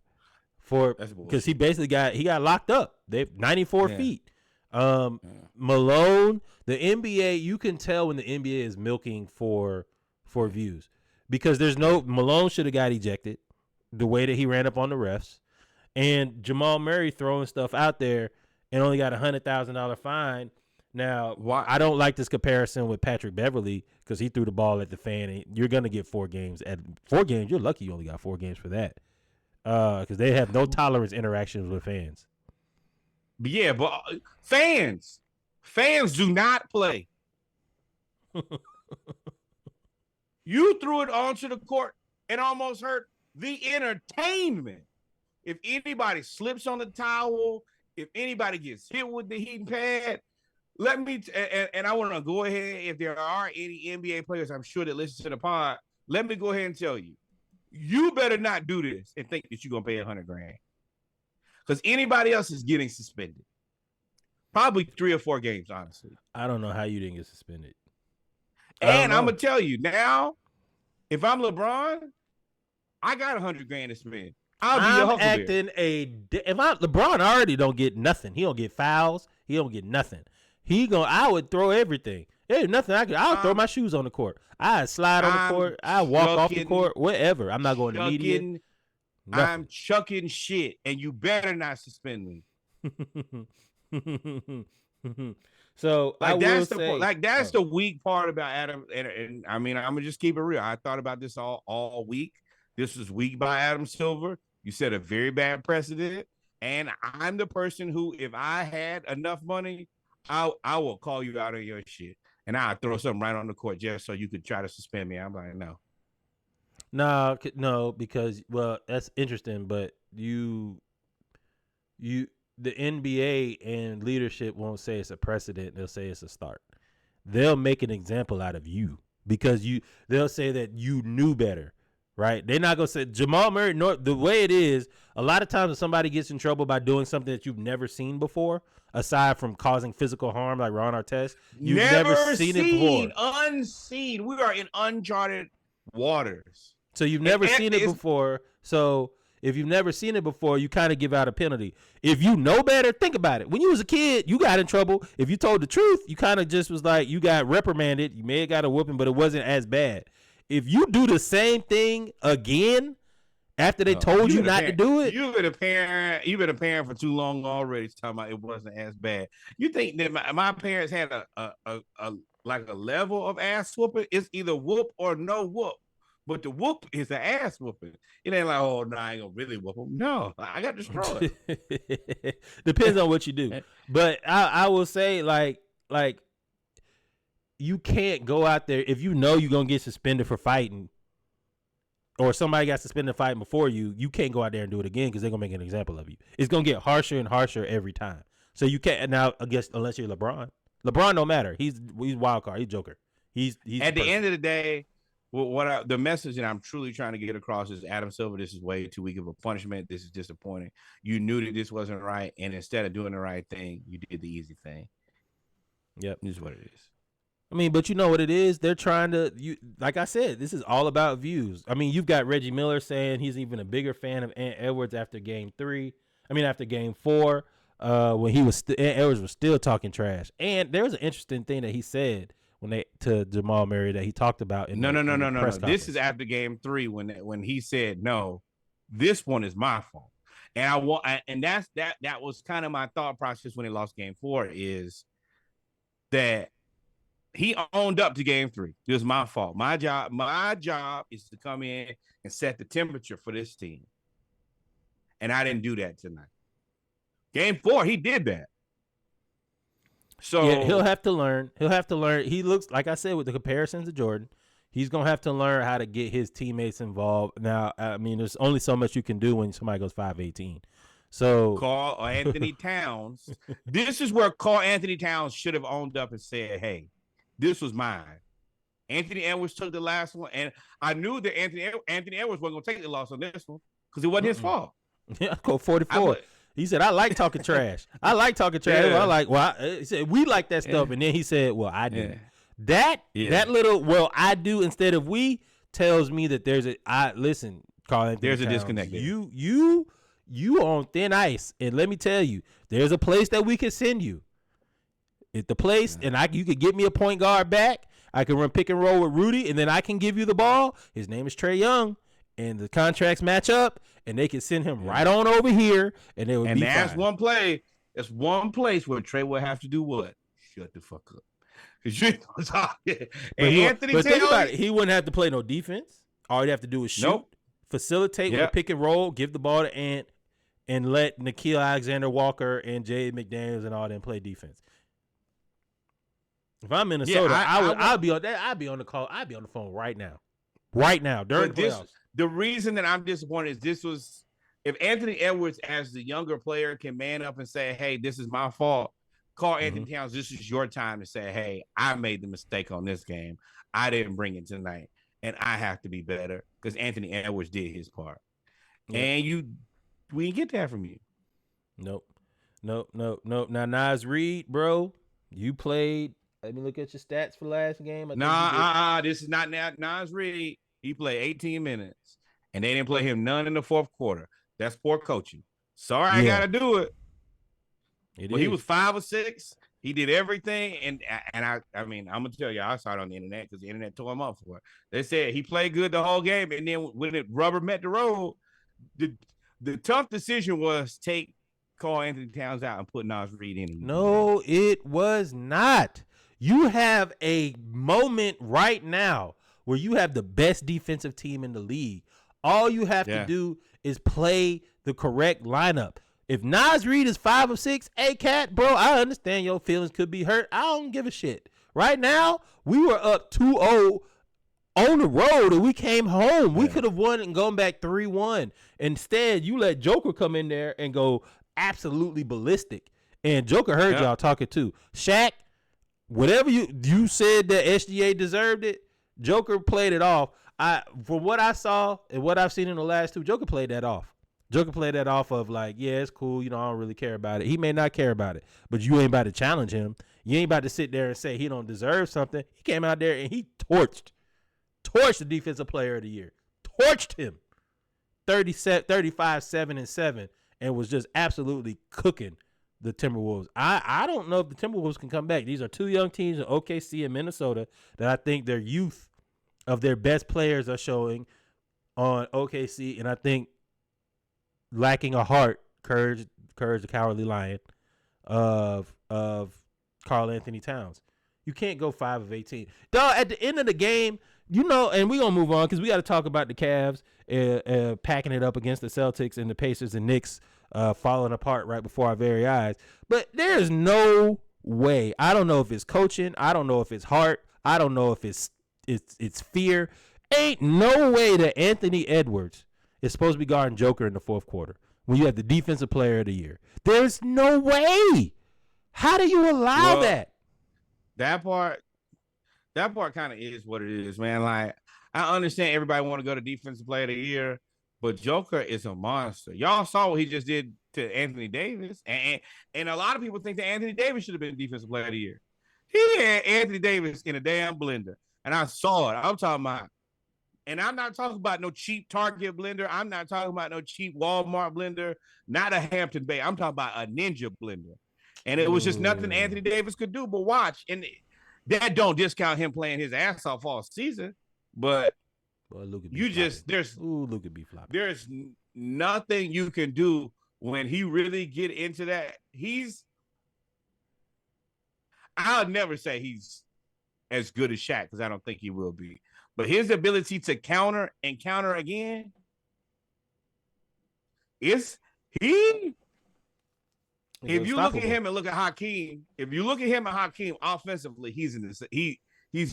because he basically got locked up. They 94 feet. Malone, the NBA, you can tell when the NBA is milking for views because there's no Malone should have got ejected the way that he ran up on the refs, and Jamal Murray throwing stuff out there and only got $100,000 fine. Now, I don't like this comparison with Patrick Beverly because he threw the ball at the fan, and you're gonna get 4 games. At 4 games, you're lucky you only got 4 games for that because they have no tolerance interactions with fans. Yeah, but fans do not play. You threw it onto the court and almost hurt the entertainment. If anybody slips on the towel, if anybody gets hit with the heating pad, and I want to go ahead, if there are any NBA players, I'm sure that listen to the pod, let me go ahead and tell you, you better not do this and think that you're going to pay $100,000. Because anybody else is getting suspended. Probably 3 or 4 games, honestly. I don't know how you didn't get suspended. And I'm going to tell you, now, if I'm LeBron, I got $100,000 to spend. I'll be a acting if I'm LeBron, I already don't get nothing. He don't get fouls. He don't get nothing. I would throw everything. There's nothing I'll throw my shoes on the court. I slide on the court. I walk off the court. Whatever. I'm not going to media. I'm chucking shit, and you better not suspend me. So that's the weak part about Adam. And I mean, I'm gonna just keep it real. I thought about this all week. This was weak by Adam Silver. You set a very bad precedent, and I'm the person who, if I had enough money, I will call you out on your shit, and I'll throw something right on the court just so you could try to suspend me. I'm like, no. No, because that's interesting, but the NBA and leadership won't say it's a precedent. They'll say it's a start. They'll make an example out of you because they'll say that you knew better, right? They're not going to say Jamal Murray, the way it is, a lot of times when somebody gets in trouble by doing something that you've never seen before, aside from causing physical harm like Ron Artest, you've never seen it before. Unseen. We are in uncharted waters. So you've never seen it before. So if you've never seen it before, you kind of give out a penalty. If you know better, think about it. When you was a kid, you got in trouble. If you told the truth, you kind of just was like, you got reprimanded. You may have got a whooping, but it wasn't as bad. If you do the same thing again after they told you not to do it. You've been a parent for too long already talking about it wasn't as bad. You think that my parents had a level of ass whooping? It's either whoop or no whoop. But the whoop is an ass whooping. It ain't like, oh, no, I ain't gonna really whoop them. No, I got destroyed. Depends on what you do. But I will say, like you can't go out there if you know you're gonna get suspended for fighting, or somebody got suspended fighting before you. You can't go out there and do it again because they're gonna make an example of you. It's gonna get harsher and harsher every time. So you can't now. I guess unless you're LeBron. LeBron don't matter. He's wild card. He's Joker. He's at the end of the day. Well, the message that I'm truly trying to get across is, Adam Silver, this is way too weak of a punishment. This is disappointing. You knew that this wasn't right, and instead of doing the right thing, you did the easy thing. Yep. This is what it is. I mean, but you know what it is? They're trying to, like I said, this is all about views. I mean, you've got Reggie Miller saying he's even a bigger fan of Ant Edwards after game 4, when he was Ant Edwards was still talking trash. And there was an interesting thing that he said to Jamal Murray that he talked about in No. press conference. This is after game 3 when he said, no, this one is my fault. And that was kind of my thought process when they lost game 4 is that he owned up to game 3. It was my fault. My job is to come in and set the temperature for this team. And I didn't do that tonight. Game 4, he did that. So yeah, he'll have to learn. He looks, like I said, with the comparisons to Jordan, he's going to have to learn how to get his teammates involved. Now, I mean, there's only so much you can do when somebody goes 5'18". So Karl Anthony Towns. This is where Karl Anthony Towns should have owned up and said, hey, this was mine. Anthony Edwards took the last one, and I knew that Anthony Edwards wasn't going to take the loss on this one because it wasn't his fault. Yeah, I go 44. He said, I like talking trash. Yeah. He said, we like that stuff. And then he said, well, I do. Yeah. That little, well, I do instead of we tells me that listen, Karl Anthony there's a Towns, disconnect there. You on thin ice. And let me tell you, there's a place that we can send you. At the place, and you could get me a point guard back. I can run pick and roll with Rudy, and then I can give you the ball. His name is Trae Young, and the contracts match up, and they can send him right on over here, and they would be fine. And that's one play. That's one place where Trae will have to do what? Shut the fuck up. Anthony, think about it. He wouldn't have to play no defense. All he'd have to do is shoot, facilitate with a pick and roll, give the ball to Ant, and let Nickeil Alexander-Walker and Jay McDaniels and all them play defense. If I'm Minnesota, I'd be on that. I'd be on the call. I'd be on the phone right now during the playoffs. The reason that I'm disappointed is if Anthony Edwards, as the younger player, can man up and say, "Hey, this is my fault." Call Anthony Towns. This is your time to say, "Hey, I made the mistake on this game. I didn't bring it tonight, and I have to be better because Anthony Edwards did his part." Yeah. And we didn't get that from you. Nope. Now Naz Reid, bro, you played. Let me look at your stats for last game. This is not Naz Reid. He played 18 minutes, and they didn't play him none in the fourth quarter. That's poor coaching. Sorry, I got to do it. But he was 5 or 6. He did everything, and I mean, I'm gonna tell you, I saw it on the internet because the internet tore him up for it. They said he played good the whole game, and then when it rubber met the road, the tough decision was take Karl Anthony Towns out and put Naz Reid in. No, it was not. You have a moment right now where you have the best defensive team in the league. All you have to do is play the correct lineup. If Naz Reid is 5 or 6, hey, Cat, bro, I understand your feelings could be hurt. I don't give a shit. Right now, we were up 2-0 on the road, and we came home. We could have won and gone back 3-1. Instead, you let Joker come in there and go absolutely ballistic. And Joker heard y'all talking too. Shaq, whatever you said that SGA deserved it, Joker played it off. From what I saw and what I've seen in the last 2, Joker played that off. Joker played that off of like, yeah, it's cool. I don't really care about it. He may not care about it, but you ain't about to challenge him. You ain't about to sit there and say he don't deserve something. He came out there and he torched the defensive player of the year. Torched him. 35, 7, and 7, and was just absolutely cooking the Timberwolves. I don't know if the Timberwolves can come back. These are 2 young teams in OKC and Minnesota that I think their youth of their best players are showing on OKC, and I think lacking a heart, courage, the cowardly lion of Karl Anthony Towns. You can't go 5 of 18. Dog, at the end of the game, and we're going to move on because we got to talk about the Cavs packing it up against the Celtics and the Pacers and Knicks falling apart right before our very eyes. But there's no way. I don't know if it's coaching. I don't know if it's heart. I don't know if it's fear. Ain't no way that Anthony Edwards is supposed to be guarding Joker in the fourth quarter when you have the defensive player of the year. There's no way. How do you allow that? That part kind of is what it is, man. Like, I understand everybody want to go to defensive player of the year, but Joker is a monster. Y'all saw what he just did to Anthony Davis, and a lot of people think that Anthony Davis should have been defensive player of the year. He had Anthony Davis in a damn blender, and I saw it. I'm talking about, and I'm not talking about no cheap Target blender. I'm not talking about no cheap Walmart blender, not a Hampton Bay. I'm talking about a Ninja blender, and it was just nothing Anthony Davis could do but watch. And that don't discount him playing his ass off all season, but you just there's nothing you can do when he really get into that. I'll never say he's as good as Shaq because I don't think he will be. But his ability to counter and counter again is he. If you look at him and look at Hakeem, offensively, he's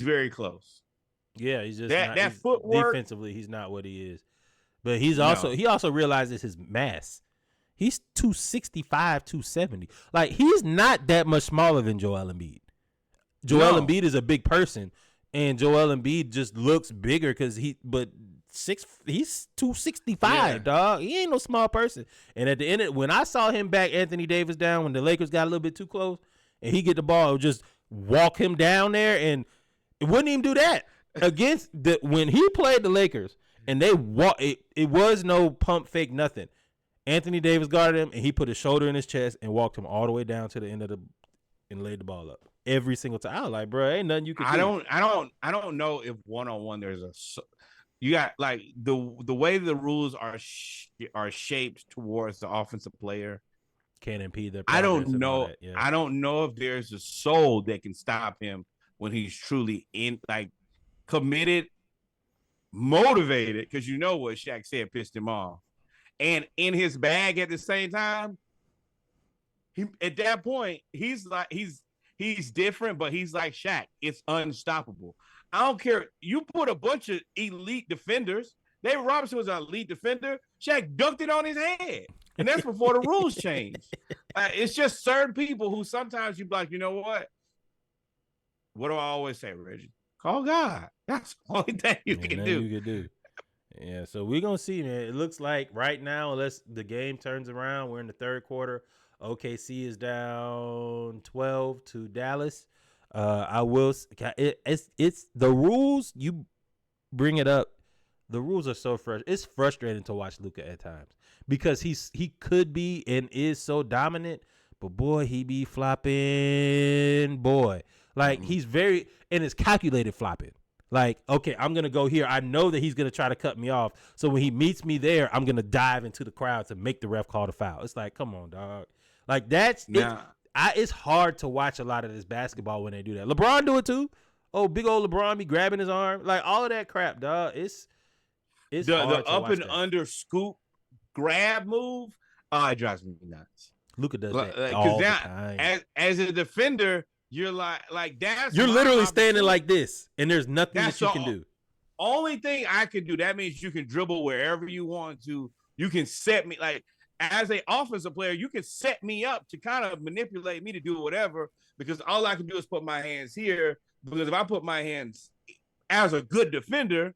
very close. Yeah, he's just that footwork defensively. He's not what he is, but he also realizes his mass. He's 265, 270. Like, he's not that much smaller than Joel Embiid. Joel Embiid is a big person, and Joel Embiid just looks bigger because he's 265, dog. He ain't no small person. And at the end when I saw him back Anthony Davis down when the Lakers got a little bit too close, and he get the ball, just walk him down there, and it wouldn't even do that against when he played the Lakers, and they it was no pump fake nothing. Anthony Davis guarded him, and he put his shoulder in his chest and walked him all the way down to the end of and laid the ball up every single time. I was like, bro, ain't nothing you can do. I don't know if one-on-one there's you got like the way the rules are shaped towards the offensive player can't impede their progress. I don't know. Yeah. I don't know if there's a soul that can stop him when he's truly committed, motivated, because you know what Shaq said pissed him off. And in his bag at the same time, at that point, he's different, but he's like Shaq. It's unstoppable. I don't care. You put a bunch of elite defenders. David Robinson was an elite defender. Shaq dunked it on his head. And that's before the rules changed. It's just certain people who sometimes you be like, you know what? What do I always say, Reggie? Call God. That's the only thing you can do. Yeah, so we're going to see, man. It looks like right now, unless the game turns around, we're in the third quarter. OKC is down 12 to Dallas. It's the rules. You bring it up. The rules are so frustrating. It's frustrating to watch Luka at times because he could be and is so dominant, but boy, he be flopping. Boy, like he's very and it's calculated flopping. Like, okay, I'm going to go here. I know that he's going to try to cut me off. So when he meets me there, I'm going to dive into the crowd to make the ref call the foul. It's like, come on, dog. Like, it's hard to watch a lot of this basketball when they do that. LeBron do it too. Oh, big old LeBron be grabbing his arm. Like, all of that crap, dog. It's hard the to up watch and under scoop grab move. It drives me nuts. Luka does that all the time. As a defender, you're like that's you're literally standing like this, and there's nothing that you can do. Only thing I can do, that means you can dribble wherever you want to. You can set me like as an offensive player, you can set me up to kind of manipulate me to do whatever, because all I can do is put my hands here. Because if I put my hands as a good defender,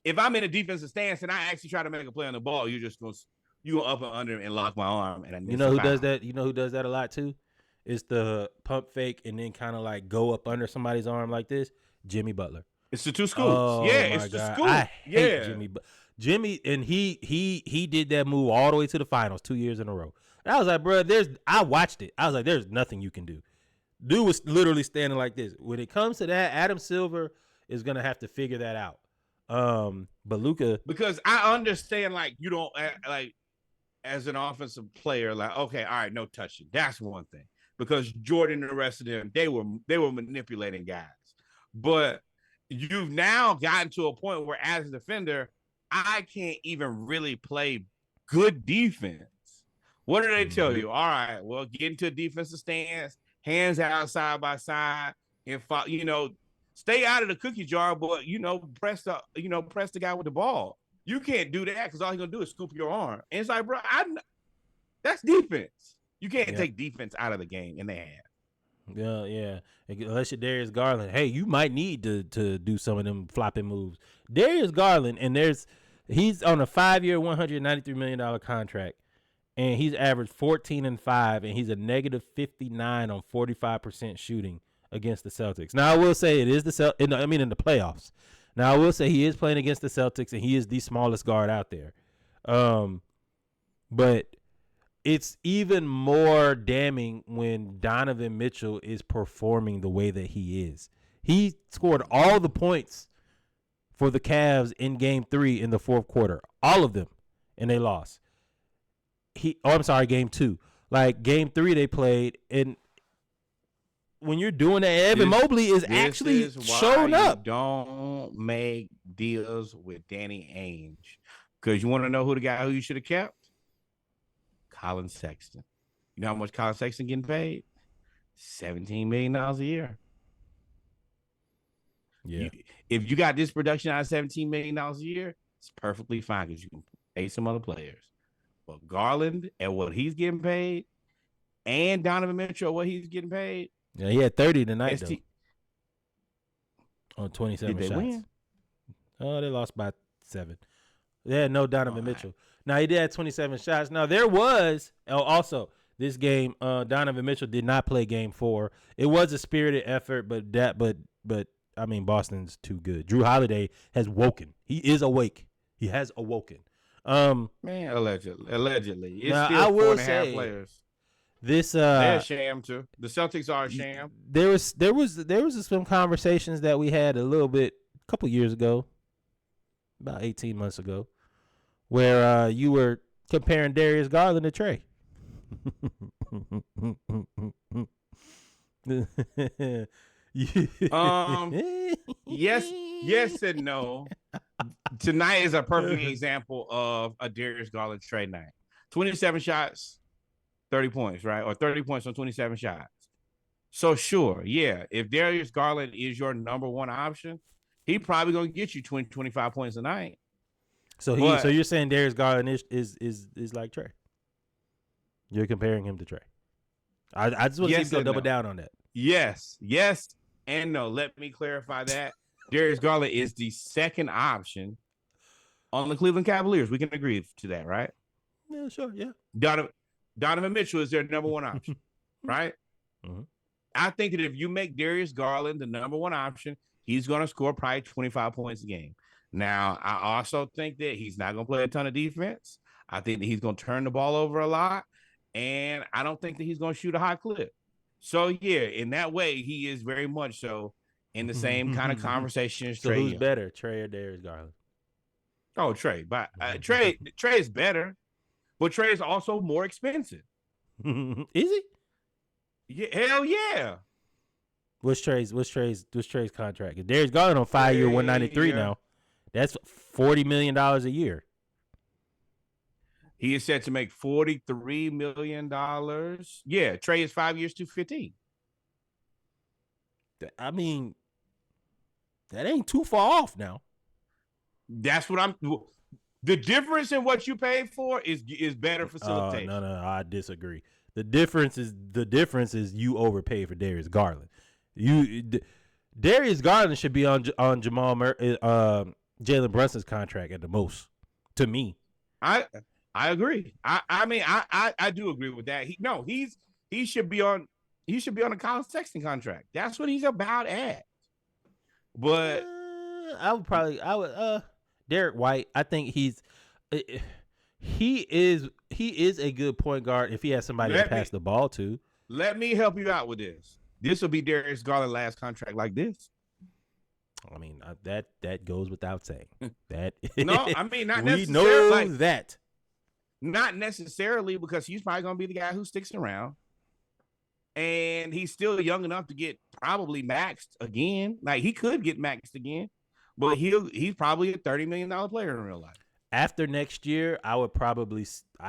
if I'm in a defensive stance and I actually try to make a play on the ball, you're just going to up and under and lock my arm. And you know who does that? You know who does that a lot too? It's the pump fake and then kind of like go up under somebody's arm like this. Jimmy Butler. It's the two scoops. Oh, yeah, it's the scoop. I hate Jimmy, and he did that move all the way to the finals 2 years in a row. And I was like, bro, I watched it. I was like, there's nothing you can do. Dude was literally standing like this. When it comes to that, Adam Silver is gonna have to figure that out. But Luka, because I understand, like, you don't like as an offensive player, like, okay, all right, no touching. That's one thing. Because Jordan and the rest of them, they were manipulating guys. But you've now gotten to a point where as a defender, I can't even really play good defense. What do they tell you? All right, well, get into a defensive stance, hands out side by side, and stay out of the cookie jar, but press the guy with the ball. You can't do that because all he's gonna do is scoop your arm. And it's like, bro, that's defense. You can't take defense out of the game in the half. Yeah. Unless you're Darius Garland. Hey, you might need to do some of them flopping moves. Darius Garland, and he's on a 5-year, $193 million contract. and he's averaged 14 and 5, and he's a negative 59 on 45% shooting against the Celtics. Now I will say it is in the playoffs. Now I will say he is playing against the Celtics, and he is the smallest guard out there. But it's even more damning when Donovan Mitchell is performing the way that he is. He scored all the points for the Cavs in Game 3 in the fourth quarter, all of them, and they lost. Game 2. Like Game 3 they played, and when you're doing that, Evan Mobley is actually showing up. Don't make deals with Danny Ainge, because you want to know who the guy who you should have kept? Colin Sexton. You know how much Colin Sexton getting paid? $17 million a year. Yeah. If you got this production out of $17 million a year, it's perfectly fine because you can pay some other players. But Garland at what he's getting paid, and Donovan Mitchell at what he's getting paid. Yeah, he had 30 tonight though. On 27 Did they shots. Win? Oh, they lost by 7. They had no Donovan Mitchell. Now he did have 27 shots. Now there was also this game. Donovan Mitchell did not play Game 4. It was a spirited effort, but I mean Boston's too good. Drew Holiday has woken. He is awake. He has awoken. Man, allegedly. It's now, still I will 4.5 say, players. This they're a sham too. The Celtics are a sham. There was some conversations that we had a couple years ago, about 18 months ago, where you were comparing Darius Garland to Trae. Yes and no. Tonight is a perfect example of a Darius Garland Trae night. 27 shots, 30 points, right? Or 30 points on 27 shots. So sure, yeah, if Darius Garland is your number one option, he probably gonna get you 20, 25 points a night. So you're saying Darius Garland is like Trae? You're comparing him to Trae? I just want to see you double down on that. Yes, and no. Let me clarify that. Darius Garland is the second option on the Cleveland Cavaliers. We can agree to that, right? Yeah, sure, yeah. Donovan Mitchell is their number one option, right? Mm-hmm. I think that if you make Darius Garland the number one option, he's going to score probably 25 points a game. Now, I also think that he's not going to play a ton of defense. I think that he's going to turn the ball over a lot, and I don't think that he's going to shoot a high clip. So, yeah, in that way, he is very much so in the same kind of conversation as Trae. So who's better, Trae or Darius Garland? Oh, Trae. But Trae is better, but Trae is also more expensive. Is he? Yeah, hell yeah. What's Trae's contract? Darius Garland on 5-year, 193 now. That's $40 million a year. He is set to make $43 million. Yeah, Trae is 5 years, $215. I mean, that ain't too far off now. That's what the difference in what you paid for is better facilitation. No, I disagree. The difference is you overpaid for Darius Garland. Darius Garland should be on Jalen Brunson's contract at the most. To me, I agree. I do agree with that. He should be on a Colin Sexton contract. That's what he's about at. But Derek White. I think he is a good point guard if he has somebody to pass the ball to. Let me help you out with this. This will be Darius Garland's last contract like this. I mean, that goes without saying. That no, I mean not we necessarily. know that. Not necessarily, because he's probably going to be the guy who sticks around. And he's still young enough to get probably maxed again. Like, he could get maxed again, but he's probably a $30 million player in real life. After next year, I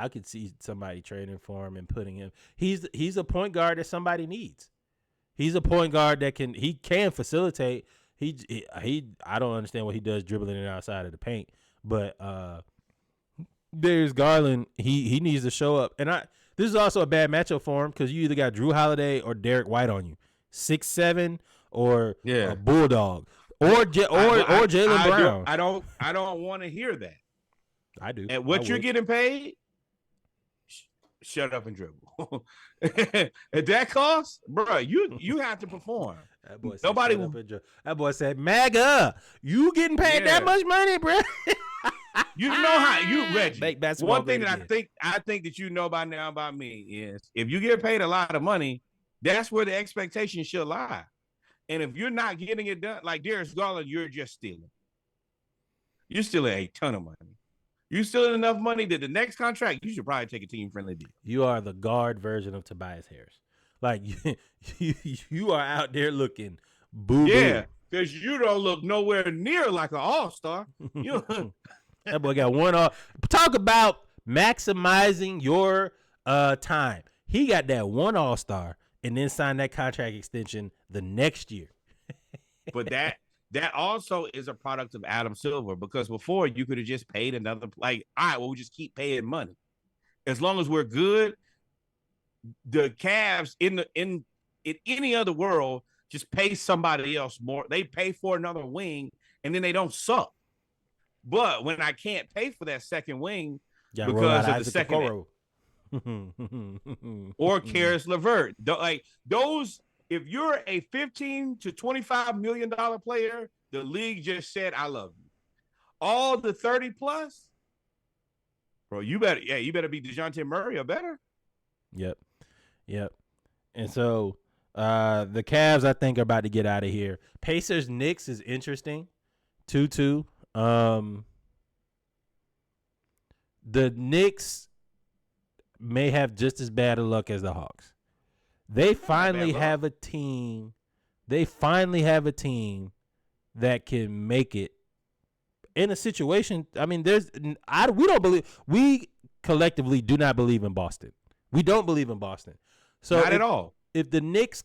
could see somebody trading for him and putting him. He's a point guard that somebody needs. He's a point guard that can facilitate. I don't understand what he does dribbling it outside of the paint, but Darius Garland, he needs to show up. And this is also a bad matchup for him because you either got Drew Holiday or Derek White on you, 6'7" or a Bulldog or Jaylen Brown. I don't want to hear that. I do. At what you're getting paid, shut up and dribble. At that cost, bro, you have to perform. That boy said, Nobody. That boy said, MAGA, you getting paid that much money, bro? You know how you, Reggie. Make basketball One thing that again. I think that you know by now about me is if you get paid a lot of money, that's where the expectation should lie. And if you're not getting it done, like Darius Garland, you're just stealing. You're stealing a ton of money. You're stealing enough money that the next contract, you should probably take a team-friendly deal. You are the guard version of Tobias Harris. Like, you are out there looking boo-boo. Yeah, because you don't look nowhere near like an all-star. That boy got one off. Talk about maximizing your time. He got that one all-star and then signed that contract extension the next year. But that also is a product of Adam Silver, because before you could have just paid another, like, all right, well, we just keep paying money. As long as we're good, the Cavs in any other world just pay somebody else more. They pay for another wing and then they don't suck. But when I can't pay for that second wing because of the second or Karis LeVert, like those, if you're a $15 to $25 million player, the league just said, I love you. All the 30 plus, bro, you better be DeJounte Murray or better. Yep. And so the Cavs, I think, are about to get out of here. Pacers Knicks is interesting. 2-2. The Knicks may have just as bad of luck as the Hawks. They finally have a team. They finally have a team that can make it in a situation. I mean, we collectively do not believe in Boston. We don't believe in Boston. So not at all. If the Knicks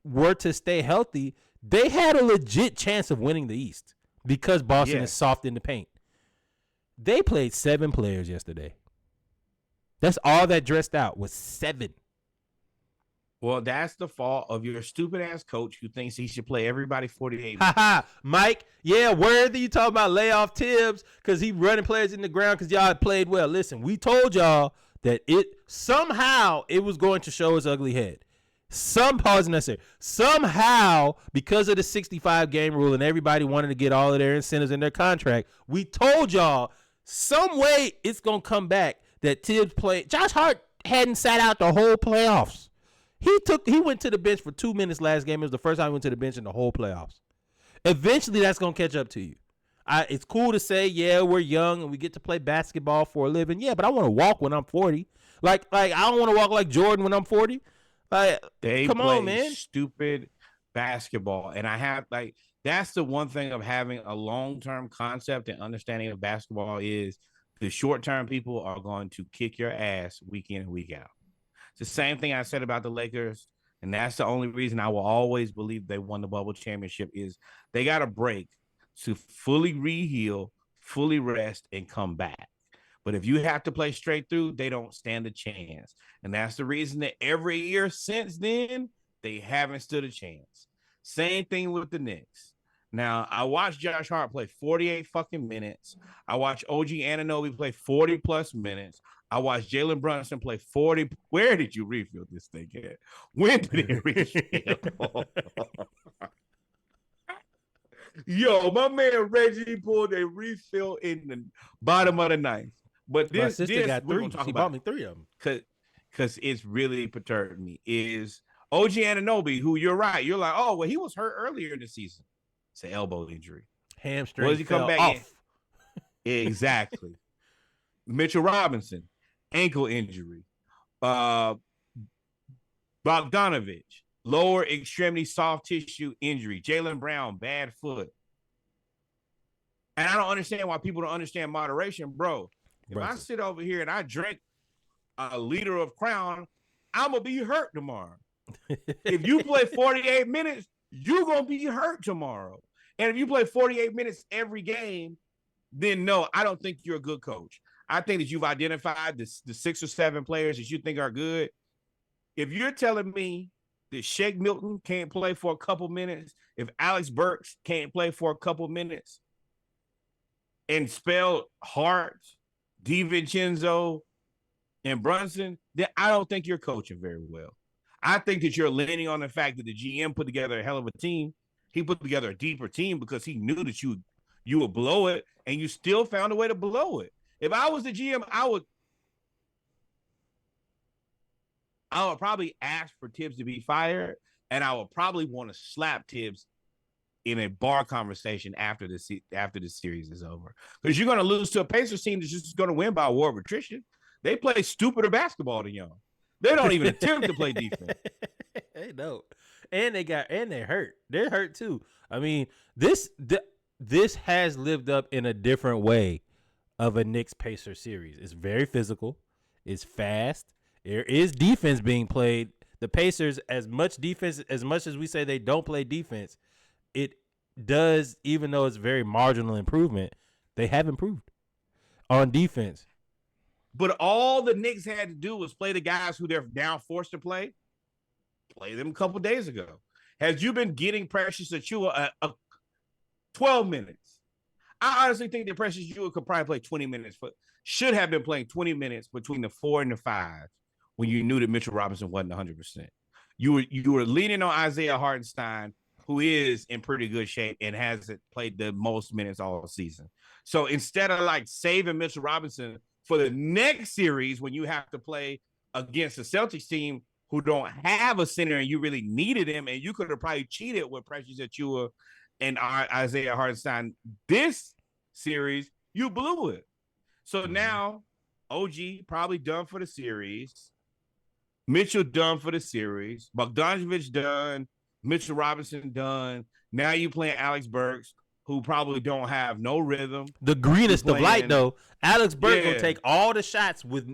were to stay healthy, they had a legit chance of winning the East because Boston is soft in the paint. They played 7 players yesterday. That's all that dressed out was 7. Well, that's the fault of your stupid ass coach who thinks he should play everybody 48 minutes. Mike, yeah, whether you talking about layoff Tibbs because he running players in the ground because y'all played well. Listen, we told y'all that it was going to show its ugly head. Somehow, because of the 65 game rule and everybody wanted to get all of their incentives in their contract, we told y'all some way it's going to come back that Tibbs played. Josh Hart hadn't sat out the whole playoffs. He went to the bench for 2 minutes last game. It was the first time he went to the bench in the whole playoffs. Eventually, that's going to catch up to you. It's cool to say, yeah, we're young and we get to play basketball for a living. Yeah, but I want to walk when I'm 40. Like I don't want to walk like Jordan when I'm 40. Come on, man. Stupid basketball. And that's the one thing of having a long-term concept and understanding of basketball is the short-term people are going to kick your ass week in and week out. It's the same thing I said about the Lakers, and that's the only reason I will always believe they won the bubble championship is they got a break to fully reheal, fully rest, and come back. But if you have to play straight through, they don't stand a chance. And that's the reason that every year since then, they haven't stood a chance. Same thing with the Knicks. Now, I watched Josh Hart play 48 fucking minutes. I watched OG Anunoby play 40-plus minutes. I watched Jalen Brunson play 40. Where did you refill this thing at? When did it refill? Yo, my man Reggie pulled a refill in the bottom of the ninth. But my sister got 3. She bought me 3 of them. Because it's really perturbed me. Is OG Anunoby, who you're right. You're like, oh, well, he was hurt earlier in the season. It's an elbow injury. Hamstring. What does he come back off? In? Exactly. Mitchell Robinson, ankle injury. Bogdanovich, lower extremity soft tissue injury. Jaylen Brown, bad foot. And I don't understand why people don't understand moderation, bro. If I sit over here and I drink a liter of Crown, I'm going to be hurt tomorrow. If you play 48 minutes, you're going to be hurt tomorrow. And if you play 48 minutes every game, then no, I don't think you're a good coach. I think that you've identified the 6 or 7 players that you think are good. If you're telling me that Shake Milton can't play for a couple minutes, if Alex Burks can't play for a couple minutes, and spelled Hart, DiVincenzo, and Brunson, then I don't think you're coaching very well. I think that you're leaning on the fact that the GM put together a hell of a team. He put together a deeper team because he knew that you would blow it, and you still found a way to blow it. If I was the GM, I would probably ask for Tibbs to be fired, and I would probably want to slap Tibbs in a bar conversation after the series is over, because you're going to lose to a Pacers team that's just going to win by a war of attrition. They play stupider basketball than y'all. They don't even attempt to play defense. They don't, and they're hurt. They're hurt too. I mean, this has lived up in a different way of a Knicks Pacers series. It's very physical. It's fast. There is defense being played. The Pacers, as much as we say they don't play defense, it does, even though it's very marginal improvement, they have improved on defense. But all the Knicks had to do was play the guys who they're now forced to play them a couple days ago. Has you been getting Precious Achiuwa 12 minutes? I honestly think that Precious Achiuwa could probably play 20 minutes, but should have been playing 20 minutes between the 4 and the 5 when you knew that Mitchell Robinson wasn't 100%. You were leaning on Isaiah Hartenstein, who is in pretty good shape and hasn't played the most minutes all season. So instead of like saving Mitchell Robinson for the next series when you have to play against a Celtics team who don't have a center and you really needed him, and you could have probably cheated with Precious Achiuwa and Isaiah Hartenstein this series, you blew it. So now OG probably done for the series. Mitchell done for the series. Bogdanovich done. Mitchell Robinson done. Now you playing Alex Burks, who probably don't have no rhythm. The greenest of light, though. Alex Burks will take all the shots with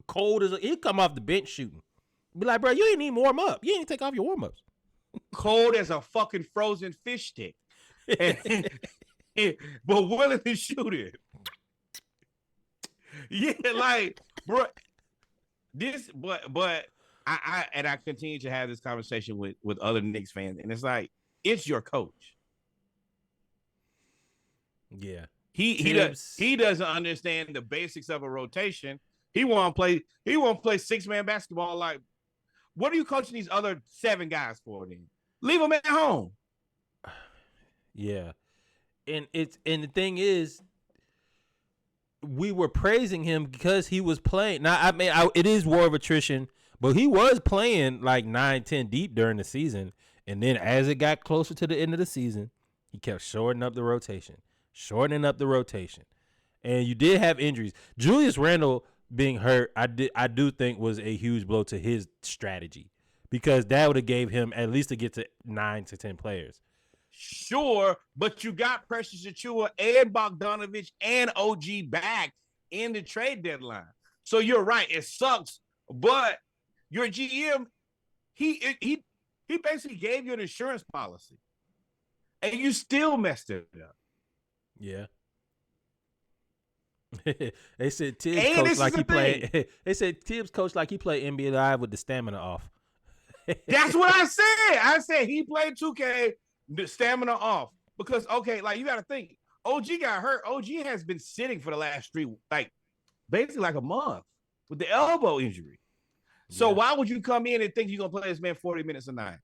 cold as he'll come off the bench shooting. Be like, bro, you ain't even warm up. You ain't take off your warm ups. Cold as a fucking frozen fish stick. But willing to shoot it. Yeah, like, bro. But I continue to have this conversation with other Knicks fans, and it's like, it's your coach. Yeah. He doesn't understand the basics of a rotation. He won't play 6-man basketball. Like, what are you coaching these other 7 guys for then? Leave them at home. Yeah. And the thing is, we were praising him because he was playing. Now, I mean, it is war of attrition, but he was playing like 9-10 deep during the season. And then as it got closer to the end of the season, he kept shortening up the rotation. And you did have injuries. Julius Randle being hurt, I do think was a huge blow to his strategy, because that would have gave him at least to get to 9 to 10 players. Sure, but you got Precious Achiuwa and Bogdanovich and OG back in the trade deadline. So you're right, it sucks, but your GM, he basically gave you an insurance policy, and you still messed it up. Yeah. They said Tibbs coached like he played. They said Tibbs coached like he played NBA Live with the stamina off. That's what I said. I said he played 2K, the stamina off. Because, okay, like, you got to think, OG got hurt. OG has been sitting for the last 3, like, basically like a month with the elbow injury. So why would you come in and think you're going to play this man 40 minutes a night?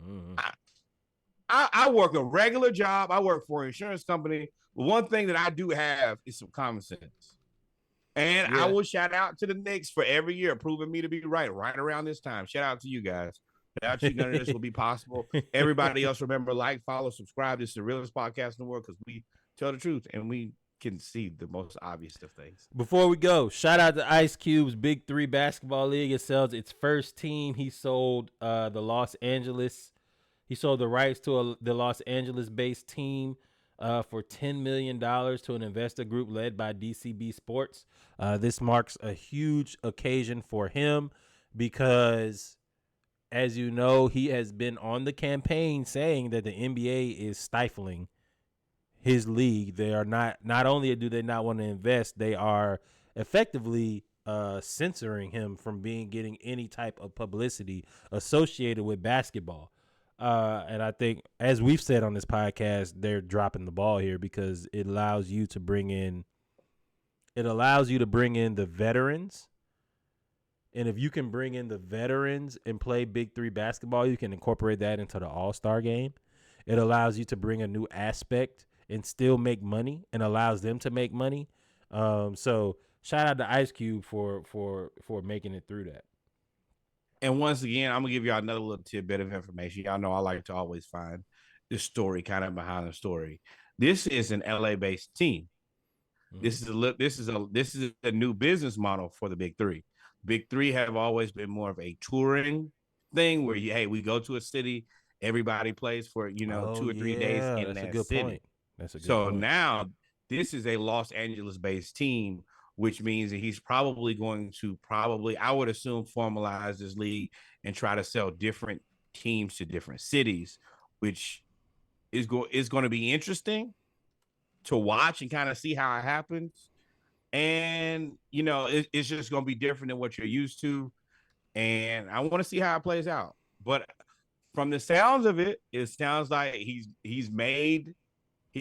Mm-hmm. I work a regular job. I work for an insurance company. One thing that I do have is some common sense. And I will shout out to the Knicks for every year proving me to be right around this time. Shout out to you guys. Without you, none of this will be possible. Everybody else, remember, like, follow, subscribe. This is the realest podcast in the world, because we tell the truth and we can see the most obvious of things. Before we go, shout out to Ice Cube's Big 3 Basketball League. It sells its first team. He sold He sold the rights to the Los Angeles-based team for $10 million to an investor group led by DCB Sports. This marks a huge occasion for him because, as you know, he has been on the campaign saying that the NBA is stifling his league. They are not only do they not want to invest, they are effectively censoring him from getting any type of publicity associated with basketball. And I think, as we've said on this podcast, they're dropping the ball here because it allows you to bring in it allows you to bring in the veterans. And if you can bring in the veterans and play Big 3 basketball, you can incorporate that into the All-Star game. It allows you to bring a new aspect and still make money and allows them to make money. So shout out to Ice Cube for making it through that. And once again, I'm going to give y'all another little tidbit of information. Y'all know I like to always find the story kind of behind the story. This is an LA-based team. Mm-hmm. This is a new business model for the Big 3. Big 3 have always been more of a touring thing where we go to a city, everybody plays for 2 or 3 days in that city. Point. That's a good so point. Now this is a Los Angeles-based team, which means that he's probably going to I would assume, formalize this league and try to sell different teams to different cities, which is going to be interesting to watch and kind of see how it happens. And, it's just going to be different than what you're used to. And I want to see how it plays out. But from the sounds of it, it sounds like he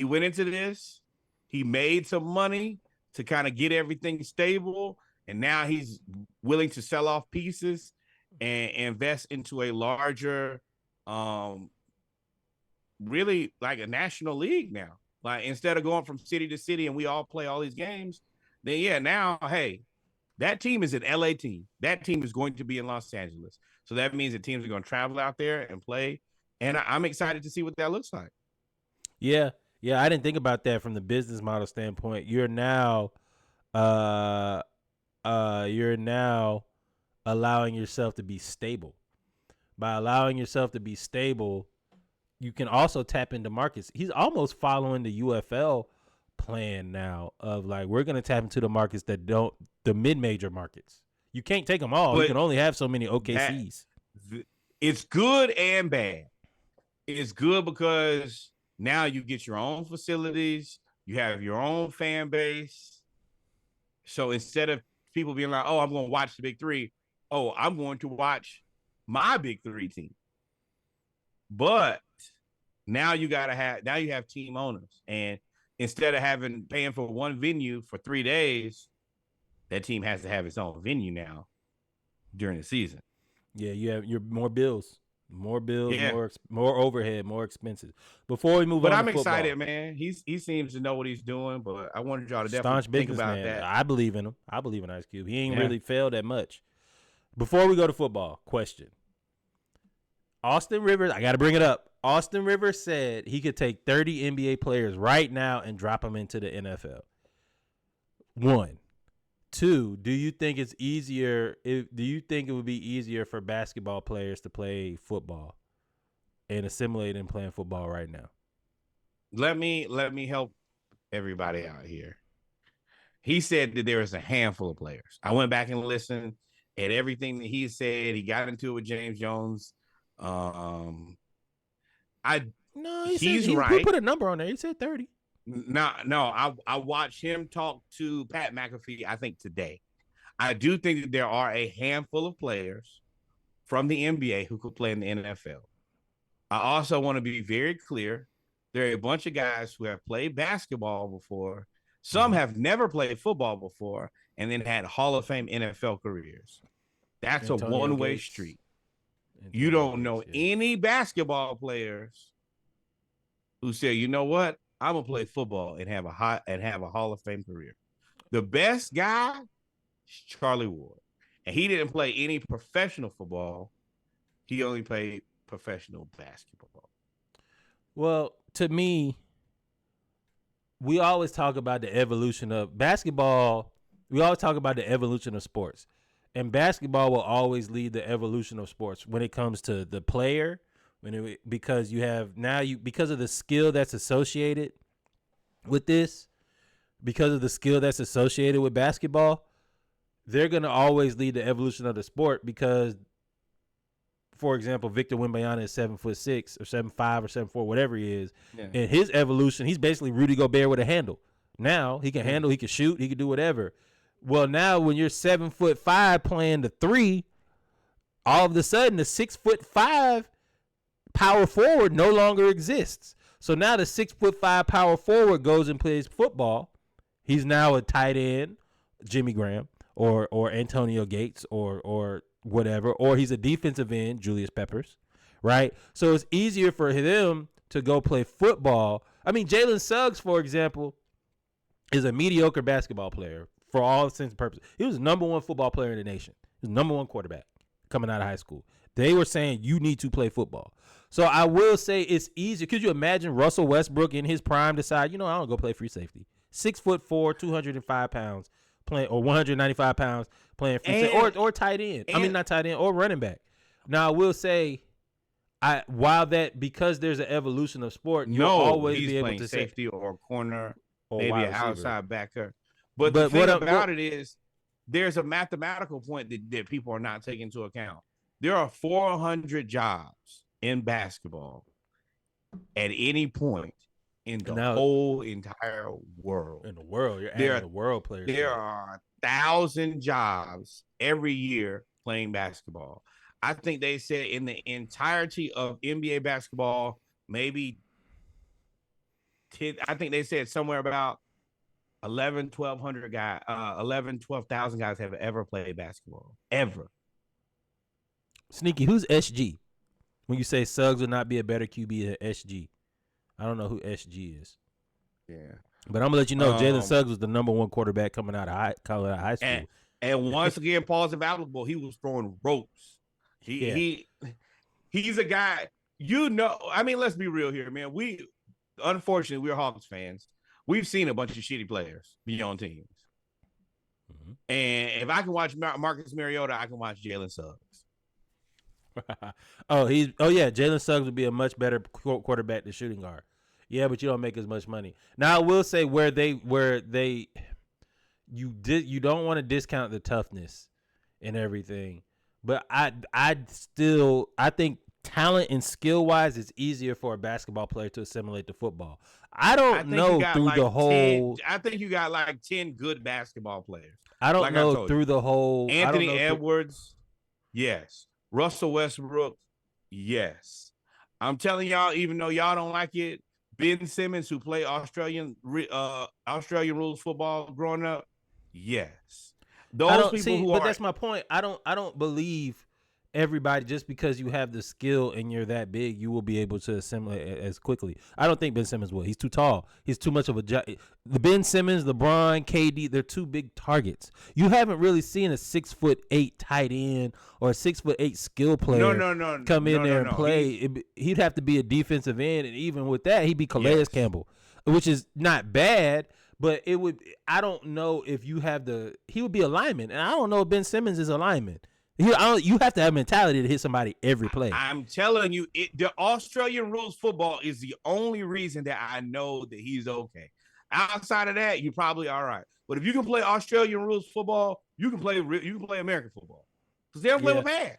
went into this, he made some money to kind of get everything stable. And now he's willing to sell off pieces and invest into a larger, really like a national league now. Like instead of going from city to city and we all play all these games, then now, hey, that team is an LA team. That team is going to be in Los Angeles. So that means that teams are going to travel out there and play. And I'm excited to see what that looks like. Yeah. Yeah. I didn't think about that from the business model standpoint. You're now allowing yourself to be stable. By allowing yourself to be stable, you can also tap into markets. He's almost following the UFL plan now of like, we're going to tap into the markets that don't, the mid-major markets. You can't take them all. But you can only have so many OKCs. It's good and bad. It's good because now you get your own facilities. You have your own fan base. So instead of people being like, oh, I'm going to watch the Big 3. Oh, I'm going to watch my Big 3 team. But now you have team owners. And instead of paying for one venue for 3 days, that team has to have its own venue now during the season. Yeah, you have more bills, yeah. more overhead, more expenses. Before we move on, but I'm excited, man. He seems to know what he's doing, but I wanted y'all to definitely think about that. I believe in him. I believe in Ice Cube. He ain't really failed that much. Before we go to football, question. Austin Rivers, I got to bring it up. Austin Rivers said he could take 30 NBA players right now and drop them into the NFL. 1. 2, do you think it's easier? Do you think it would be easier for basketball players to play football and assimilate in playing football right now? Let me help everybody out here. He said that there is a handful of players. I went back and listened at everything that he said. He got into it with James Jones. He's right. He put a number on there. He said 30. No. I watched him talk to Pat McAfee, I think today. I do think that there are a handful of players from the NBA who could play in the NFL. I also want to be very clear. There are a bunch of guys who have played basketball before. Some have never played football before and then had Hall of Fame NFL careers. That's a one-way street. You don't know any basketball players who say, you know what? I'm gonna play football and have a Hall of Fame career. The best guy is Charlie Ward, and he didn't play any professional football. He only played professional basketball. Well, to me, we always talk about the evolution of basketball. We always talk about the evolution of sports, and basketball will always lead the evolution of sports when it comes to the player. Because of the skill that's associated with this, because of the skill that's associated with basketball, they're going to always lead the evolution of the sport because, for example, Victor Wembanyama is 7'6" or 7'5" or 7'4", whatever he is. Yeah. In his evolution, he's basically Rudy Gobert with a handle. Now he can handle, he can shoot, he can do whatever. Well, now when you're 7'5" playing the 3, all of a sudden the 6'5" power forward no longer exists. So now the 6'5" power forward goes and plays football. He's now a tight end Jimmy Graham or Antonio Gates or whatever, or he's a defensive end, Julius Peppers, right? So it's easier for them to go play football. I mean, Jalen Suggs, for example, is a mediocre basketball player for all intents and purposes. He was the number one football player in the nation. He was the number one quarterback coming out of high school. They were saying you need to play football. So I will say it's easier. Could you imagine Russell Westbrook in his prime decide, I don't go play free safety. 6'4", 205 pounds, playing, or 195 pounds playing free safety, or tight end. I mean, not tight end, or running back. Now I will say, because there's an evolution of sport, you'll always be able to safety or corner, or maybe an outside backer. But the thing about it is, there's a mathematical point that people are not taking into account. There are 400 jobs in basketball at any point in the whole entire world. In the world, you're adding the world players. There are 1,000 jobs every year playing basketball. I think they said in the entirety of NBA basketball, maybe 10. I think they said somewhere about 1,200 guys, 12,000 guys have ever played basketball. Ever. Sneaky, who's SG? When you say Suggs would not be a better QB than SG, I don't know who SG is. Yeah, but I'm gonna let you know Jalen Suggs was the number one quarterback coming out of high school. And once again, Paul's available. He was throwing ropes. He's a guy. I mean, let's be real here, man. Unfortunately, we're Hawks fans. We've seen a bunch of shitty players be on teams. Mm-hmm. And if I can watch Marcus Mariota, I can watch Jalen Suggs. Jalen Suggs would be a much better quarterback than shooting guard. Yeah, but you don't make as much money. Now I will say you don't want to discount the toughness and everything, but I think talent and skill wise, it's easier for a basketball player to assimilate to football. I think you got like 10 good basketball players. I don't know through the whole Anthony Edwards, yes. Russell Westbrook, yes. I'm telling y'all, even though y'all don't like it, Ben Simmons, who played Australian rules football growing up, yes. That's my point. I don't believe everybody, just because you have the skill and you're that big, you will be able to assimilate as quickly. I don't think Ben Simmons will. He's too tall. He's too much of the Ben Simmons, LeBron, KD, they're two big targets. You haven't really seen a 6'8" tight end or a 6'8" skill player come in there and play. He'd have to be a defensive end, and even with that, he'd be Calais Campbell, which is not bad. But it would. I don't know if you have he would be a lineman, and I don't know if Ben Simmons is a lineman. You have to have mentality to hit somebody every play. I'm telling you, the Australian rules football is the only reason that I know that he's okay. Outside of that, you're probably all right. But if you can play Australian rules football, you can play American football because they don't play with pads.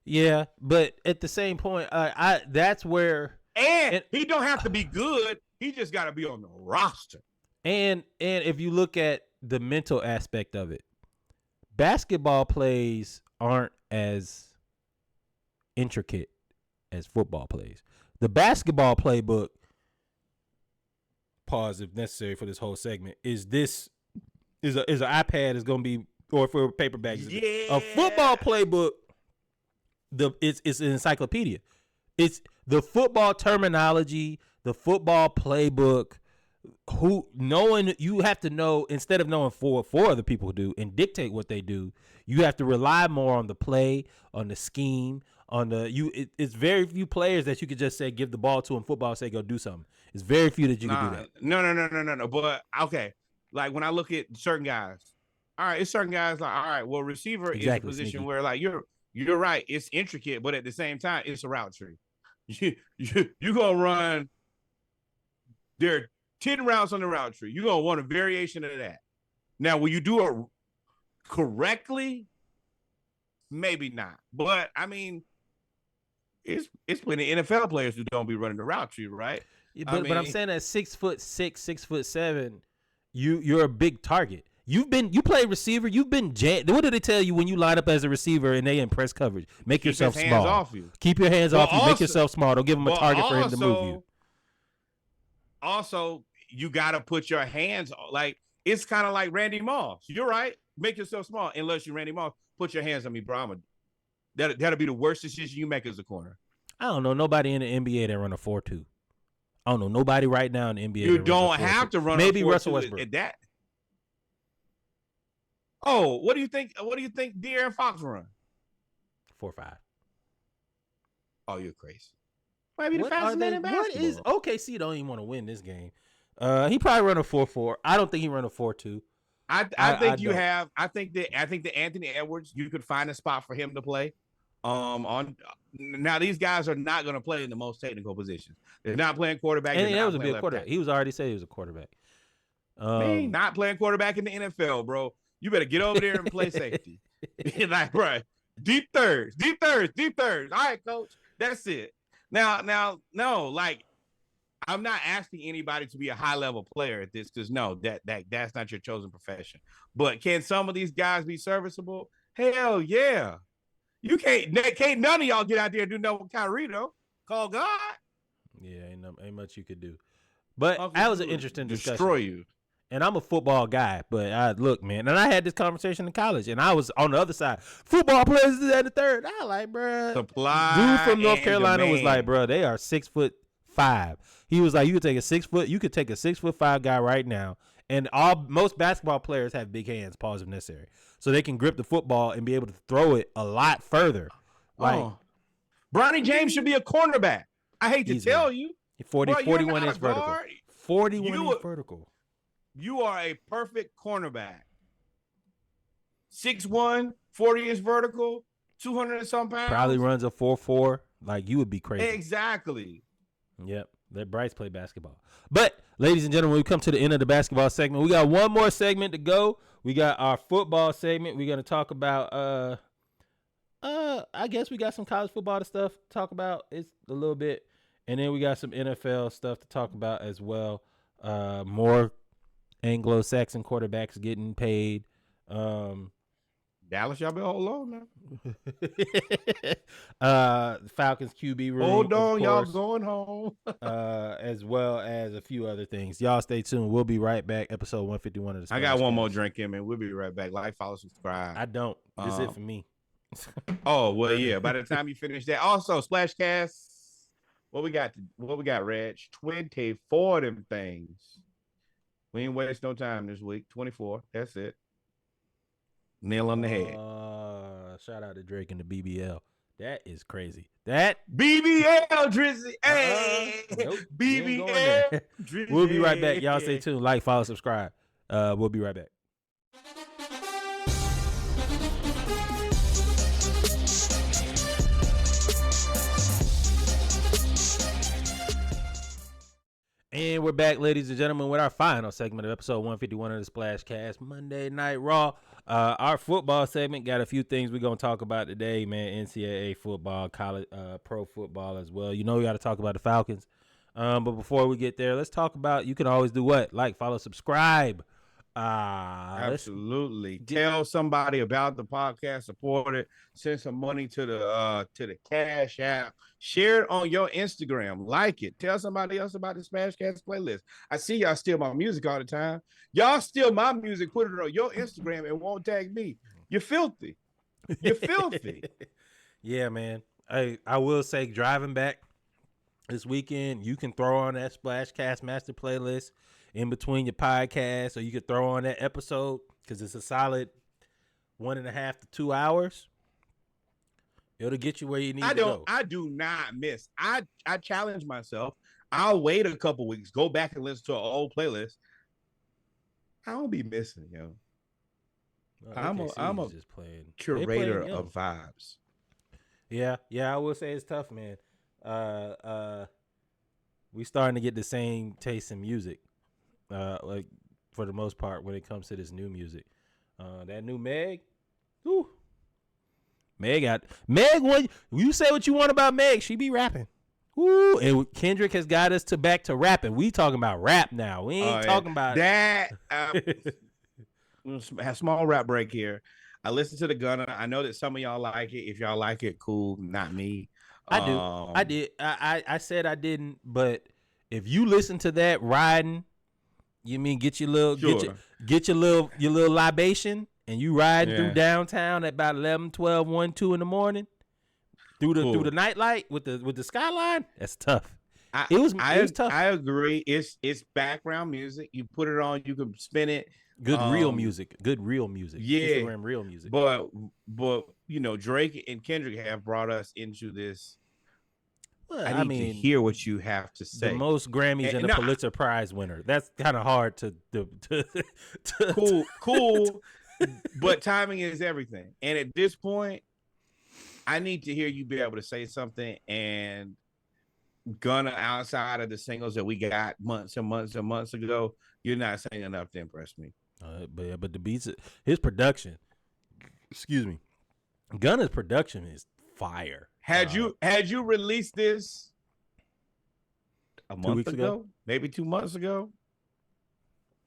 Yeah, but at the same point, that's where he don't have to be good. He just got to be on the roster. And if you look at the mental aspect of it, basketball plays aren't as intricate as football plays. The basketball playbook, pause if necessary for this whole segment, is an iPad is going to be, or for paperback. A football playbook, it's an encyclopedia. It's the football terminology, the football playbook. You have to know, instead of knowing four other people do and dictate what they do, you have to rely more on the play, on the scheme, it's very few players that you could just say give the ball to in football, say go do something. It's very few that you can do that. No. But okay, like when I look at certain guys, all right, it's certain guys like, all right, well, receiver is a position Sneaky. Where like you're right, it's intricate, but at the same time, it's a route tree. You gonna run there. 10 routes on the route tree. You're going to want a variation of that. Now, will you do it correctly? Maybe not. But, I mean, it's plenty of NFL players who don't be running the route tree, right? Yeah, but I'm saying at 6'6", 6'7", you're a big target. You play receiver. You've been jammed. What do they tell you when you line up as a receiver and they in press coverage? Keep yourself small. Off you. Keep your hands off you. Make yourself small. Don't give them a target for him to move you. Also, you got to put your hands, like, it's kind of like Randy Moss. You're right. Make yourself small. Unless you're Randy Moss, put your hands on me, bro. That'll be the worst decision you make as a corner. I don't know nobody in the NBA that run a 4-2. I don't know nobody right now in the NBA. You that don't runs a 4-2. have to run. Maybe a Russell Westbrook. at that. Oh, what do you think? What do you think De'Aaron Fox run? 4-5. Oh, you're crazy. Might be the fastest man in basketball. What is OKC? Don't even want to win this game. He probably run a 4-4. I don't think he run a 4-2. I think that Anthony Edwards, you could find a spot for him to play. On now, these guys are not going to play in the most technical positions. They're not playing quarterback. And Edwards would be a quarterback. He was already said he was a quarterback. Man, not playing quarterback in the NFL, bro. You better get over there and play safety. Like, bro, deep thirds. All right, coach, that's it. Now, no, like, I'm not asking anybody to be a high level player at this because no, that's not your chosen profession. But can some of these guys be serviceable? Hell yeah. You can't none of y'all get out there and do nothing with Kyrie though. Call God. Yeah, ain't much you could do. But that was an interesting discussion. Destroy you. And I'm a football guy, but look, man, and I had this conversation in college, and I was on the other side. Football players is at the third. I like, bro. Supply. Dude from North Carolina was demand. like, bro, they are 6'5". He was like, you could take a 6'5" guy right now, and most basketball players have big hands, pause if necessary, so they can grip the football and be able to throw it a lot further. Like, Bronny James should be a cornerback. I hate to tell you, 41 inch vertical, 41 inch vertical. You are a perfect cornerback. 6'1", 40 inch vertical, 200 and some pounds. Probably runs a 4.4. Like, you would be crazy. Exactly. Yep. Let Bryce play basketball. But, ladies and gentlemen, we come to the end of the basketball segment. We got one more segment to go. We got our football segment. We're going to talk about, I guess we got some college football stuff to talk about. It's a little bit. And then we got some NFL stuff to talk about as well. More Anglo-Saxon quarterbacks getting paid. Dallas, y'all been hold on now. Falcons QB room. Hold on, y'all going home. As well as a few other things. Y'all stay tuned. We'll be right back. Episode 151 of the I got one more drink in, man. We'll be right back. Like, follow, subscribe. I don't. This is it for me. Oh, well, yeah. By the time you finish that. Also, SplashCast. What we got, Reg? 24 of them things. We ain't waste no time this week. 24. That's it. Nail on the head. Shout out to Drake and the BBL. That is crazy. That BBL Drizzy. Hey, nope, BBL Drizzy. We'll be right back. Y'all stay tuned. Like, follow, subscribe. We'll be right back. And we're back, ladies and gentlemen, with our final segment of episode 151 of the SplashCast, Monday Night Raw. Our football segment got a few things we're going to talk about today, man. NCAA football, college, pro football as well. You know we got to talk about the Falcons. But before we get there, let's talk about, you can always do what? Like, follow, subscribe. Absolutely. Tell somebody about the podcast, support it, send some money to the Cash App, share it on your Instagram, like it, tell somebody else about the SplashCast playlist. I see y'all steal my music all the time. Y'all steal my music, put it on your Instagram and won't tag me. You're filthy. You're filthy. Yeah, man. I will say, driving back this weekend, you can throw on that SplashCast master playlist in between your podcasts, or you could throw on that episode because it's a solid 1.5 to 2 hours. It'll get you where you need to go. I do not miss. I challenge myself. I'll wait a couple weeks, go back and listen to an old playlist. I don't be missing, yo. I'm a just playing curator of vibes. Yeah, I will say it's tough, man. We starting to get the same taste in music. Like for the most part when it comes to this new music. That new Meg. Whew. Meg, when you say what you want about Meg, she be rapping. Woo, and Kendrick has got us back to rapping. We talking about rap now. We ain't talking about that. A small rap break here. I listened to the Gunna. I know that some of y'all like it. If y'all like it, cool. Not me. I do. I did. I said I didn't, but if you listen to that riding, You mean get your little Sure. get your little libation and you riding through Yeah. downtown at about 11, 12, 1, 2 in the morning through Cool. the nightlight with the skyline? That's tough. I, It was tough. I agree. It's background music. You put it on, you can spin it. Good real music. Yeah. Instagram real music. But you know, Drake and Kendrick have brought us into this. Well, I need to hear what you have to say. The most Grammys and a Pulitzer Prize winner. That's kind of hard to cool. But timing is everything. And at this point, I need to hear you be able to say something. And Gunna, outside of the singles that we got months and months and months ago, you're not saying enough to impress me. But the beats, his production. Excuse me, Gunna's production is fire. Had you released this a month ago, maybe 2 months ago,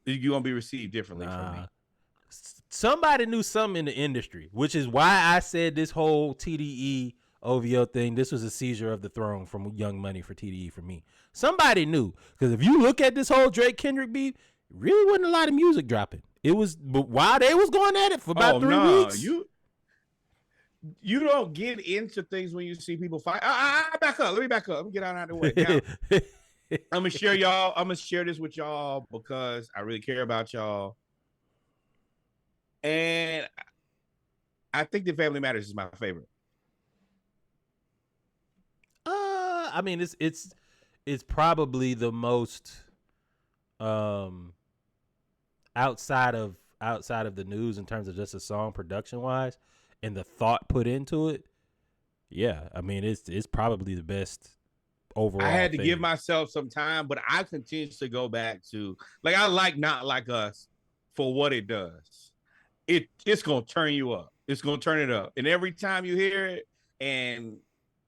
you're gonna be received differently from me. Somebody knew something in the industry, which is why I said this whole TDE OVO thing, this was a seizure of the throne from Young Money for TDE for me. Somebody knew, because if you look at this whole Drake Kendrick beef, really wasn't a lot of music dropping. It was, but while they was going at it for about 3 weeks. You don't get into things when you see people fight. Back up. Let me back up. Let me get out of the way. Now, I'm gonna share y'all. I'm gonna share this with y'all because I really care about y'all. And I think the Family Matters is my favorite. I mean, it's probably the most outside of the news in terms of just a song production wise and the thought put into it. Yeah, I mean, it's probably the best overall. I had to give myself some time, but I continue to go back to, like, I like Not Like Us for what it does. It's gonna turn you up. It's gonna turn it up, and every time you hear it, and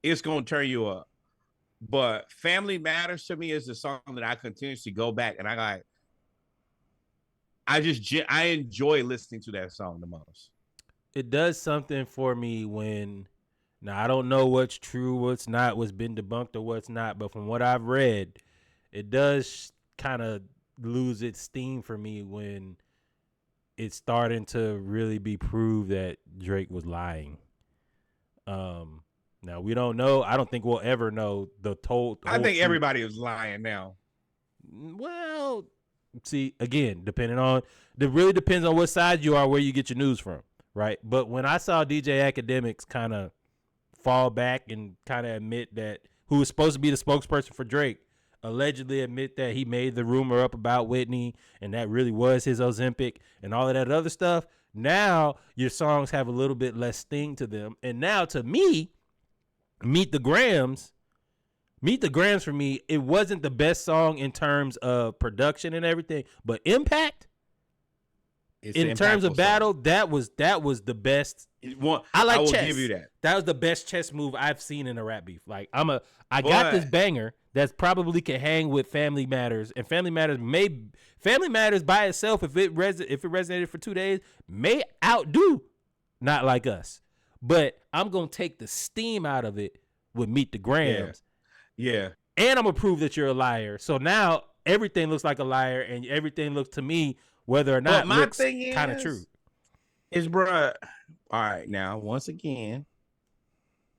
it's gonna turn you up. But Family Matters to me is the song that I continuously go back, and I enjoy listening to that song the most. It does something for me when, now I don't know what's true, what's not, what's been debunked or what's not, but from what I've read, it does kind of lose its steam for me when it's starting to really be proved that Drake was lying. Now we don't know. I don't think we'll ever know the whole I think truth. everybody is lying now. Well, see, again, it really depends on what side you are, where you get your news from, right? But when I saw DJ Academics kind of fall back and kind of admit that, who was supposed to be the spokesperson for Drake, allegedly admit that he made the rumor up about Whitney and that really was his Ozempic and all of that other stuff, now your songs have a little bit less sting to them. And now to me, Meet the Grams for me, it wasn't the best song in terms of production and everything, but impact, in terms of battle, that was the best. I will chess. Give you that. That was the best chess move I've seen in a rap beef. Like I got this banger that's probably can hang with Family Matters, and Family Matters by itself, if it resonated for 2 days, may outdo Not Like Us. But I'm gonna take the steam out of it with Meet the Grams. Yeah. And I'm gonna prove that you're a liar. So now everything looks like a liar, and everything looks to me, whether or not looks kind of true. Is, bruh, all right, now once again,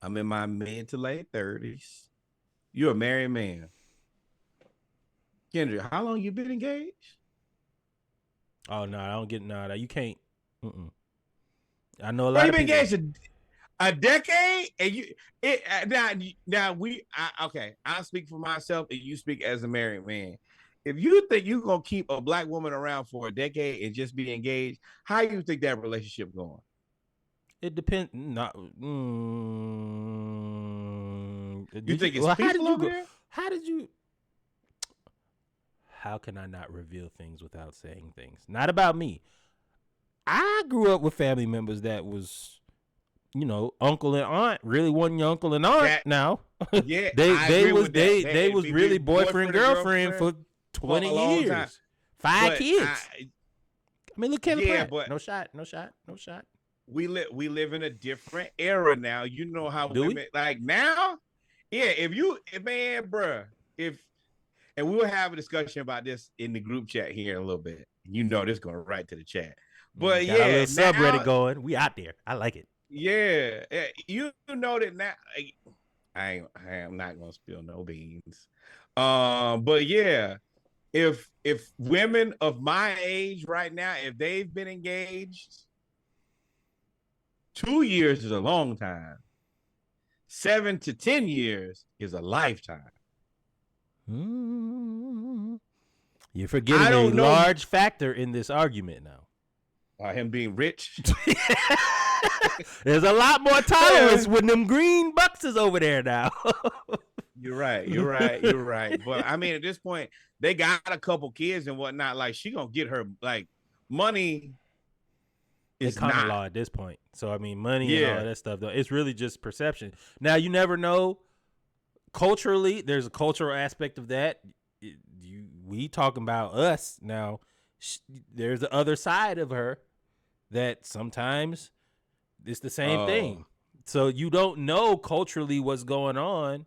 I'm in my mid to late 30s. You're a married man. Kendrick, how long you been engaged? Oh no, I don't get you can't. I know a lot of been people. Engaged a decade, and okay. I speak for myself, and you speak as a married man. If you think you're gonna keep a black woman around for a decade and just be engaged, how you think that relationship going? It depends. You think it's peaceful over there? How can I not reveal things without saying things? Not about me. I grew up with family members that was, uncle and aunt. Really wasn't your uncle and aunt now. Yeah, they was really boyfriend girlfriend for 20 years. Time. 5 kids. I mean, look, Kevin Pratt. But no shot. We live in a different era now. You know how women like now. Yeah, if and we'll have a discussion about this in the group chat here in a little bit. You know, this going right to the chat. But got our little subreddit now, going. We out there. I like it. Yeah, you know that now. I am not gonna spill no beans. But yeah, if women of my age right now, if they've been engaged, 2 years is a long time. 7 to 10 years is a lifetime. You're forgetting a large factor in this argument now. Him being rich. There's a lot more tolerance when them green bucks is over there now. You're right. But I mean, at this point, they got a couple kids and whatnot. Like, she gonna get her like money. It's common law at this point. So I mean, money and all that stuff. Though it's really just perception. Now you never know. Culturally, there's a cultural aspect of that. We talking about us now. There's the other side of her that sometimes it's the same thing. So you don't know culturally what's going on.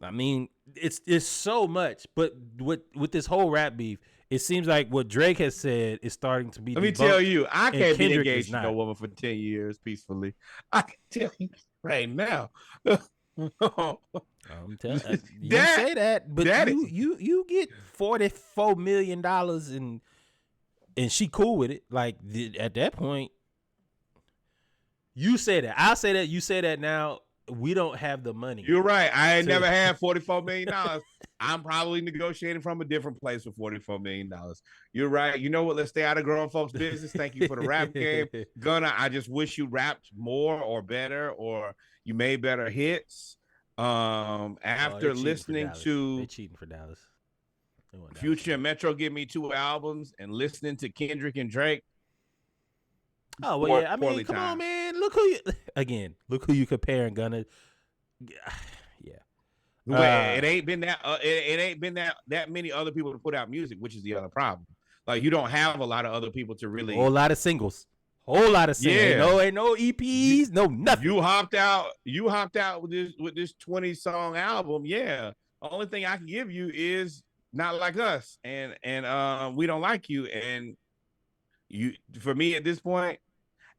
I mean, it's so much. But with this whole rap beef, it seems like what Drake has said is starting to be. Let me tell you, I can't be engaged to no woman for 10 years peacefully. I can tell you right now. I'm telling you, say that, but you get $44 million and she cool with it. Like at that point, you say that. I'll say that. You say that now. We don't have the money. You're right. I ain't never had $44 million. I'm probably negotiating from a different place for $44 million. You're right. You know what? Let's stay out of grown folks' business. Thank you for the rap game. Gunna, I just wish you rapped more or better, or you made better hits. After listening to they cheating for Dallas. Future and Metro give me 2 albums and listening to Kendrick and Drake. Oh well, yeah. I mean, come on, man. Look who you comparing, Gunna. Yeah. Well, it ain't been that. It ain't been that many other people to put out music, which is the other problem. Like, you don't have a lot of other people to really. Whole lot of singles. Yeah. Ain't no EPs. No nothing. You hopped out with this 20-song album. Yeah. The only thing I can give you is Not Like Us, and We Don't Like You, and you. For me at this point.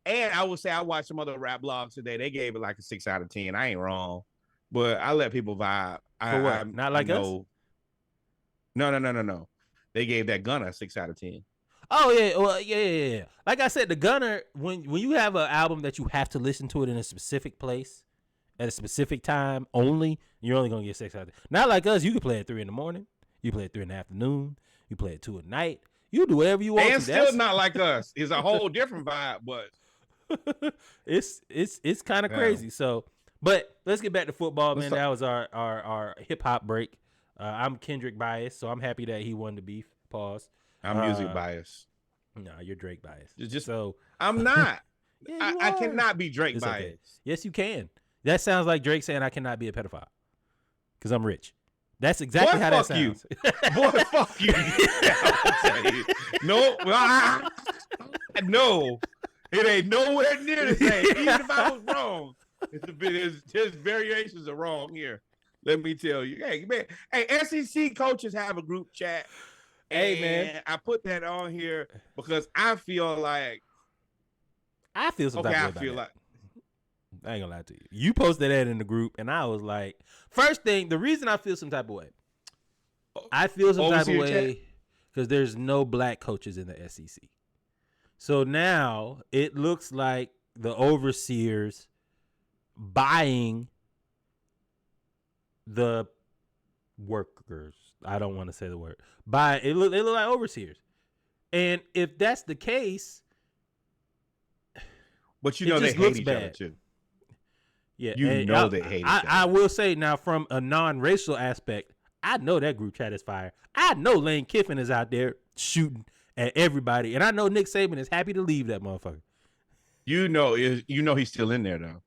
And I would say I watched some other rap blogs today. They gave it like a 6 out of 10. I ain't wrong, but I let people vibe. For what? Not Like Us? No. They gave that Gunna a 6 out of 10. Oh yeah, well yeah. Like I said, the Gunna, when you have an album that you have to listen to it in a specific place at a specific time only, you're only gonna get 6 out of 10. Not Like Us, you can play it 3 a.m. You play it 3 p.m. You play it 2 p.m. You do whatever you want. And still Not Like Us. It's a whole different vibe, but. it's kind of crazy. So, but let's get back to football, man. That was our hip hop break. I'm Kendrick biased, so I'm happy that he won the beef. Pause. I'm music biased. No, you're Drake biased. Just so I'm not. Yeah, I cannot be Drake biased. Okay. Yes, you can. That sounds like Drake saying I cannot be a pedophile because I'm rich. That's exactly how that sounds. Boy, fuck you. No, no. It ain't nowhere near the same. Even if I was wrong, his variations are wrong here. Let me tell you. Hey, man. Hey, SEC coaches have a group chat. Hey, man. I put that on here because I feel like. I feel some type of way about that. I ain't gonna lie to you. You posted that in the group, and I was like, first thing, the reason I feel some type of way. I feel some type of way because there's no black coaches in the SEC. So now it looks like the overseers buying the workers. I don't want to say the word. They look like overseers. And if that's the case, but you know they hate each other too. Yeah, they hate each other. I will say now, from a non-racial aspect, I know that group chat is fire. I know Lane Kiffin is out there shooting at everybody, and I know Nick Saban is happy to leave that motherfucker. You know he's still in there though.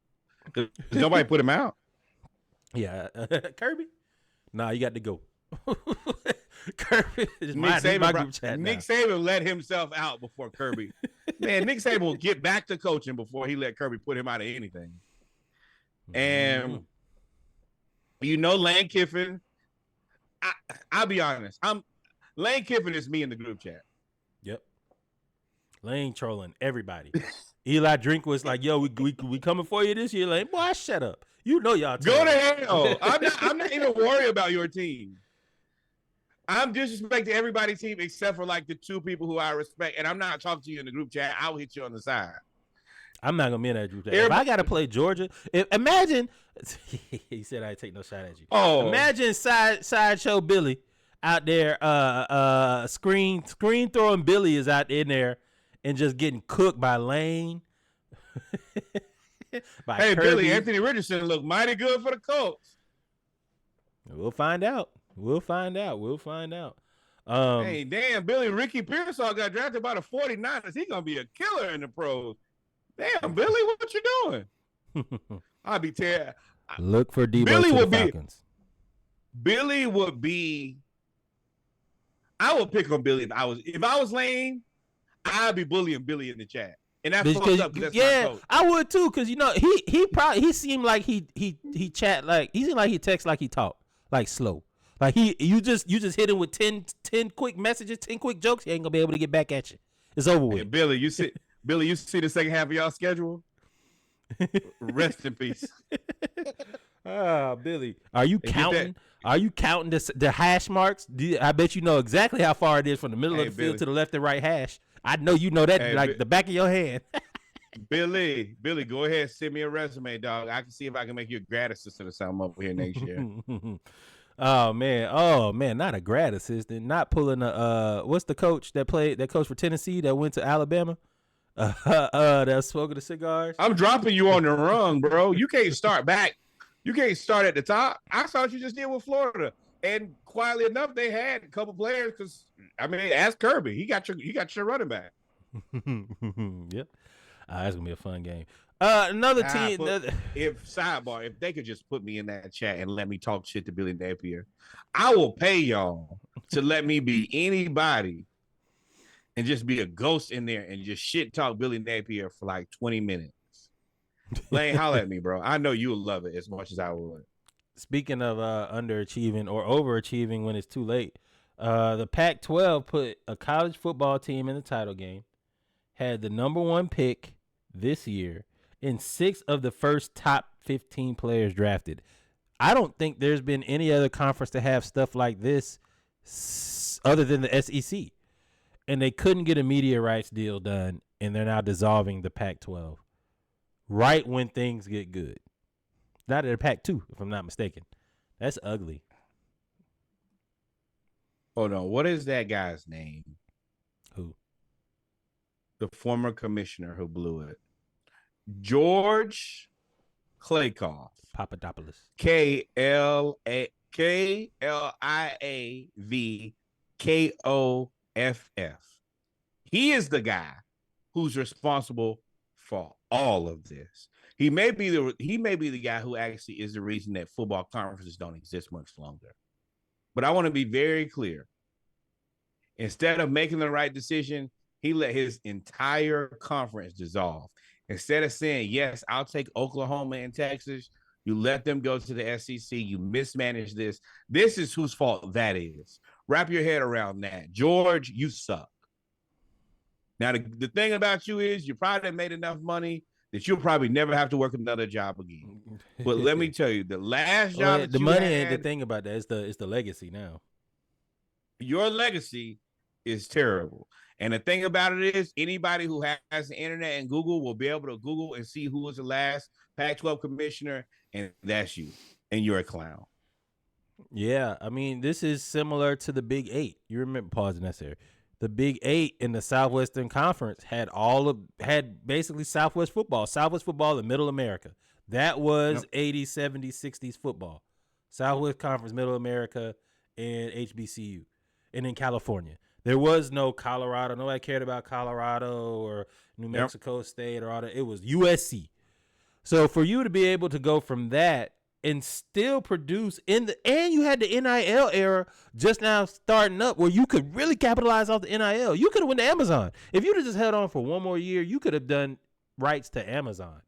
Cause nobody put him out. Yeah, Kirby. Nah, you got to go. Kirby is my group chat. Nick Saban let himself out before Kirby. Man, Nick Saban will get back to coaching before he let Kirby put him out of anything. And you know Lane Kiffin I'll be honest. Lane Kiffin is me in the group chat. Yep. Lane trolling everybody. Eli Drink was like, "Yo, we coming for you this year." Lane, boy, shut up. You know y'all. Go to hell. I'm not even worried about your team. I'm disrespecting everybody's team except for like the two people who I respect, and I'm not talking to you in the group chat. I'll hit you on the side. I'm not gonna be in that group chat. If I gotta play Georgia, imagine. He said I'd take no shot at you. Oh, imagine sideshow Billy out there, screen throwing Billy is out in there and just getting cooked by Lane. By hey, Kirby. Billy, Anthony Richardson looked mighty good for the Colts. We'll find out. Hey, damn, Billy, Ricky Pearsall got drafted by the 49ers. He's going to be a killer in the pros. Damn, Billy, what you doing? I'd be terrible. Look for Debo Billy to the Falcons. Billy would be. I would pick on Billy if I was Lane. I'd be bullying Billy in the chat, and that's fucked up. That's my coach. I would too, because he seemed like he chat like he seemed like he text like he talk like slow. Like you just hit him with 10 quick messages, 10 quick jokes. He ain't gonna be able to get back at you. It's over with. Hey, Billy, you see the second half of y'all schedule. Rest in peace. Billy, are you counting? Are you counting the hash marks? I bet you know exactly how far it is from the middle of the field to the left and right hash. I know you know that like the back of your hand. Billy, go ahead, send me a resume, dog. I can see if I can make you a grad assistant or something over here next year. Oh man, not a grad assistant, not pulling a what's the coach that coach for Tennessee that went to Alabama? That's smoking the cigars. I'm dropping you on the rung, bro. You can't start back. You can't start at the top. I saw what you just did with Florida. And quietly enough, they had a couple players because ask Kirby. He got your running back. Yep. That's gonna be a fun game. Another team. If they could just put me in that chat and let me talk shit to Billy Napier, I will pay y'all to let me be anybody and just be a ghost in there and just shit talk Billy Napier for like 20 minutes. Lane, holler at me, bro. I know you'll love it as much as I would. Speaking of underachieving or overachieving when it's too late, the Pac-12 put a college football team in the title game, had the number 1 pick this year, and 6 of the first top 15 players drafted. I don't think there's been any other conference to have stuff like this other than the SEC. And they couldn't get a media rights deal done, and they're now dissolving the Pac-12 right when things get good. Not at a Pac-2, if I'm not mistaken. That's ugly. Oh, no. What is that guy's name? Who? The former commissioner who blew it. George Kliavkoff. Papadopoulos. Kliavkoff. He is the guy who's responsible for all of this. He may be the guy who actually is the reason that football conferences don't exist much longer. But I want to be very clear. Instead of making the right decision, he let his entire conference dissolve. Instead of saying, yes, I'll take Oklahoma and Texas, you let them go to the SEC. You mismanage this. This is whose fault that is. Wrap your head around that. George, you suck. Now, the thing about you is you probably made enough money that you'll probably never have to work another job again. But let me tell you, the last job the money ain't the thing about that. It's the legacy now. Your legacy is terrible. And the thing about it is anybody who has the internet and Google will be able to Google and see who was the last Pac-12 commissioner, and that's you. And you're a clown. Yeah, I mean, this is similar to the Big 8. You remember, pausing that there. The Big 8 in the Southwestern Conference had basically Southwest football in Middle America. That was 80s, 70s, 60s football. Southwest Conference, Middle America, and HBCU. And in California. There was no Colorado. Nobody cared about Colorado or New Mexico State or all that. It was USC. So for you to be able to go from that and still produce and you had the NIL era just now starting up where you could really capitalize off the NIL. You could have went to Amazon. If you'd have just held on for one more year, you could have done rights to Amazon.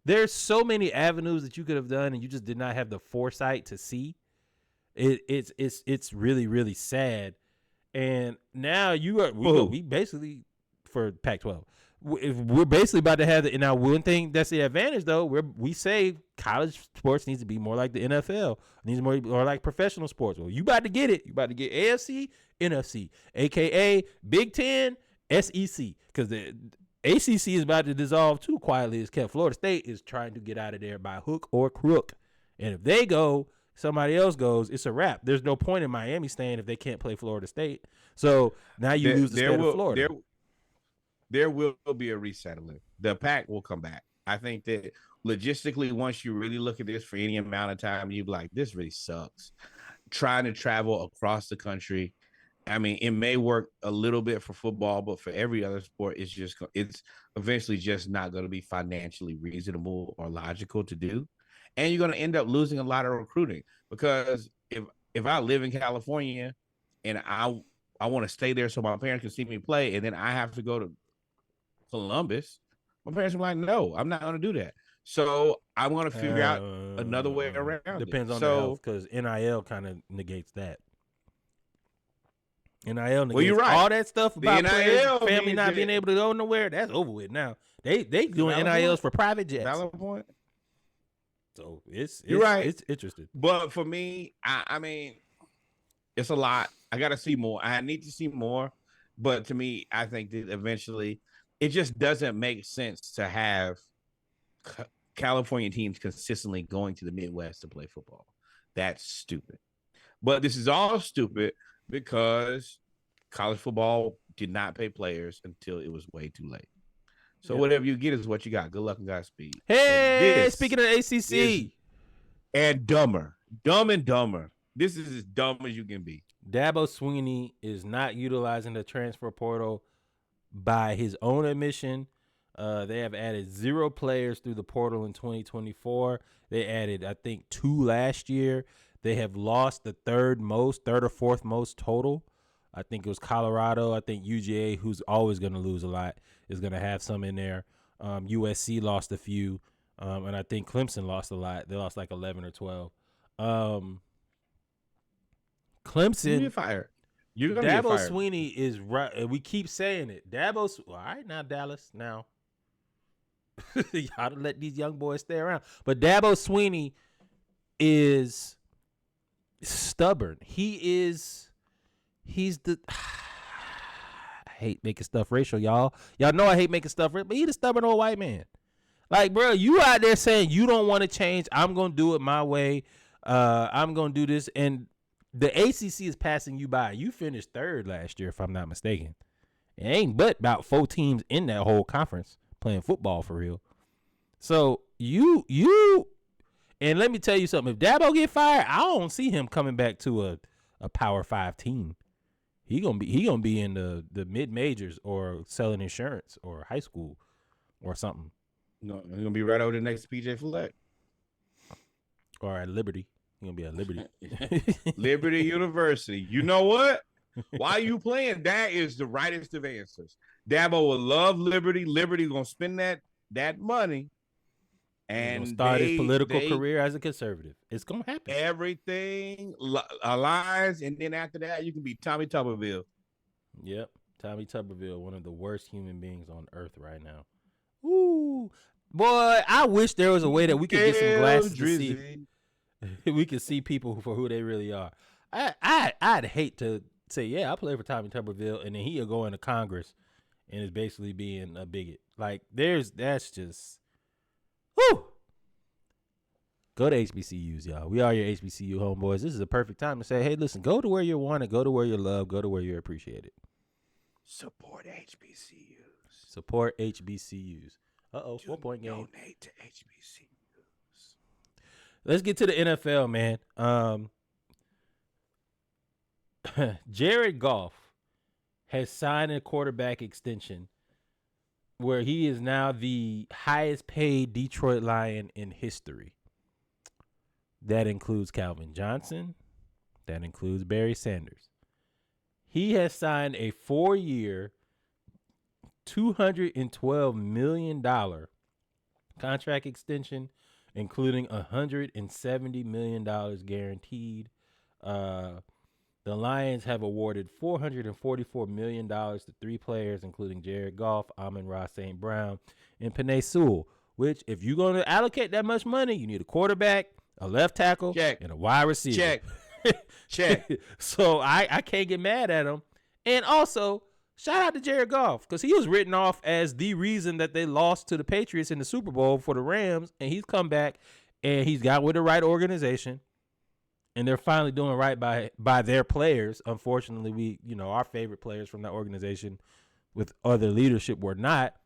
There's so many avenues that you could have done and you just did not have the foresight to see. It's really, really sad. And now we basically for Pac-12. We're basically about to have the. Now, one thing that's the advantage though, we say college sports needs to be more like the NFL, needs more like professional sports. Well, you about to get it. You about to get AFC, NFC, aka Big Ten, SEC, because the ACC is about to dissolve too quietly as kept. Florida State is trying to get out of there by hook or crook, and if they go, somebody else goes, it's a wrap. There's no point in Miami staying if they can't play Florida State. So now you lose the state of Florida. There will be a resettling. The Pac will come back. I think that logistically, once you really look at this for any amount of time, you'd be like, this really sucks. Trying to travel across the country. I mean, it may work a little bit for football, but for every other sport, it's eventually just not going to be financially reasonable or logical to do. And you're going to end up losing a lot of recruiting, because if I live in California and I want to stay there so my parents can see me play, and then I have to go to Columbus, my parents are like, no, I'm not going to do that. So I'm going to figure out another way around. Depends on the health, because NIL kind of negates that. NIL negates well, you're right. All that stuff about players, family not being it. able to go nowhere. That's over with now. They doing NILs for private jets. Valid point. So it's right. It's interesting. But for me, I mean, it's a lot. I got to see more. I need to see more. But to me, I think that eventually it just doesn't make sense to have California teams consistently going to the Midwest to play football. That's stupid. But this is all stupid because college football did not pay players until it was way too late. So whatever you get is what you got. Good luck and Godspeed. Hey, speaking of ACC. And dumber. Dumb and dumber. This is as dumb as you can be. Dabo Swinney is not utilizing the transfer portal by his own admission. They have added 0 players through the portal in 2024. They added, I think, 2 last year. They have lost the third or fourth most total. I think it was Colorado. I think UGA, who's always going to lose a lot, is going to have some in there. USC lost a few, and I think Clemson lost a lot. They lost like 11 or 12. Clemson. You're fired. You're going to get Dabo fired. Swinney is right. And we keep saying it. All right, now, Dallas. Now, you ought to let these young boys stay around. But Dabo Swinney is stubborn. He's the I hate making stuff racial, y'all. Y'all know I hate making stuff racial, but he's the stubborn old white man. Like, bro, you out there saying you don't want to change. I'm going to do it my way. I'm going to do this. And the ACC is passing you by. You finished 3rd last year, if I'm not mistaken. It ain't but about 4 teams in that whole conference playing football for real. So you and let me tell you something. If Dabo get fired, I don't see him coming back to a Power 5 team. He gonna be in the mid majors or selling insurance or high school or something. No, he's gonna be right over the next PJ Fleck. Or at Liberty. He's gonna be at Liberty. Liberty University. You know what? Why are you playing? That is the rightest of answers. Dabo will love Liberty. Liberty gonna spend that money. And start his political career as a conservative. It's gonna happen. Everything aligns, and then after that, you can be Tommy Tuberville. Yep, Tommy Tuberville, one of the worst human beings on earth right now. Ooh, boy, I wish there was a way that we could get some glasses to see. We could see people for who they really are. I'd hate to say, yeah, I play for Tommy Tuberville, and then he'll go into Congress and is basically being a bigot. Like, that's just. Woo! Go to HBCUs, y'all. We are your HBCU homeboys. This is a perfect time to say, hey, listen, go to where you're wanted, go to where you're loved, go to where you're appreciated. Support HBCUs. Support HBCUs. 4-point game. Donate to HBCUs. Let's get to the NFL, man. Jared Goff has signed a quarterback extension where he is now the highest paid Detroit Lion in history. That includes Calvin Johnson. That includes Barry Sanders. He has signed a 4-year, $212 million contract extension, including $170 million guaranteed. The Lions have awarded $444 million to 3 players, including Jared Goff, Amon-Ra St. Brown, and Penei Sewell, which, if you're going to allocate that much money, you need a quarterback, a left tackle, and a wide receiver. Check. So I can't get mad at him. And also, shout out to Jared Goff, because he was written off as the reason that they lost to the Patriots in the Super Bowl for the Rams, and he's come back, and he's got with the right organization. And they're finally doing right by their players. Unfortunately, our favorite players from that organization with other leadership were not.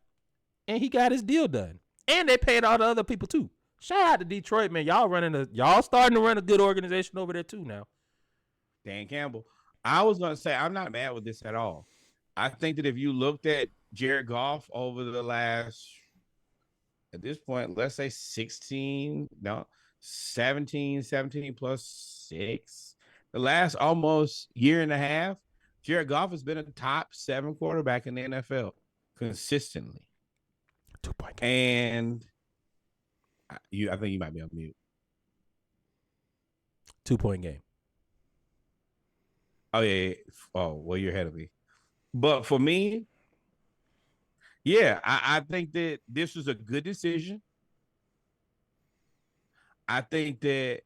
And he got his deal done. And they paid all the other people too. Shout out to Detroit, man. Y'all starting to run a good organization over there too now. Dan Campbell. I was gonna say I'm not mad with this at all. I think that if you looked at Jared Goff over the last, at this point, let's say 17 plus 6. The last almost year and a half, Jared Goff has been a top 7 quarterback in the NFL consistently. 2-point game. And I think you might be on mute. 2-point game. Oh, yeah. Oh, well, you're ahead of me. But for me, yeah, I think that this was a good decision. I think that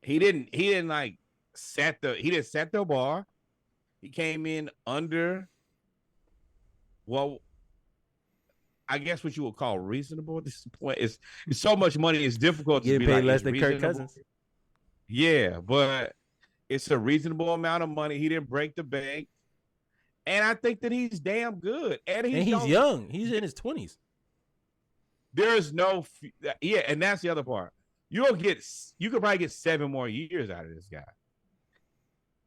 he didn't like set the bar. He came in under, well, I guess what you would call reasonable at this point. It's so much money, it's difficult to be paid like less than reasonable. Kirk Cousins. Yeah, but it's a reasonable amount of money. He didn't break the bank. And I think that he's damn good. And he's young. He's in his 20s. There's no, and that's the other part. You could probably get 7 more years out of this guy.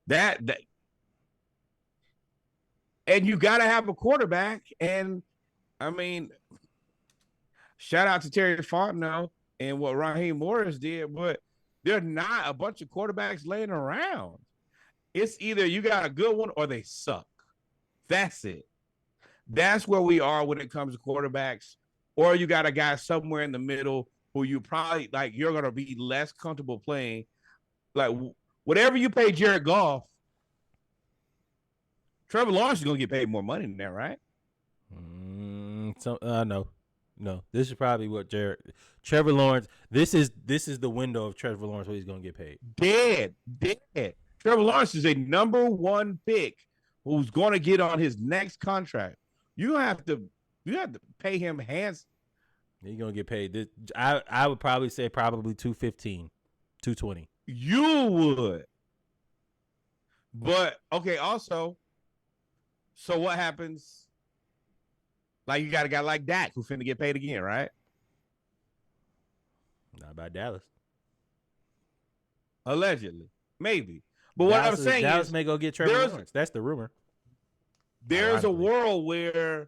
That and you got to have a quarterback. And I mean, shout out to Terry Fontenot and what Raheem Morris did, but they're not a bunch of quarterbacks laying around. It's either you got a good one or they suck. That's it. That's where we are when it comes to quarterbacks. Or you got a guy somewhere in the middle who you probably you're going to be less comfortable playing. Like whatever you pay Jared Goff, Trevor Lawrence is going to get paid more money than that, right? No. This is probably what Trevor Lawrence. This is the window of Trevor Lawrence where he's going to get paid. Dead. Trevor Lawrence is a number 1 pick who's going to get on his next contract. You have to pay him hands. He's going to get paid. I would probably say probably $215, $220. You would. But okay, also, so what happens? Like you got a guy like Dak who's finna get paid again, right? Not by Dallas. Allegedly. Maybe. But what I'm saying Dallas is may go get Trevor Lawrence. That's the rumor. There's a world where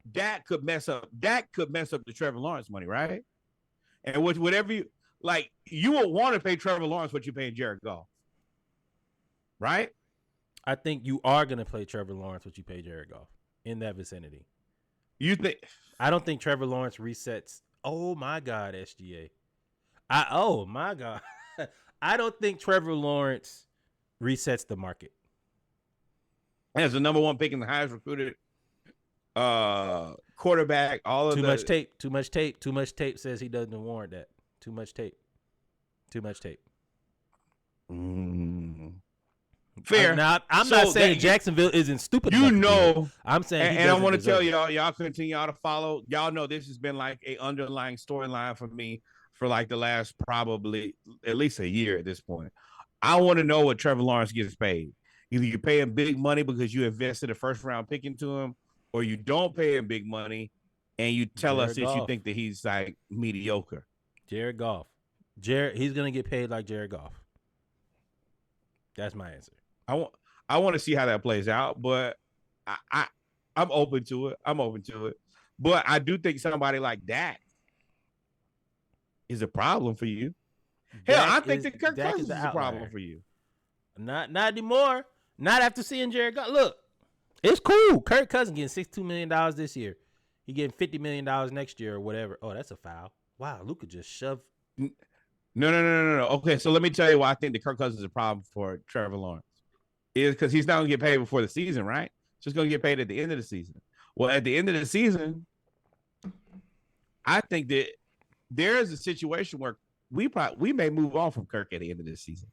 Dak could mess up the Trevor Lawrence money, right? And whatever you would want to pay Trevor Lawrence what you paying Jared Goff. Right? I think you are going to play Trevor Lawrence what you pay Jared Goff in that vicinity. You think? I don't think Trevor Lawrence resets. Oh my God, SGA. Oh my God. I don't think Trevor Lawrence resets the market. As the number 1 pick in the highest recruited quarterback, Too much tape says he doesn't warrant that. Too much tape. Fair. Now, I'm not saying Jacksonville isn't stupid. I'm saying, and I want to tell y'all continue to follow. Y'all know this has been like a underlying storyline for me for like the last probably at least a year at this point. I want to know what Trevor Lawrence gets paid. Either you pay him big money because you invested a first round pick into him, or you don't pay him big money and you tell us that you think that he's like mediocre. Jared Goff. He's gonna get paid like Jared Goff. That's my answer. I want to see how that plays out, but I'm open to it. But I do think somebody like Dak is a problem for you. Hell, I think that Kirk Cousins is a problem for you. Not anymore. Not after seeing Jared Goff. Look, it's cool. Kirk Cousins getting $62 million this year. He getting $50 million next year or whatever. Oh, that's a foul. Wow, Luka just shoved. No. Okay, so let me tell you why I think the Kirk Cousins is a problem for Trevor Lawrence. Is because he's not going to get paid before the season, right? Just going to get paid at the end of the season. Well, at the end of the season, I think that there is a situation where we may move on from Kirk at the end of this season.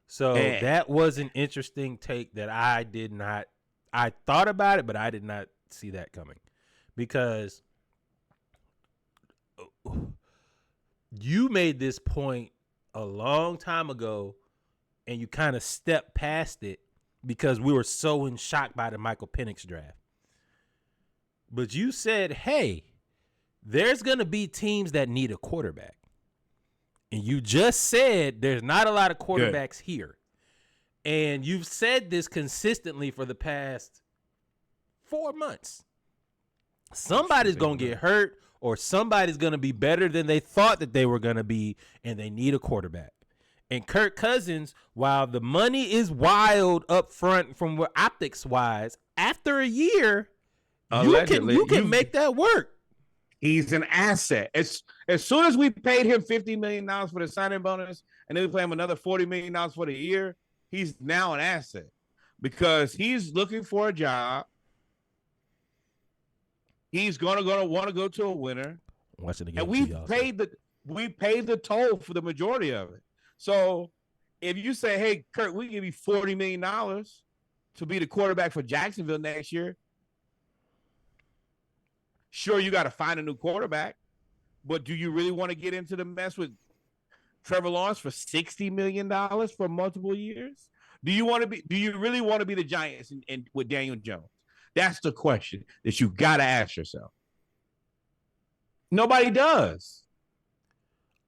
So that was an interesting take that I thought about it, but I did not see that coming, because you made this point a long time ago and you kind of stepped past it because we were so in shock by the Michael Penix draft. But you said, hey, there's going to be teams that need a quarterback. And you just said there's not a lot of quarterbacks here. And you've said this consistently for the past 4 months. Somebody's going to get hurt, or somebody's going to be better than they thought that they were going to be, and they need a quarterback. And Kirk Cousins, while the money is wild up front from optics-wise, after a year, you can make that work. He's an asset. As soon as we paid him $50 million for the signing bonus, and then we pay him another $40 million for the year, he's now an asset because he's looking for a job. He's gonna want to go to a winner. And we paid the toll for the majority of it. So if you say, hey, Kirk, we give you $40 million to be the quarterback for Jacksonville next year, sure, you got to find a new quarterback, but do you really want to get into the mess with Trevor Lawrence for $60 million for multiple years? Do you really want to be the Giants and with Daniel Jones? That's the question that you got to ask yourself. Nobody does.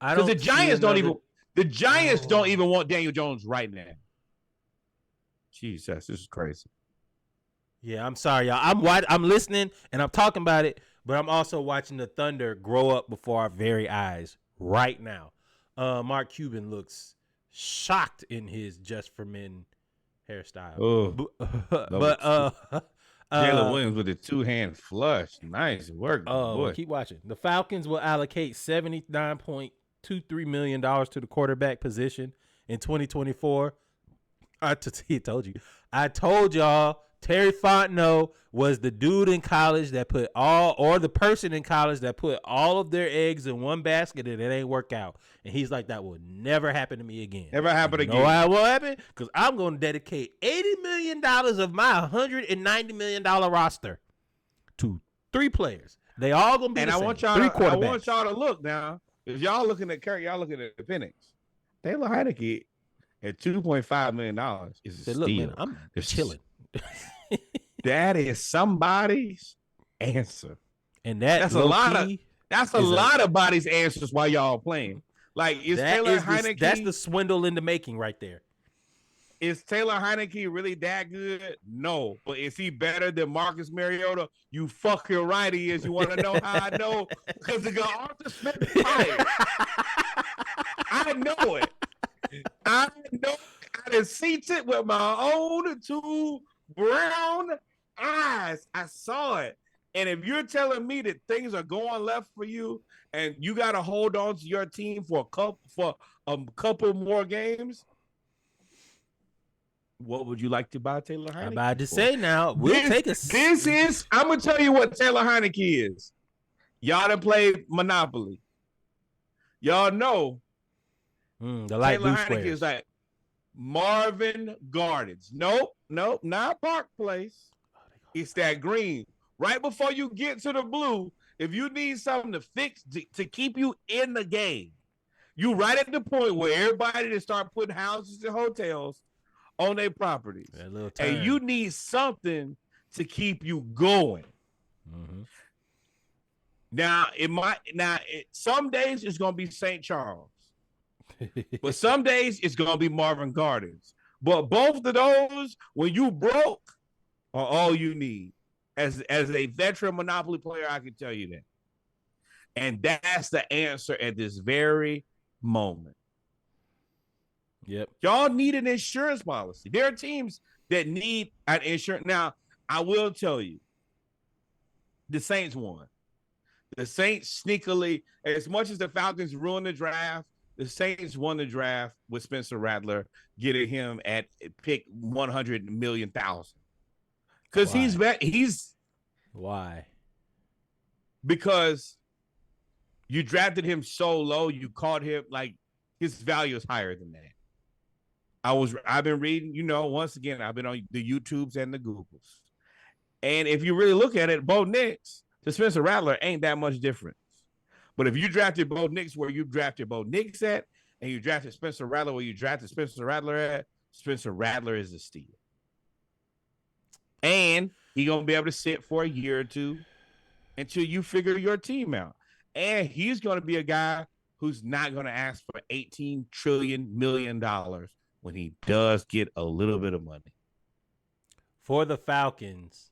Because the Giants don't even want Daniel Jones right now. Jesus, this is crazy. Yeah, I'm sorry, y'all. I'm listening and I'm talking about it, but I'm also watching the Thunder grow up before our very eyes right now. Mark Cuban looks shocked in his Just for Men hairstyle. But Jalen Williams with a two-hand flush. Nice work. Keep watching. The Falcons will allocate $79.23 million to the quarterback position in 2024. I told y'all Terry Fontenot was the dude in college that the person in college that put all of their eggs in one basket and it ain't work out. And he's like, that will never happen to me again. Never happen again. You know why it won't happen? Because I'm going to dedicate $80 million of my $190 million roster to 3 players. They all going to be and the I same. Want y'all 3 to, quarterbacks. I want y'all to look now. If y'all looking at Kirk, y'all looking at the Penix. Taylor Heineke at $2.5 million is a steal. Look, man, I'm chilling. That is somebody's answer. And that's a lot of bodies' answers while y'all playing. Like, is Taylor Heineke? That's the swindle in the making right there. Is Taylor Heineke really that good? No. But is he better than Marcus Mariota? You fucking right he is. You want to know how I know? Because the guy Arthur Smith is fired. I know it. I done seen it with my own 2 brown eyes. I saw it. And if you're telling me that things are going left for you and you got to hold on to your team for a couple more games, what would you like to buy Taylor Heineke? I'm about to say now, I'm going to tell you what Taylor Heineke is. Y'all done played Monopoly. Y'all know the light Taylor blue Heineke squares. is like Marvin Gardens. Nope, not Park Place. It's that green. Right before you get to the blue, if you need something to fix to keep you in the game, you right at the point where everybody to start putting houses and hotels on their properties. And you need something to keep you going. Mm-hmm. Now, some days it's going to be St. Charles. But some days it's going to be Marvin Gardens. But both of those, when you broke, are all you need. As a veteran Monopoly player, I can tell you that. And that's the answer at this very moment. Yep. Y'all need an insurance policy. There are teams that need an insurance. Now, I will tell you, the Saints won. The Saints sneakily, as much as the Falcons ruined the draft, the Saints won the draft with Spencer Rattler, getting him at pick 100 million thousand. Because he's why? Because you drafted him so low, you caught him like his value is higher than that. I've been reading, once again, I've been on the YouTubes and the Googles. And if you really look at it, Bo Nix to Spencer Rattler ain't that much difference. But if you drafted Bo Nix where you drafted Bo Nix at, and you drafted Spencer Rattler where you drafted Spencer Rattler at, Spencer Rattler is a steal. And he's going to be able to sit for a year or two until you figure your team out. And he's going to be a guy who's not going to ask for $18 trillion million when he does get a little bit of money. For the Falcons,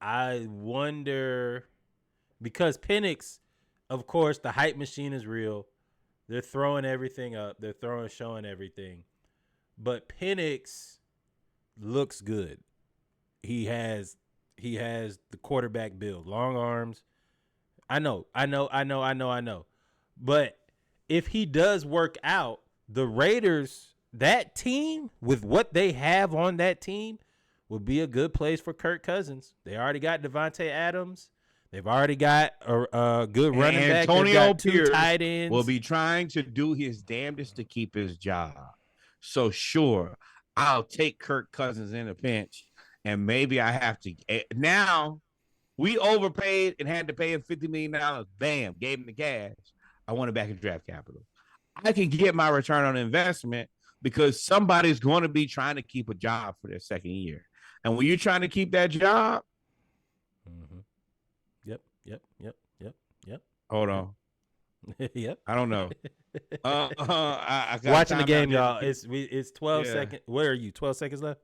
I wonder, because Penix, of course, the hype machine is real. They're throwing everything up. They're showing everything. But Penix looks good. He has the quarterback build, long arms. I know. But if he does work out, the Raiders, that team, with what they have on that team, would be a good place for Kirk Cousins. They already got Devontae Adams. They've already got a good running back. Antonio Pierce tight ends. Will be trying to do his damnedest to keep his job. So sure, I'll take Kirk Cousins in a pinch, and maybe I have to. Now, we overpaid and had to pay him $50 million. Bam, gave him the cash. I want it back in draft capital. I can get my return on investment because somebody's going to be trying to keep a job for their second year. And when you're trying to keep that job, Yep. Hold on. Yep. I don't know. I Watching the game, y'all. It's 12 seconds. Where are you? 12 seconds left?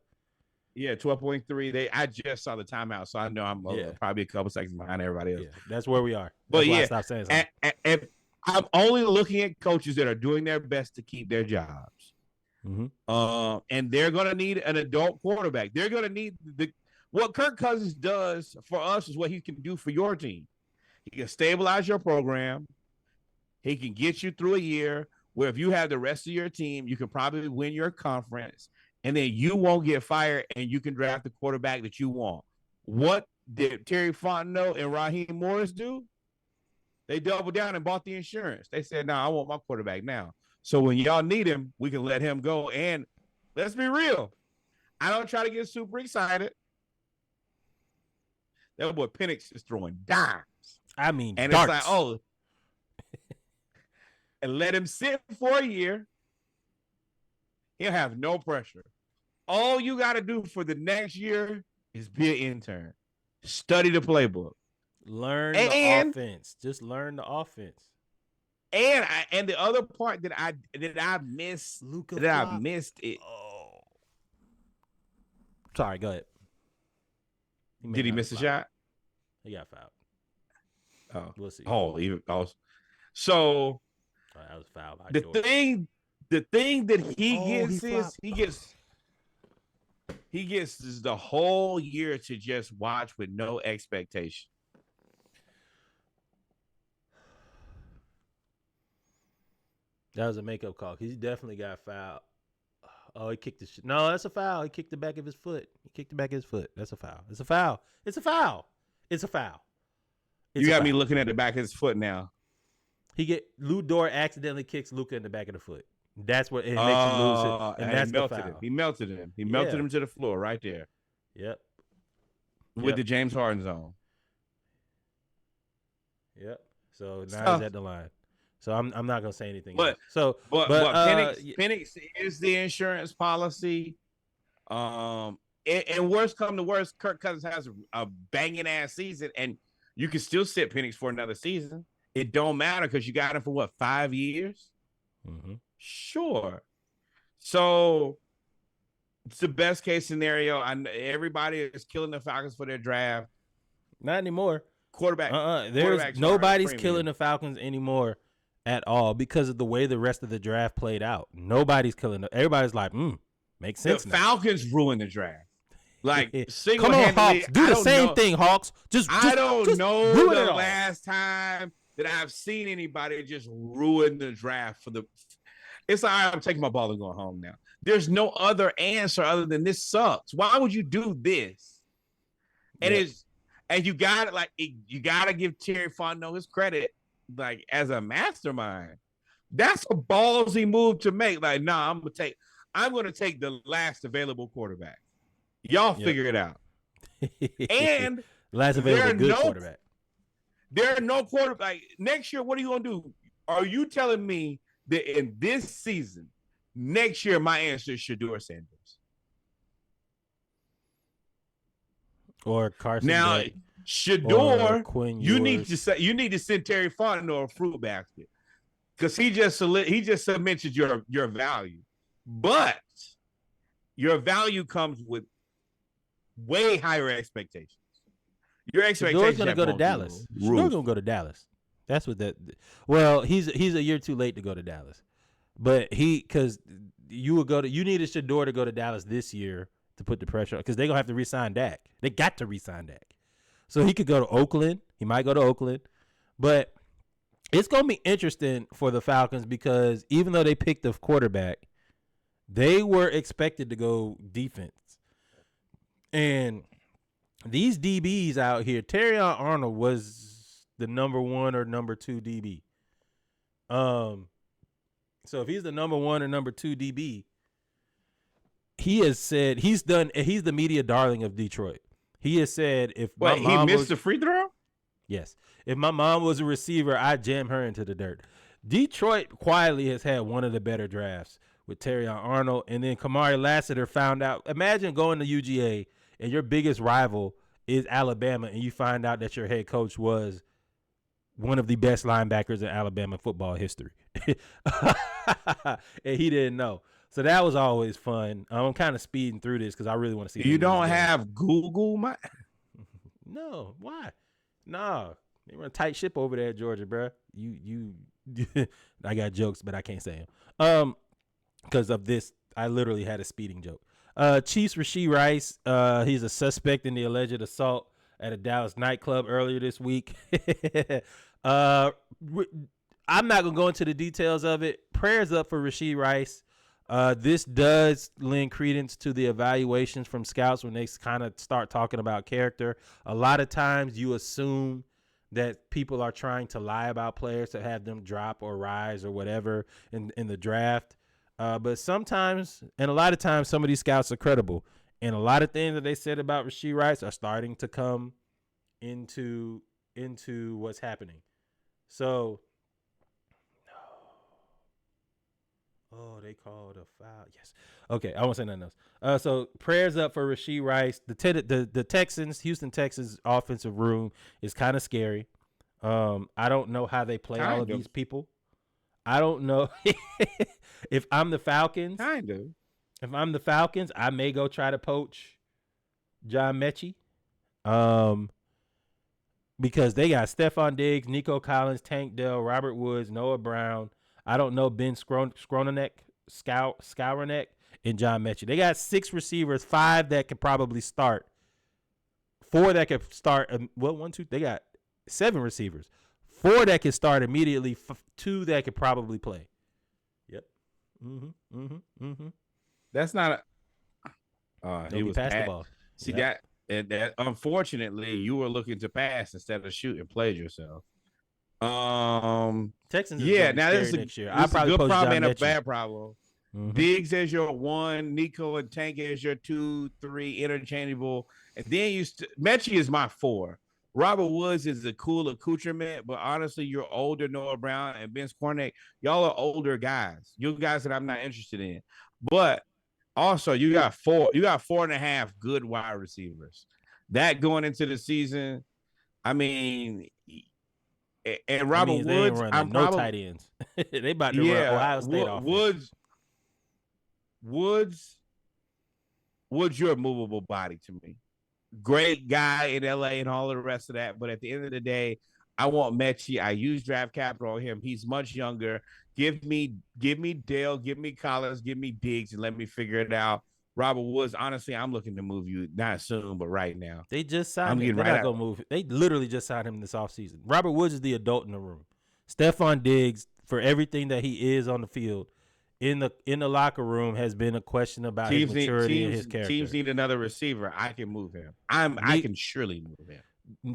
Yeah, 12.3. I just saw the timeout, so I know I'm probably a couple seconds behind everybody else. Yeah, that's where we are. But that's why I stopped saying something. And I'm only looking at coaches that are doing their best to keep their jobs. And they're going to need an adult quarterback. They're going to need what Kirk Cousins does for us is what he can do for your team. He can stabilize your program. He can get you through a year where if you have the rest of your team, you can probably win your conference, and then you won't get fired, and you can draft the quarterback that you want. What did Terry Fontenot and Raheem Morris do? They doubled down and bought the insurance. They said, I want my quarterback now. So when y'all need him, we can let him go. And let's be real. I don't try to get super excited. That boy Penix is throwing dimes. I mean, and darts. It's like, and let him sit for a year. He'll have no pressure. All you got to do for the next year is be an intern. Study the playbook. Learn the offense. Just learn the offense. And the other part that I missed, I missed it. Oh. Sorry, go ahead. Did he miss a shot? He got fouled. Oh, we'll see. So that was foul. The thing that he gets is the whole year to just watch with no expectation. That was a makeup call. He definitely got fouled. Oh, he kicked the shit. No, that's a foul. He kicked the back of his foot. That's a foul. It's a foul. You got me looking at the back of his foot now. Lou Dort accidentally kicks Luka in the back of the foot. That's what it makes him lose it. And that's the foul. He melted him. He melted him to the floor right there. Yep. With the James Harden zone. Yep. So now he's at the line. So I'm not gonna say anything. But Penix is the insurance policy. And worst come to worst, Kirk Cousins has a banging ass season, and you can still sit Penix for another season. It don't matter because you got him for 5 years? Sure. So it's the best case scenario. Everybody is killing the Falcons for their draft. Not anymore. Quarterback. Nobody's killing the Falcons anymore at all because of the way the rest of the draft played out. Nobody's killing them. Everybody's like, makes sense. The Falcons ruined the draft. Like Come on, single-handedly, Hawks. Do the same thing, Hawks. I don't know ruin the it all. last time that I've seen anybody just ruin the draft for the. It's all right, I'm taking my ball and going home now. There's no other answer other than this sucks. Why would you do this? And you got it. Like you got to give Terry Fontenot his credit, like as a mastermind. That's a ballsy move to make. Like, nah, I'm gonna take the last available quarterback. Y'all figure it out. And last available good quarterback. There are no quarterback. Next year, what are you gonna do? Are you telling me that in this season, next year, my answer is Shedeur Sanders or Carson? Now, Beck, Shedeur, you Ewers. need to send Terry Fontenot a fruit basket because he just mentioned your value, but your value comes with way higher expectations. Your expectations Shedeur's gonna go to Dallas. Shedeur's gonna go to Dallas. That's what that. Well, he's a year too late to go to Dallas, but because you needed Shedeur to go to Dallas this year to put the pressure on because they're gonna have to re-sign Dak. They got to re-sign Dak, so he could go to Oakland. He might go to Oakland, but it's gonna be interesting for the Falcons because even though they picked the quarterback, they were expected to go defense, and these DBs out here, Terrion Arnold was the number 1 or number 2 DB. So if he's the number 1 or number 2 DB, he has said he's the media darling of Detroit. He has said if my mom missed the free throw? Yes. If my mom was a receiver, I'd jam her into the dirt. Detroit quietly has had one of the better drafts with Terrion Arnold, and then Kamari Lassiter found out. Imagine going to UGA and your biggest rival is Alabama, and you find out that your head coach was one of the best linebackers in Alabama football history. And he didn't know. So that was always fun. I'm kind of speeding through this because I really want to see. You don't have Google, my? No, why? No, they run a tight ship over there at Georgia, bro. You I got jokes, but I can't say them. Because of this, I literally had a speeding joke. Chiefs Rashee Rice, he's a suspect in the alleged assault at a Dallas nightclub earlier this week. I'm not going to go into the details of it. Prayers up for Rashee Rice. This does lend credence to the evaluations from scouts when they kind of start talking about character. A lot of times you assume that people are trying to lie about players to have them drop or rise or whatever in the draft. But sometimes, and a lot of times, some of these scouts are credible. And a lot of things that they said about Rashee Rice are starting to come into what's happening. So, they called a foul. Yes. Okay, I won't say nothing else. So prayers up for Rashee Rice. The Texans, Houston Texans offensive room is kind of scary. I don't know how they play all of these people. I don't know if I'm the Falcons. Kind of. If I'm the Falcons, I may go try to poach John Mechie. Because they got Stephon Diggs, Nico Collins, Tank Dell, Robert Woods, Noah Brown. I don't know, Ben Skowronek, and John Mechie. They got 6 receivers, 5 that could probably start. 4 that could start. They got 7 receivers. 4 that could start immediately. 2 that could probably play. Yep. That's not he was passed the ball. See that unfortunately you were looking to pass instead of shoot and played yourself. Texans. Now this is next year. This is a good problem and a bad Mechie. problem. Diggs as your 1, Nico and Tank as your 2, 3, interchangeable, and then Mechie is my 4. Robert Woods is a cool accoutrement, but honestly, you're older. Noah Brown and Ben Skowronek, y'all are older guys. You guys that I'm not interested in. But also, you got 4.5 good wide receivers. That going into the season, I mean, and Robert Woods, I'm no tight ends. They about to run Ohio State offense. Woods, you're a movable body to me. Great guy in LA and all of the rest of that. But at the end of the day, I want Mechie. I use draft capital on him. He's much younger. Give me Dale, give me Collins, give me Diggs, and let me figure it out. Robert Woods, honestly, I'm looking to move you not soon, but right now. They just signed I'm him. getting They're right not out. gonna move. They literally just signed him this offseason. Robert Woods is the adult in the room. Stephon Diggs, for everything that he is on the field, in the locker room, has been a question about his maturity and his character. Teams need another receiver. I can move him. I can surely move him.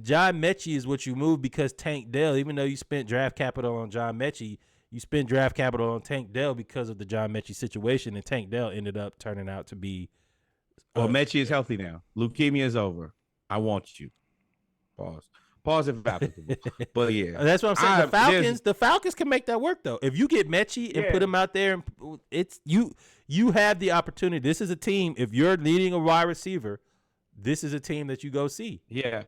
John Mechie is what you move because Tank Dell, even though you spent draft capital on John Mechie, you spent draft capital on Tank Dell because of the John Mechie situation, and Tank Dell ended up turning out to be. Well, Mechie is healthy now. Leukemia is over. I want you. Pause if applicable. But yeah, that's what I'm saying. The Falcons can make that work though. If you get Mechie and put him out there, and it's you have the opportunity. This is a team. If you're needing a wide receiver, this is a team that you go see. Yeah,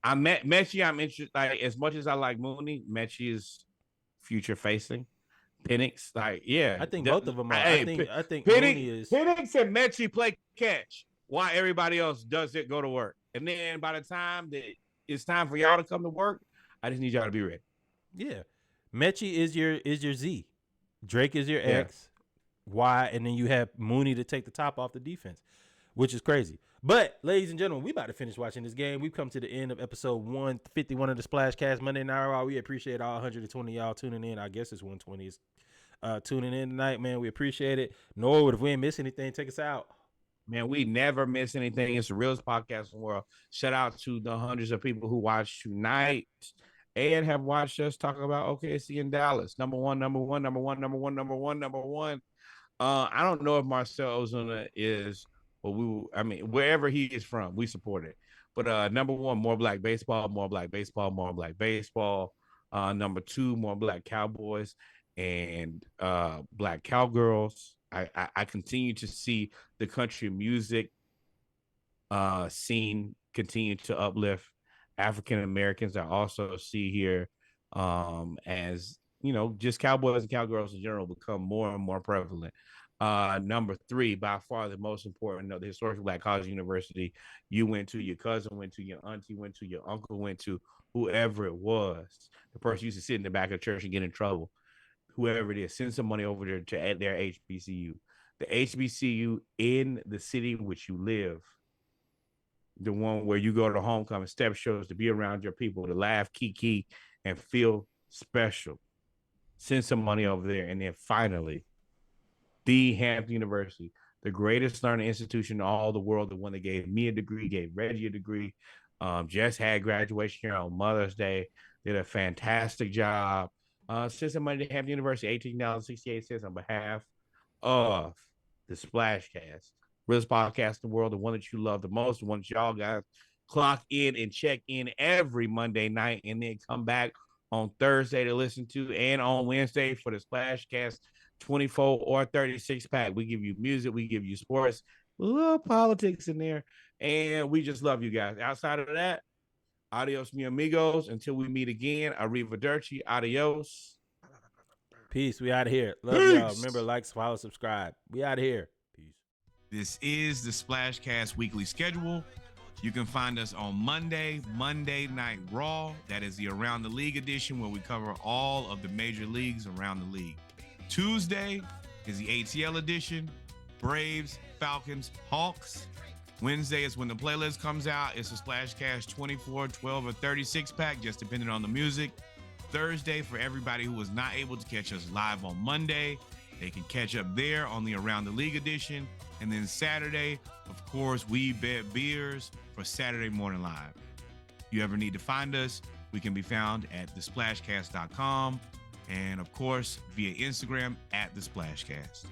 Mechie. I'm interested. Like as much as I like Mooney, Mechie is future facing. Penix, I think both of them are. I think Penix, Mooney is. Penix and Mechie play catch while everybody else does it go to work. And then by the time that it's time for y'all to come to work, I just need y'all to be ready. Yeah. Mechie is your Z. Drake is your X, Y, and then you have Mooney to take the top off the defense, which is crazy. But, ladies and gentlemen, we about to finish watching this game. We've come to the end of episode 151 of the SplashCast Monday Night Raw. We appreciate all 120 y'all tuning in. I guess it's 120 tuning in tonight, man. We appreciate it. Norwood, if we ain't miss anything, take us out. Man, we never miss anything. It's the realest podcast in the world. Shout out to the hundreds of people who watched tonight and have watched us talk about OKC and Dallas. Number one. I don't know if Marcel Ozuna is, but wherever he is from, we support it. But number one, more black baseball. Number two, more black Cowboys and black cowgirls. I continue to see the country music scene continue to uplift African Americans. I also see here as just cowboys and cowgirls in general become more and more prevalent. Number three, by far the most important, the historic black college university you went to, your cousin went to, your auntie went to, your uncle went to, whoever it was, the person used to sit in the back of the church and get in trouble. Whoever it is, send some money over there to their HBCU. The HBCU in the city in which you live, the one where you go to homecoming, step shows, to be around your people, to laugh, kiki, and feel special. Send some money over there. And then finally, the Hampton University, the greatest learning institution in all the world, the one that gave me a degree, gave Reggie a degree, just had graduation here on Mother's Day, did a fantastic job. Send some money to Hampton University, $18.68 on behalf of the SplashCast, realest podcast in the world, the one that you love the most, the one that y'all guys clock in and check in every Monday night, and then come back on Thursday to listen to, and on Wednesday for the SplashCast 24 or 36 pack. We give you music, we give you sports, a little politics in there, and we just love you guys. Outside of that, adios, mi amigos. Until we meet again, arrivederci, adios. Peace. We out of here. Love y'all. Remember, like, follow, subscribe. We out of here. Peace. This is the SplashCast weekly schedule. You can find us on Monday Night Raw. That is the Around the League edition, where we cover all of the major leagues around the league. Tuesday is the ATL edition, Braves, Falcons, Hawks. Wednesday is when the playlist comes out. It's a SplashCast 24, 12, or 36 pack, just depending on the music. Thursday, for everybody who was not able to catch us live on Monday, they can catch up there on the Around the League edition. And then Saturday, of course, we bet beers for Saturday Morning Live. If you ever need to find us, we can be found at thesplashcast.com and, of course, via Instagram at thesplashcast.